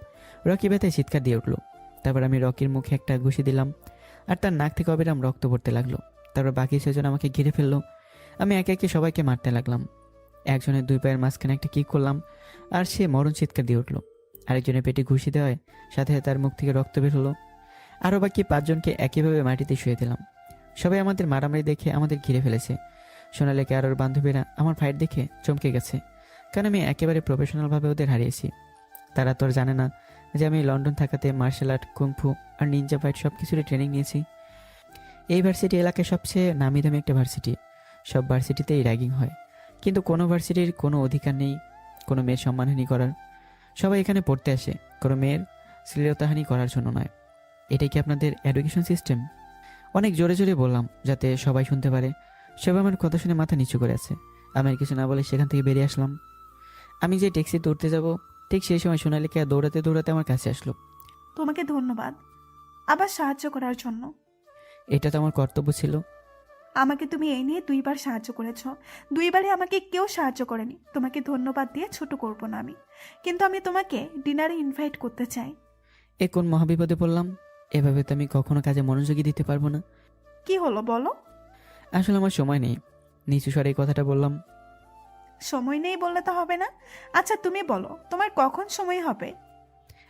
রকি ব্যথায় চিৎকার দিয়ে উঠলো। তারপর আমি রকির মুখে একটা ঘুষি দিলাম আর তার নাক থেকে অবিরাম রক্ত পড়তে লাগলো। তারপর বাকি ছজন আমাকে ঘিরে ফেললো। আমি একে একে সবাইকে মারতে লাগলাম। একজনের দুই পায়ের মাঝখানে একটা কিক করলাম আর সে মরণ চিৎকার দিয়ে উঠলো। আরেকজনের পেটে ঘুষি দেওয়ায় সাথে তার মুখ থেকে রক্ত বের হলো। আরও বাকি 5 জনকে একইভাবে মাটিতে শুয়ে দিলাম। সবাই আমাদের মারামারি দেখে আমাদের ঘিরে ফেলেছে। সোনালিকা আর ওর বান্ধবীরা আমার ফাইট দেখে চমকে গেছে, কারণ আমি একেবারে প্রফেশনালভাবে ওদের হারিয়েছি। তারা তো আর জানে না যে আমি লন্ডন থাকাতে মার্শাল আর্ট, কুংফু আর নিনজা ফাইট সব কিছুরই ট্রেনিং নিয়েছি। এই ভার্সিটি এলাকায় সবচেয়ে নামি দামি একটা ভার্সিটি। সব ভার্সিটিতেই র্যাগিং হয়, কিন্তু কোনো ভার্সিটির কোনো অধিকার নেই কোনো মেয়ের সম্মানহানি করার। সবাই এখানে পড়তে আসে কোনো মেয়ের শ্লীলতাহানি করার জন্য নয়। এটাই কি আপনাদের এডুকেশন সিস্টেম? অনেক জোরে জোরে বললাম যাতে সবাই শুনতে পারে। সবাই আমার কথা শুনে মাথা নিচু করে আছে। আমি আর কিছু না বলে সেখান থেকে বেরিয়ে আসলাম। আমি যে ট্যাক্সিতে উঠতে যাব ঠিক সেই সময় সোনালিকা দৌড়াতে দৌড়াতে আমার কাছে আসলো। তোমাকে ধন্যবাদ আবার সাহায্য করার জন্য। এটা তো আমার কর্তব্য ছিল। আমাকে তুমি এই নিয়ে 2বার সাহায্য করেছ। 2বারই আমাকে কেউ সাহায্য করেনি। তোমাকে ধন্যবাদ দিয়ে ছোট করব না আমি, কিন্তু আমি তোমাকে ডিনারে ইনভাইট করতে চাই। এ কোন মহাবিপদে পড়লাম? এভাবে তো আমি কখনো কাজে মনোযোগী দিতে পারবো না। কি হলো বলো? আসলে আমার সময় নেই। নিচু স্বরে এই কথাটা বললাম। সময় নেই বললে তো হবে না। আচ্ছা তুমি বলো তোমার কখন সময় হবে?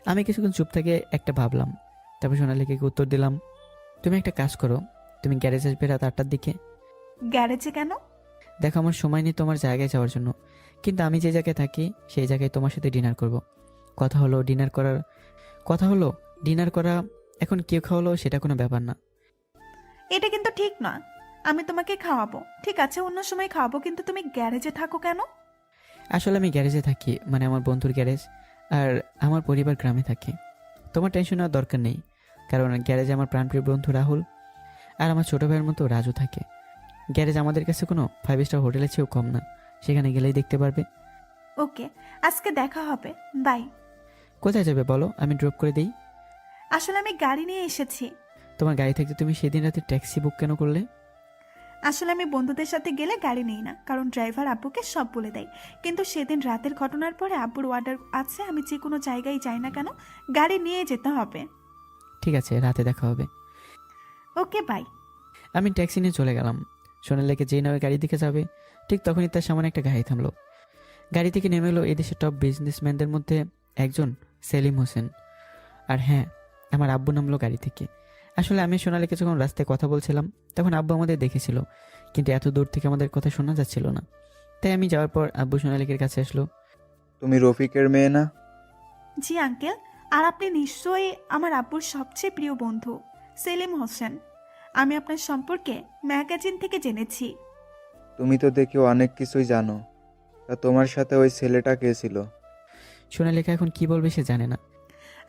আমি কিছুক্ষণ চুপ থেকে একটা ভাবলাম। তারপর সোনালিকাকে উত্তর দিলাম, তুমি একটা কাজ করো, তুমি গ্যারেজ আসবে রাত 8টার দিকে। গ্যারেজে কেন? দেখো আমার সময় নেই তোমার জায়গায় যাওয়ার জন্য, কিন্তু আমি যে জায়গায় থাকি সেই জায়গায় তোমার সাথে ডিনার করব। কথা হলো ডিনার করা এখন কেউ খাওয়ালো সেটা কোনো ব্যাপার না। এটা কিন্তু ঠিক না। আমি তোমাকে খাওয়াবো, ঠিক আছে, অন্য সময় খাওয়াবো, কিন্তু তুমি গ্যারেজে থাকো কেন? আসলে আমি গ্যারেজে থাকি, মানে আমার বন্ধুর গ্যারেজ, আর আমার পরিবার গ্রামে থাকে। তোমার টেনশন নেওয়ার দরকার নেই, কারণ গ্যারেজে আমার প্রাণপ্রিয় বন্ধু রাহুল আর আমার ছোটো ভাইয়ের মতো রাজু থাকে। গ্যারেজ আমাদের কাছে কোনো 5 স্টার হোটেলের চেয়েও কম না, সেখানে গেলেই দেখতে পারবে। ওকে, আজকে দেখা হবে, বাই। কোথায় যাবে বলো, আমি ড্রপ করে দিই। আসলে আমি গাড়ি নিয়ে এসেছি। তোমার গাড়ি থাকতে তুমি সেদিন রাতে ট্যাক্সি বুক কেন করলে? আসলে আমি বন্ধুদের সাথে গেলে গাড়ি নেই না, কারণ ড্রাইভার আব্বুকে সব বলে দেয়। কিন্তু সেদিন রাতের ঘটনার পরে আব্বুর অর্ডার আছে, আমি যে কোনো জায়গায় যাই না কেন গাড়ি নিয়ে যেতে হবে। ঠিক আছে, রাতে দেখা হবে। Okay bye. আমি ট্যাক্সি নিয়ে চলে গেলাম। সোনালিকে যেই নামে গাড়ি দিকে যাবে ঠিক তখনই তার সামনে একটা গাড়ি থামলো। গাড়ি থেকে নেমে এলো এদেশের টপ বিজনেসম্যানদের মধ্যে একজন সেলিম হোসেন। আর হ্যাঁ, আমার আব্বু নামলো গাড়ি থেকে। আসলে আমি সোনালিকে যখন রাস্তায় কথা বলছিলাম তখন আব্বু আমাদের দেখেছিল, কিন্তু এত দূর থেকে আমাদের কথা শোনা যাচ্ছিল না। তাই আমি যাওয়ার পর আব্বু সোনালিকের কাছে আসলো। তুমি রফিকের মেয়ে না? জি আঙ্কেল, আর আপনি নিশ্চয়ই আমার আব্বুর সবচেয়ে প্রিয় বন্ধু সেলিম হোসেন। আমি আপনার সম্পর্কে ম্যাগাজিন থেকে জেনেছি। তুমি তো দেখি অনেক কিছুই জানো। তা তোমার সাথে ওই ছেলেটা কে ছিল? সোনালিকা এখন কি বলবে সে জানে না।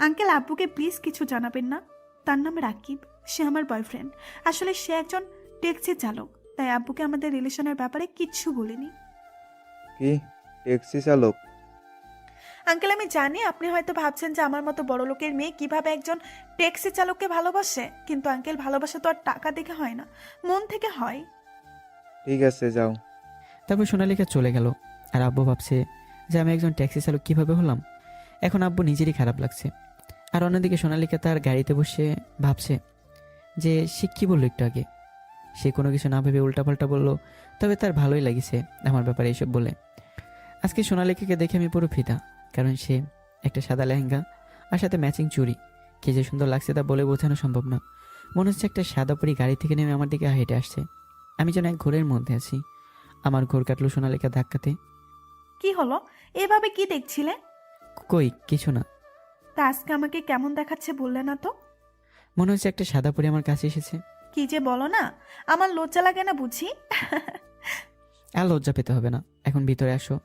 আঙ্কেল আব্বুকে প্লিজ কিছু জানাবেন না। তার নাম রাকিব, সে আমার বয়ফ্রেন্ড। আসলে সে একজন ট্যাক্সি চালক, তাই আব্বুকে আমাদের রিলেশনের ব্যাপারে কিচ্ছু বলিনি। কি ট্যাক্সি চালক? আঙ্কেল আমি জানি আপনি হয়তো ভাবছেন যে আমার মতো বড় লোকের মেয়ে কিভাবে একজন ট্যাক্সি চালককে ভালোবাসে, কিন্তু আঙ্কেল ভালোবাসা তো আর টাকা দেখে হয় না, মন থেকে হয়। ঠিক আছে, যাও। তারপর সোনালিকা চলে গেল। আর আব্বু ভাবছে যে আমি একজন ট্যাক্সি চালক কীভাবে হলাম। এখন আব্বু নিজেরই খারাপ লাগছে। আর অন্যদিকে সোনালিকা তার গাড়িতে বসে ভাবছে যে সে কী বললো একটু আগে। সে কোনো কিছু না ভেবে উল্টাপাল্টা বললো, তবে তার ভালোই লাগিছে আমার ব্যাপারে এইসব বলে। আজকে সোনালিকাকে দেখে আমি পুরো ফিদা, কারণ সে একটা সাদা লেহেঙ্গা আর সাথে ম্যাচিং চুড়ি। কি যে সুন্দর লাগছে তা বলে বোঝানো সম্ভব না। মনে হচ্ছে একটা সাদা পরি গাড়ি থেকে নেমে আমার দিকে হেঁটে আসছে। আমি যেন এক ঘোরের মধ্যে আছি। আমার ঘোর কাটলো সোনালিকা ধাক্কাতে। কি হলো, এভাবে কি দেখছিলে? কই কিছু না। তা আজকে আমাকে কেমন দেখাচ্ছে বললে না তো? মনে হচ্ছে একটা সাদা পরি আমার কাছে এসেছে। কি যে বলো না, আমার লজ্জা লাগে না বুঝি? আর লজ্জা পেতে হবে না, এখন ভিতরে আসো।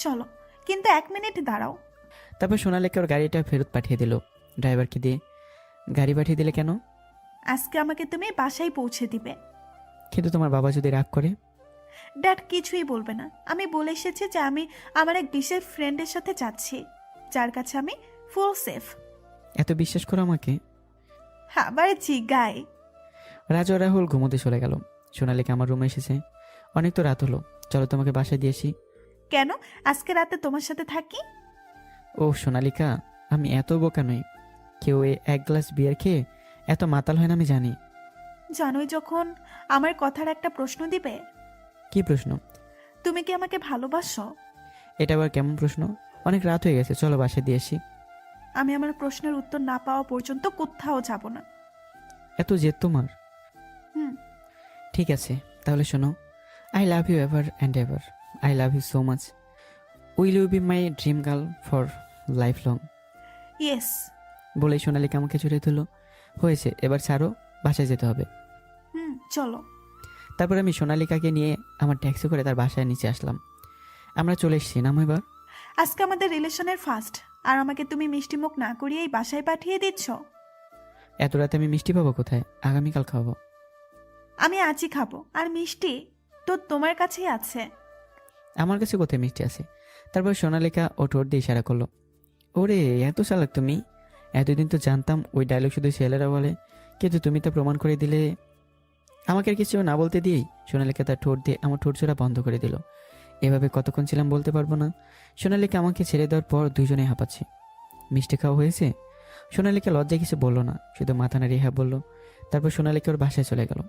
চলো, কিন্তু 1 মিনিট দাঁড়াও। তারপর সোনালিকা ওর গাড়িটা ফেরত পাঠিয়ে দিল ড্রাইভারকে দিয়ে। গাড়ি পাঠিয়ে দিলে কেন? আজকে আমাকে তুমি বাসায় পৌঁছে দিবে। কিন্তু তোমার বাবা যদি রাগ করে? ড্যাড কিছুই বলবে না। আমি বলে এসেছি যে আমি আমার এক বিশেষ ফ্রেন্ডের সাথে যাচ্ছি, যার কাছে আমি ফুল সেফ। এত বিশ্বাস করো আমাকে? আবার জিগায়। রাজু আর রাহুল ঘুমোতে চলে গেল। সোনালিকা আমার রুমে এসেছে। অনেক তো রাত হলো, চলো তোমাকে বাসায় দিয়েছি। কেন আজকে রাতে তোমার সাথে থাকি? ও সোনালিকা, আমি এত বোকা নই। কেউ এক গ্লাস বিয়ার খেয়ে এত মাতাল হয় না আমি জানি। জানোই যখন আমার কথার একটা প্রশ্ন দিবে। কি প্রশ্ন? তুমি কি আমাকে ভালোবাসো? এটা আবার কেমন প্রশ্ন? অনেক রাত হয়ে গেছে, চলো বাসায় দিয়ে আসি। আমি আমার প্রশ্নের উত্তর না পাওয়া পর্যন্ত কোথাও যাব না। এত জেদ তোমার? হুম। ঠিক আছে, তাহলে শোনো। I love you ever and ever. I love you so much. Will you be my dream girl for life long? Yes. বলেই সোনালিকা আমাকে জড়িয়ে ধরল। হয়েছে, এবার ছাড়ো, বাসায় যেতে হবে। চলো। তারপর আমি সোনালিকাকে নিয়ে আমার ট্যাক্সি করে তার বাসায় নিচে আসলাম। আমরা চলে এসেছি, নামো এবার। আজকে আমাদের রিলেশনের ফার্স্ট, আর আমাকে তুমি মিষ্টি মুখ না করিয়েই বাসায় পাঠিয়ে দিচ্ছ। এত রাতে আমি মিষ্টি পাবো কোথায়? আগামীকাল খাবো। আমি আজই খাবো, আর মিষ্টি তো তোমার কাছেই আছে। আমার কাছে কোথায় মিষ্টি আছে? তারপর সোনালিকা ও ঠোঁট দিয়ে ইশারা করলো। ওরে এত চালাক তুমি! এতদিন তো জানতাম ওই ডায়লগ শুধু ছেলেরা বলে, কিন্তু তুমি তো প্রমাণ করে দিলে। আমাকে আর কিছু না বলতে দিয়েই সোনালিকা তার ঠোঁট দিয়ে আমার ঠোঁট জোড়া বন্ধ করে দিল। এভাবে কতক্ষণ ছিলাম বলতে পারবো না। সোনালিকা আমাকে ছেড়ে দেওয়ার পর দুইজনে হাঁপাচ্ছি। মিষ্টি খাওয়া হয়েছে? সোনালিকা লজ্জায় কিছু বললো না, শুধু মাথা নাড়িয়ে হ্যাঁ বললো। তারপর সোনালিকা ওর বাসায় চলে গেল,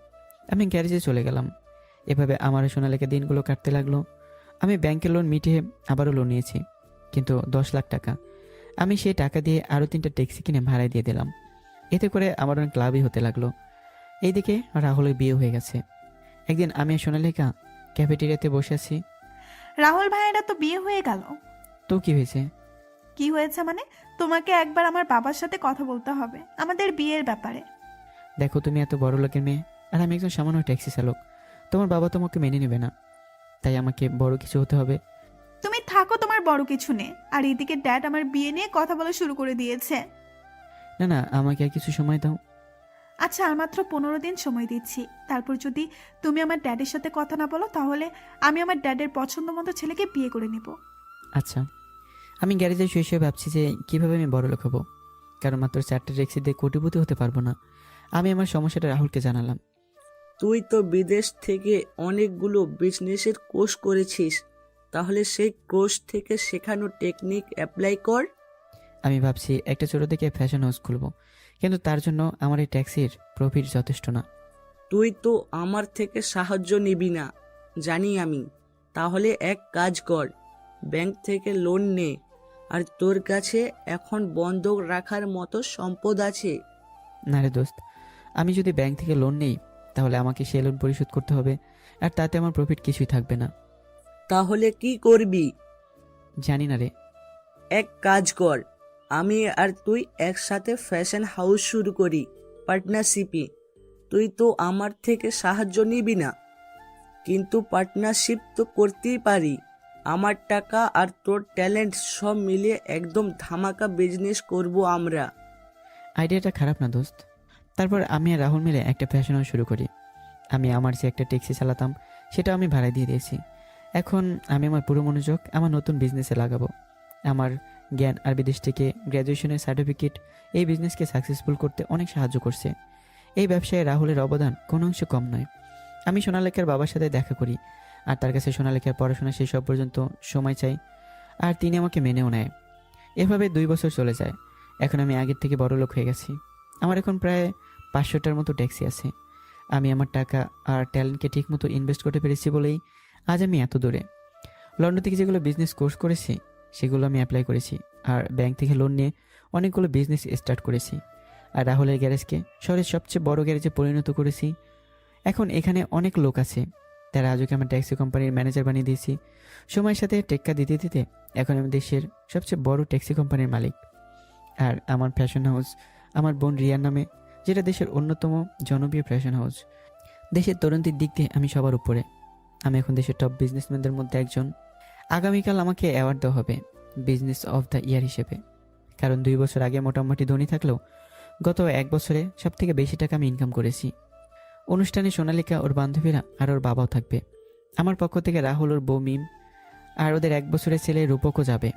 আমি গ্যারেজে চলে গেলাম। এভাবে আমার সোনালিকা দিনগুলো কাটতে লাগলো। আমি ব্যাংকের লোন মিটিয়ে আবারও লোন নিয়েছি, কিন্তু 10 লাখ টাকা। আমি সেই টাকা দিয়ে আরও 3টা ট্যাক্সি কিনে ভাড়ায় দিয়ে দিলাম। এতে করে আমার অনেক লাভই হতে লাগলো। এইদিকে রাহুলের বিয়ে হয়ে গেছে। একদিন আমি আর সোনালিকা ক্যাফেটেরিয়াতে বসে আছি। রাহুল ভাইয়েরা তো বিয়ে হয়ে গেল। তো কি হয়েছে? কি হয়েছে মানে? তোমাকে একবার আমার বাবার সাথে কথা বলতে হবে আমাদের বিয়ের ব্যাপারে। দেখো, তুমি এত বড় লোকের মেয়ে, আর আমি একজন সামান্য ট্যাক্সি চালক। তোমার বাবা তোমাকে মেনে নেবে না, তাই আমাকে বড় কিছু হতে হবে। তুমি থাকো, তোমার বড় কিছু নেই। আর এদিকে ড্যাড আমার বিয়ে নিয়ে কথা বলা শুরু করে দিয়েছে। না না, আমাকে আর কিছু সময় দাও। আচ্ছা, আর মাত্র 15 দিন সময় দিচ্ছি। তারপর যদি তুমি আমার ড্যাডের সাথে কথা না বলো, তাহলে আমি আমার ড্যাডের পছন্দ মতো ছেলেকে বিয়ে করে নিব। আচ্ছা। আমি গ্যারেজে শুয়ে শুয়ে ভাবছি যে কীভাবে আমি বড় লোক হবো, কারণ মাত্র 4টা ট্যাক্সি দিয়ে কোটিপতি হতে পারবো না। আমি আমার সমস্যাটা রাহুলকে জানালাম। তুই তো বিদেশ থেকে অনেকগুলো বিজনেসের কোর্স করেছিস, তাহলে সেই কোর্স থেকে শেখানো টেকনিক অ্যাপ্লাই কর। আমি ভাবছি একটা ছোটো থেকে ফ্যাশন হাউস খুলবো, কিন্তু তার জন্য আমার এই ট্যাক্সির প্রফিট যথেষ্ট না। তুই তো আমার থেকে সাহায্য নিবি না, জানি আমি। তাহলে এক কাজ কর, ব্যাংক থেকে লোন নে। আর তোর কাছে এখন বন্ধক রাখার মতো সম্পদ আছে। না রে দোস্ত, আমি যদি ব্যাংক থেকে লোন নেই তাহলে আমাকে সে লোন পরিশোধ করতে হবে, আর তাতে আমার প্রফিট কিছুই থাকবে না। তাহলে কি করবি? জানি না রে। এক কাজ কর, আমি আর তুই একসাথে ফ্যাশন হাউস শুরু করি, পার্টনারশিপে। তুই তো আমার থেকে সাহায্য নিবি না, কিন্তু পার্টনারশিপ তো করতেই পারি। আমার টাকা আর তোর ট্যালেন্ট সব মিলিয়ে একদম ধামাকা বিজনেস করব আমরা। আইডিয়াটা খারাপ না দোস্ত। তারপর আমি আর রাহুল মিলে একটা ফ্যাশন হাউস শুরু করি। আমি আমার যে একটা ট্যাক্সি চালাতাম সেটা আমি ভাড়া দিয়ে দিয়েছি। এখন আমি আমার পুরো মনোযোগ আমার নতুন বিজনেসে লাগাবো। আমার জ্ঞান আর বিদেশ থেকে গ্র্যাজুয়েশনের সার্টিফিকেট এই বিজনেসকে সাকসেসফুল করতে অনেক সাহায্য করছে। এই ব্যবসায় রাহুলের অবদান কোনো অংশ কম নয়। আমি সোনালিকার বাবার সাথে দেখা করি, আর তার কাছে সোনালিকার পড়াশোনা শেষ হওয়া পর্যন্ত সময় চাই, আর তিনি আমাকে মেনেও নেয়। এভাবে 2 বছর চলে যায়। এখন আমি আগের থেকে বড় লোক হয়ে গেছি। আমার এখন প্রায় 500টার মতো ট্যাক্সি আছে। আমি আমার টাকা আর ট্যালেন্টকে ঠিকমতো ইনভেস্ট করতে পেরেছি বলেই আজ আমি এত দূরে। লন্ডন থেকে যেগুলো বিজনেস কোর্স করেছি সেগুলো আমি অ্যাপ্লাই করেছি, আর ব্যাংক থেকে লোন নিয়ে অনেকগুলো বিজনেস স্টার্ট করেছি। আর রাহুলের গ্যারেজকে শহরের সবচেয়ে বড় গ্যারেজে পরিণত করেছি। এখন এখানে অনেক লোক আছে, তারা আজকে আমার ট্যাক্সি কোম্পানির ম্যানেজার বানিয়ে দিয়েছি। সময়ের সাথে টেক্কা দিতে দিতে এখন আমি দেশের সবচেয়ে বড় ট্যাক্সি কোম্পানির মালিক। আর আমার ফ্যাশন হাউস আমার বোন রিয়ার নামে, যেটা দেশের অন্যতম জনপ্রিয় ফ্যাশন হাউস। দেশের তরুণদের দিক দিয়ে আমি সবার উপরে। আমি এখন দেশের টপ বিজনেসম্যানদের মধ্যে একজন। আগামীকাল আমাকে অ্যাওয়ার্ড দেওয়া হবে বিজনেস অফ দ্য ইয়ার হিসেবে, কারণ 2 বছর আগে মোটামুটি ধনী থাকলেও গত 1 বছরে সবথেকে বেশি টাকা আমি ইনকাম করেছি। অনুষ্ঠানে সোনালিকা, ওর বান্ধবীরা আর ওর বাবাও থাকবে। আমার পক্ষ থেকে রাহুল ওর বউ মিম আর ওদের 1 বছরের ছেলে রূপকও যাবে,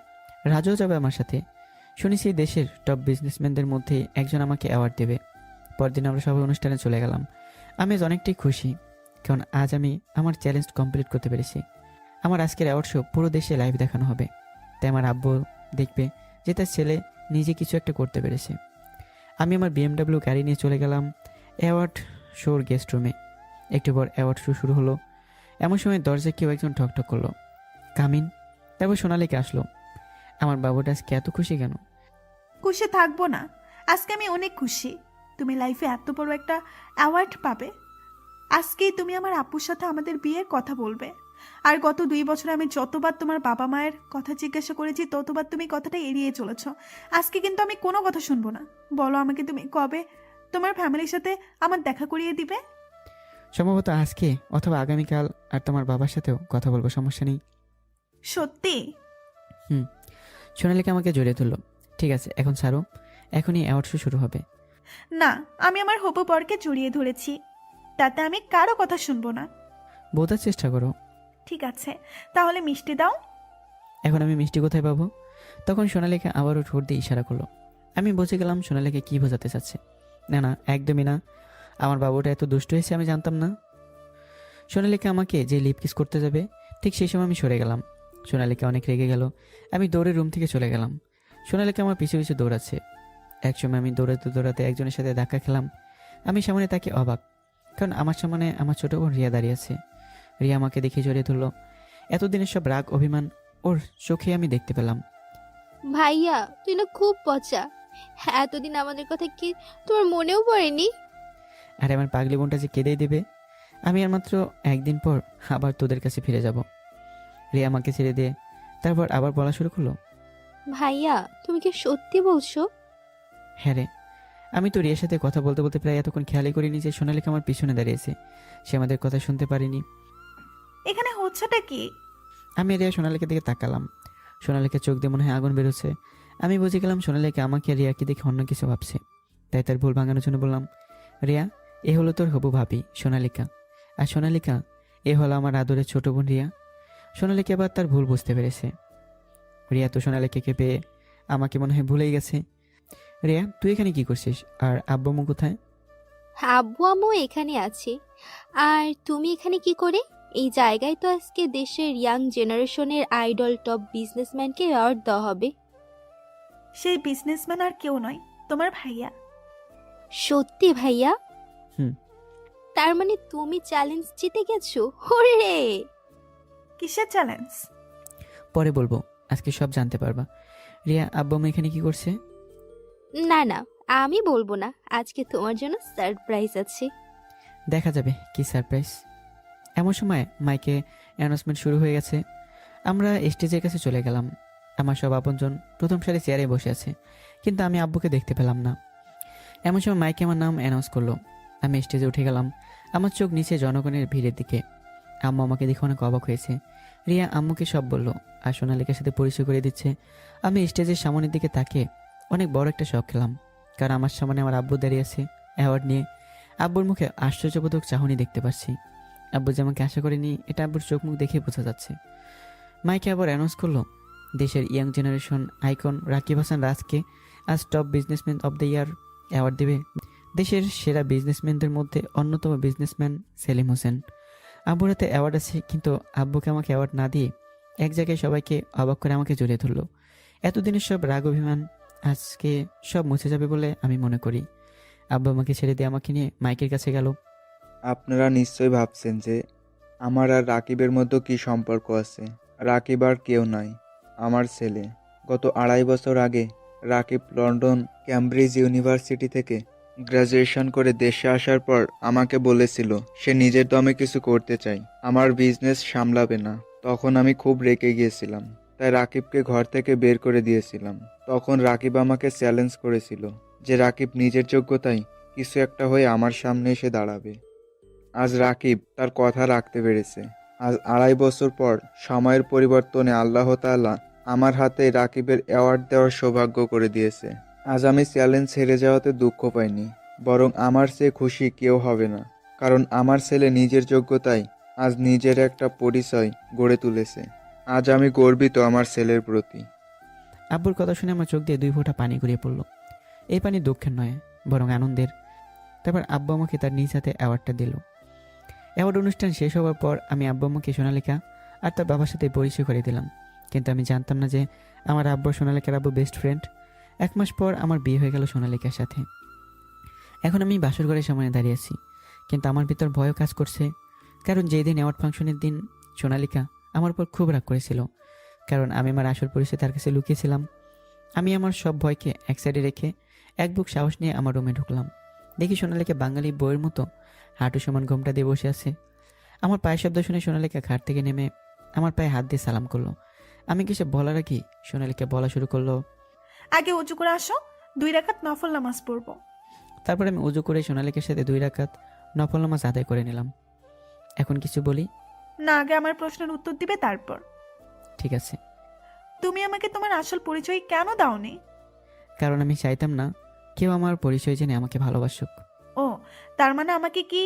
রাজুও যাবে আমার সাথে। শুনেছি দেশের টপ বিজনেসম্যানদের মধ্যে একজন আমাকে অ্যাওয়ার্ড দেবে। পরদিন আমরা সবাই অনুষ্ঠানে চলে গেলাম। আমি আজ অনেকটাই খুশি, কারণ আজ আমি আমার চ্যালেঞ্জ কমপ্লিট করতে পেরেছি। আমার আজকের অ্যাওয়ার্ড শো পুরো দেশে লাইভ দেখানো হবে, তাই আমার আব্বু দেখবে যে তার ছেলে নিজে কিছু একটা করতে পেরেছে। আমি আমার BMW গাড়ি নিয়ে চলে গেলাম অ্যাওয়ার্ড শোর গেস্ট রুমে। একটু পর অ্যাওয়ার্ড শো শুরু হলো। এমন সময় দরজায় কেউ একজন ঠকঠক করলো, কামিন। তারপর সোনালীকে আসলো। আমার বাবুটা আজকে এত খুশি কেন? খুশি থাকবো না? আজকে আমি অনেক খুশি। তুমি লাইফে এত বড় একটা অ্যাওয়ার্ড পাবে। আজকেই তুমি আমার আপুর সাথে আমাদের বিয়ের কথা বলবে। আর গত 2 বছরে আমি যতবার তোমার বাবা মায়ের কথা জিজ্ঞাসা করেছি ততবার তুমি কথাটা এড়িয়ে চলেছ। আজকে কিন্তু আমি কোনো কথা শুনবো না। বলো আমাকে তুমি কবে তোমার ফ্যামিলির সাথে আমার দেখা করিয়ে দিবে? সম্ভবত আজকে অথবা আগামীকাল। আর তোমার বাবার সাথেও কথা বলবো, সমস্যা নেই। সত্যি? সোনালীকে আমাকে জড়িয়ে ধরলো। ঠিক আছে, এখন ছাড়ো, এখনই অ্যাওয়ার্ড শো শুরু হবে। না, আমি আমার হবু বরকে জড়িয়ে ধরেছি, তাতে আমি কারো কথা শুনবো না। বোঝার চেষ্টা করো। ঠিক আছে, তাহলে মিষ্টি দাও। এখন আমি মিষ্টি কোথায় পাবো? তখন সোনালীকে আবারও ঠোঁট দিয়ে ইশারা করলো। আমি বুঝে গেলাম সোনালীকে কি বোঝাতে চাচ্ছে। না না, একদমই না। আমার বাবুটা এত দুষ্ট হয়েছে আমি জানতাম না। সোনালীকে আমাকে যে লিপ কিস করতে যাবে, ঠিক সেই সময় আমি সরে গেলাম। সোনালীকে অনেক রেগে গেল। আমি দৌড়ে রুম থেকে চলে গেলাম। সোনালীকে আমার পিছু পিছু দৌড়াচ্ছে। একসময় আমি দৌড়াতে দৌড়াতে একজনের সাথে ধাক্কা খেলাম। আমি সামনে তাকে অবাক, কারণ আমার সামনে আমার ছোট বোন রিয়া দাঁড়িয়ে আছে। রিয়া আমাকে দেখে জড়িয়ে ধরলো। এতদিনের সব রাগ অভিমান ওর চোখে আমি দেখতে পেলাম। ভাইয়া তুই না খুব পচা। এতদিন আমাদের কথা কি তোমার মনেও পড়েনি? আর আমার পাগলি বোনটা যে কেঁদেই দেবে। আমি আর মাত্র 1 দিন পর আবার তোদের কাছে ফিরে যাব। রিয়া আমাকে ছেড়ে দিয়ে তারপর আবার বলা শুরু করলো, ভাইয়া তুমি কি সত্যি বলছো? হ্যাঁ রে। আমি তো রিয়ার সাথে কথা বলতে বলতে প্রায় এতক্ষণ খেয়ালই করিনি যে সোনালীকে আমার পিছনে দাঁড়িয়েছে। সে আমাদের কথা শুনতে পারিনি। এখানে হচ্ছেটা কি? আমি রিয়া সোনালীকে দিকে তাকালাম। সোনালীকে চোখ দিয়ে মনে হয় আগুন বেরোচ্ছে। আমি বুঝে গেলাম সোনালীকে আমাকে রিয়াকে দেখে অন্য কিছু ভাবছে। তাই তার ভুল ভাঙানোর জন্য বললাম, রিয়া, এ হলো তোর হবু ভাবি সোনালিকা। আর সোনালিকা, এ হলো আমার আদরের ছোট বোন রিয়া। সোনালীকে আবার তার ভুল বুঝতে পেরেছে। রিয়া তো সোনালীকে পেয়ে আমাকে মনে হয় ভুলেই গেছে। রিয়া, তুই এখানে কি করছিস? আর আব্বু আম্মু কোথায়? আব্বু আম্মু এখানে আছে। আর তুমি এখানে কি করে? এই জায়গায় তো আজকে দেশের ইয়াং জেনারেশনের আইডল টপ বিজনেসম্যানকে অ্যাওয়ার্ড দেওয়া হবে। সেই বিজনেসম্যান আর কেউ নয়, তোমার ভাইয়া। সত্যি ভাইয়া? হুম। তার মানে তুমি চ্যালেঞ্জ জিতে গেছো? হুররে! কিসের চ্যালেঞ্জ? পরে বলবো, আজকে সব জানতে পারবা। রিয়া, আব্বু আম্মু এখানে কি করছে? না না, আমি বলবো না। আজকে তোমার জন্য সারপ্রাইজ আছে। দেখা যাবে কি সারপ্রাইজ। এমন সময় মাইকে অ্যানাউন্সমেন্ট শুরু হয়ে গেছে। আমরা স্টেজের কাছে চলে গেলাম। আমার সব আপনজন প্রথম সারি চেয়ারে বসে আছে, কিন্তু আমি আব্বুকে দেখতে পেলাম না। এমন সময় মাইকে আমার নাম অ্যানাউন্স করলো। আমি স্টেজে উঠে গেলাম। আমার চোখ নিচে জনগণের ভিড়ের দিকে। আম্মু আমাকে দেখে অনেক অবাক হয়েছে। রিয়া আম্মুকে সব বলল আর সোনালীকার সাথে পরিচয় করে দিচ্ছে। আমি স্টেজের সামনের দিকে তাকিয়ে অনেক বড় একটা শখ খেলাম, কারণ আমার সামনে আমার আব্বু দাঁড়িয়ে আছে অ্যাওয়ার্ড নিয়ে। আব্বুর মুখে আশ্চর্যবোধক চাহনি দেখতে পাচ্ছি। আব্বু যে আমাকে আশা করেনি এটা আব্বুর চোখ মুখ দেখে বোঝা যাচ্ছে। মাইকে আবার অ্যানাউন্স করলো, দেশের young generation icon Rakib Hasan রাজকে আজ top businessman of the year award দেবে দেশের সেরা বিজনেসম্যানদের মধ্যে অন্যতম বিজনেসম্যান সেলিম হোসেন। আব্বুর হাতে অ্যাওয়ার্ড আছে, কিন্তু আব্বুকে আমাকে অ্যাওয়ার্ড না দিয়ে এক জায়গায় সবাইকে অবাক করে আমাকে জড়িয়ে ধরলো। এতদিনের সব রাগ অভিমান আজকে সব মুছে যাবে বলে আমি মনে করি। আব্বু আমাকে ছেড়ে দিয়ে আমাকে নিয়ে মাইকের কাছে গেল। আপনারা নিশ্চয়ই ভাবছেন যে আমার আর রাকিবের মধ্যে কি সম্পর্ক আছে। রাকিব আর কেউ নয়, আমার ছেলে। গত 2.5 বছর আগে রাকিব লন্ডন ক্যামব্রিজ ইউনিভার্সিটি থেকে গ্র্যাজুয়েশন করে দেশে আসার পর আমাকে বলেছিল সে নিজের দমে কিছু করতে চায়, আমার বিজনেস সামলাবে না। তখন আমি খুব রেগে গিয়েছিলাম, তাই রাকিবকে ঘর থেকে বের করে দিয়েছিলাম। তখন রাকিব আমাকে চ্যালেঞ্জ করেছিল যে রাকিব নিজের যোগ্যতায় কিছু একটা হয়ে আমার সামনে এসে দাঁড়াবে। আজ রাকিব তার কথা রাখতে পেরেছে। আজ 2.5 বছর পর সময়ের পরিবর্তনে আল্লাহ তাআলা আমার হাতে রাকিবের অ্যাওয়ার্ড দেওয়ার সৌভাগ্য করে দিয়েছে। আজ আমি চ্যালেঞ্জ হেরে যাওয়াতে দুঃখ পাইনি, বরং আমার চেয়ে খুশি কেউ হবে না, কারণ আমার ছেলে নিজের যোগ্যতায় আজ নিজের একটা পরিচয় গড়ে তুলেছে। আজ আমি গর্বিত আমার ছেলের প্রতি। আব্বুর কথা শুনে আমার চোখ দিয়ে 2 ফোঁটা পানি গড়িয়ে পড়ল। এই পানি দুঃখের নয়, বরং আনন্দের। তারপর আব্বু আমাকে তার নিজ হাতে অ্যাওয়ার্ডটা দিল। অ্যাওয়ার্ড অনুষ্ঠান শেষ হওয়ার পর আমি আব্বু আম্মুকে সোনালিকা আর তার বাবার সাথে পরিচয় করে দিলাম। কিন্তু আমি জানতাম না যে আমার আব্বু সোনালিকার আব্বু বেস্ট ফ্রেন্ড। 1 মাস পর আমার বিয়ে হয়ে গেল সোনালিকার সাথে। এখন আমি বাসর ঘরের সামনে দাঁড়িয়ে আছি, কিন্তু আমার ভিতর ভয়ও কাজ করছে। কারণ যেই দিন অ্যাওয়ার্ড ফাংশনের দিন সোনালিকা আমার উপর খুব রাগ করেছিল, কারণ আমি আমার আসল পরিচয় তার কাছে লুকিয়েছিলাম। আমি আমার সব ভয়কে এক সাইডে রেখে এক বুক সাহস নিয়ে আমার রুমে ঢুকলাম। দেখি সোনালিকা বাঙালি বইয়ের মতো হাঁটু সমান ঘোমটা দিয়ে বসে আছে। আমার পায়ের শব্দ শুনে সোনালিকা ঘাট থেকে নেমে আমার পায়ে হাত দিয়ে সালাম করলো। আমি কিছু বলার আগেই সোনালিকা বলা শুরু করলো, আগে উঁচু করে আসো, 2 রাকাত নফল নামাজ পড়বো। তারপর আমি উজু করে সোনালিকার সাথে 2 রাকাত নফল নামাজ আদায় করে নিলাম। এখন কিছু বলি? না, আগে আমার প্রশ্নের উত্তর দিবে তারপর। ঠিক আছে। তুমি আমাকে তোমার আসল পরিচয় কেন দাওনি? কারণ আমি চাইতাম না কেউ আমার পরিচয় জেনে আমাকে ভালোবাসুক। ও, তার মানে আমাকে কি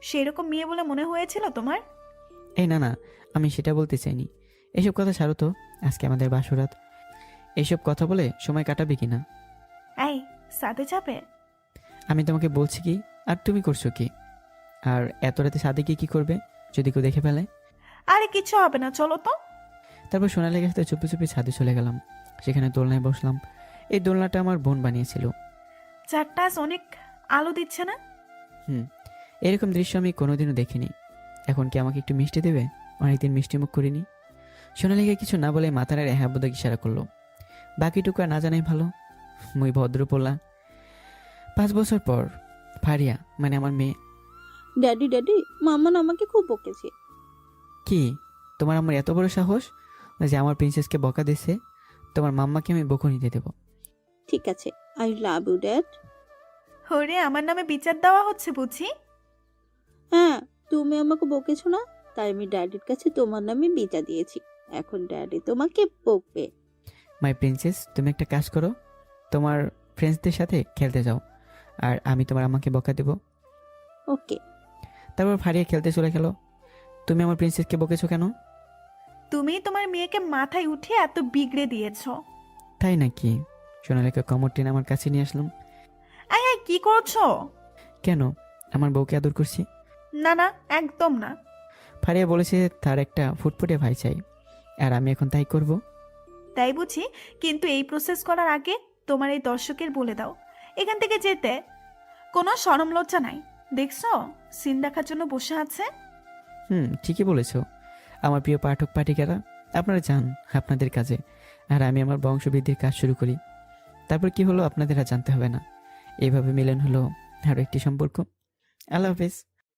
সেরকম মেয়ে বলে মনে হয়েছিল তোমার? এই না না, আমি সেটা বলতে চাইনি। এসব কথা ছাড়ো তো, আজকে আমাদের বাসরাত। এইসব কথা বলে সময় কাটাবে কি না? এই, সাথে যাবে? আমি তোমাকে বলছি কি, আর তুমি করছো কি? আর এত রাতে সাথে কি করবে যদি কেউ দেখে ফেলে? আরে কিছু হবে না, চলো তো। তারপর সোনালিকার সাথে চুপি চুপি ছাদে চলে গেলাম। সেখানে দোলনায় বসলাম। এই দোলনাটা আমার বোন বানিয়েছিল। চারটা অনেক আলো দিচ্ছে না? এরকম দৃশ্য আমি কোনোদিনও দেখিনি। এখন কি আমাকে একটু মিষ্টি দেবে? অনেকদিন মিষ্টি মুখ করিনি। সোনালিকা কিছু না বলে মাথার আর হ্যাঁ বোধক ইশারা করলো। বাকিটুকু আর না জানাই ভালো। মুই ভদ্র পোলা। 5 বছর পর ফারিয়া মানে আমার মেয়ে। ড্যাডি ড্যাডি, মাম্মা আমাকে খুব বকেছে। কি, তোমার আমার এত বড় সাহস যে আমার প্রিন্সেসকে বকা দিছে? তোমার মাম্মাকে আমি বকুনি দিয়ে দেবো। ঠিক আছে, আই লাভ ইউ ড্যাড। ওরে, আমার নামে বিচার দেওয়া হচ্ছে বুঝি? হ্যাঁ, তুমি আমাকে বকেছো না, তাই আমি ড্যাডির কাছে তোমার নামে বিচা দিয়েছি। এখন ড্যাডি তোমাকে বকবে। মাই প্রিন্সেস, তুমি একটা কাজ করো, তোমার ফ্রেন্ডসদের সাথে খেলতে যাও, আর আমি তোমার আমাকে বকা দেবো। ওকে। তারপর ফারিয়া খেলতে চলে গেল। তুমি আমার প্রিন্সেসকে বকেছো কেন? তুমি তোমার মেয়েকে মাথায় উঠিয়ে এত বিগড়ে দিয়েছো। তাই নাকি? সোনালিকা কমর টেনে আমার কাছে নিয়ে আসলাম। আই আই, কি করছো? কেন, আমার বউকে আদর করছি? না না, একদম না। ফারিয়া বলেছে তার একটা ফুটফুটে ভাই চাই, আর আমি এখন তাই করব। তাই বুঝি, কিন্তু এই প্রসেস করার আগে তোমার এই দর্শকের বলে দাও এখান থেকে যেতে। কোনো শরম লজ্জা নাই। দেখছো, সিন দেখার জন্য বসে আছে। ঠিকই বলেছ। আমার প্রিয় পাঠক পাঠিকারা, আপনারা যান আপনাদের কাজে, আর আমি আমার বংশবৃদ্ধির কাজ শুরু করি। তারপর কি হলো আপনাদের আর জানতে হবে না। এইভাবে মিলন হলো আরও একটি সম্পর্ক। আল্লাহ হাফেজ।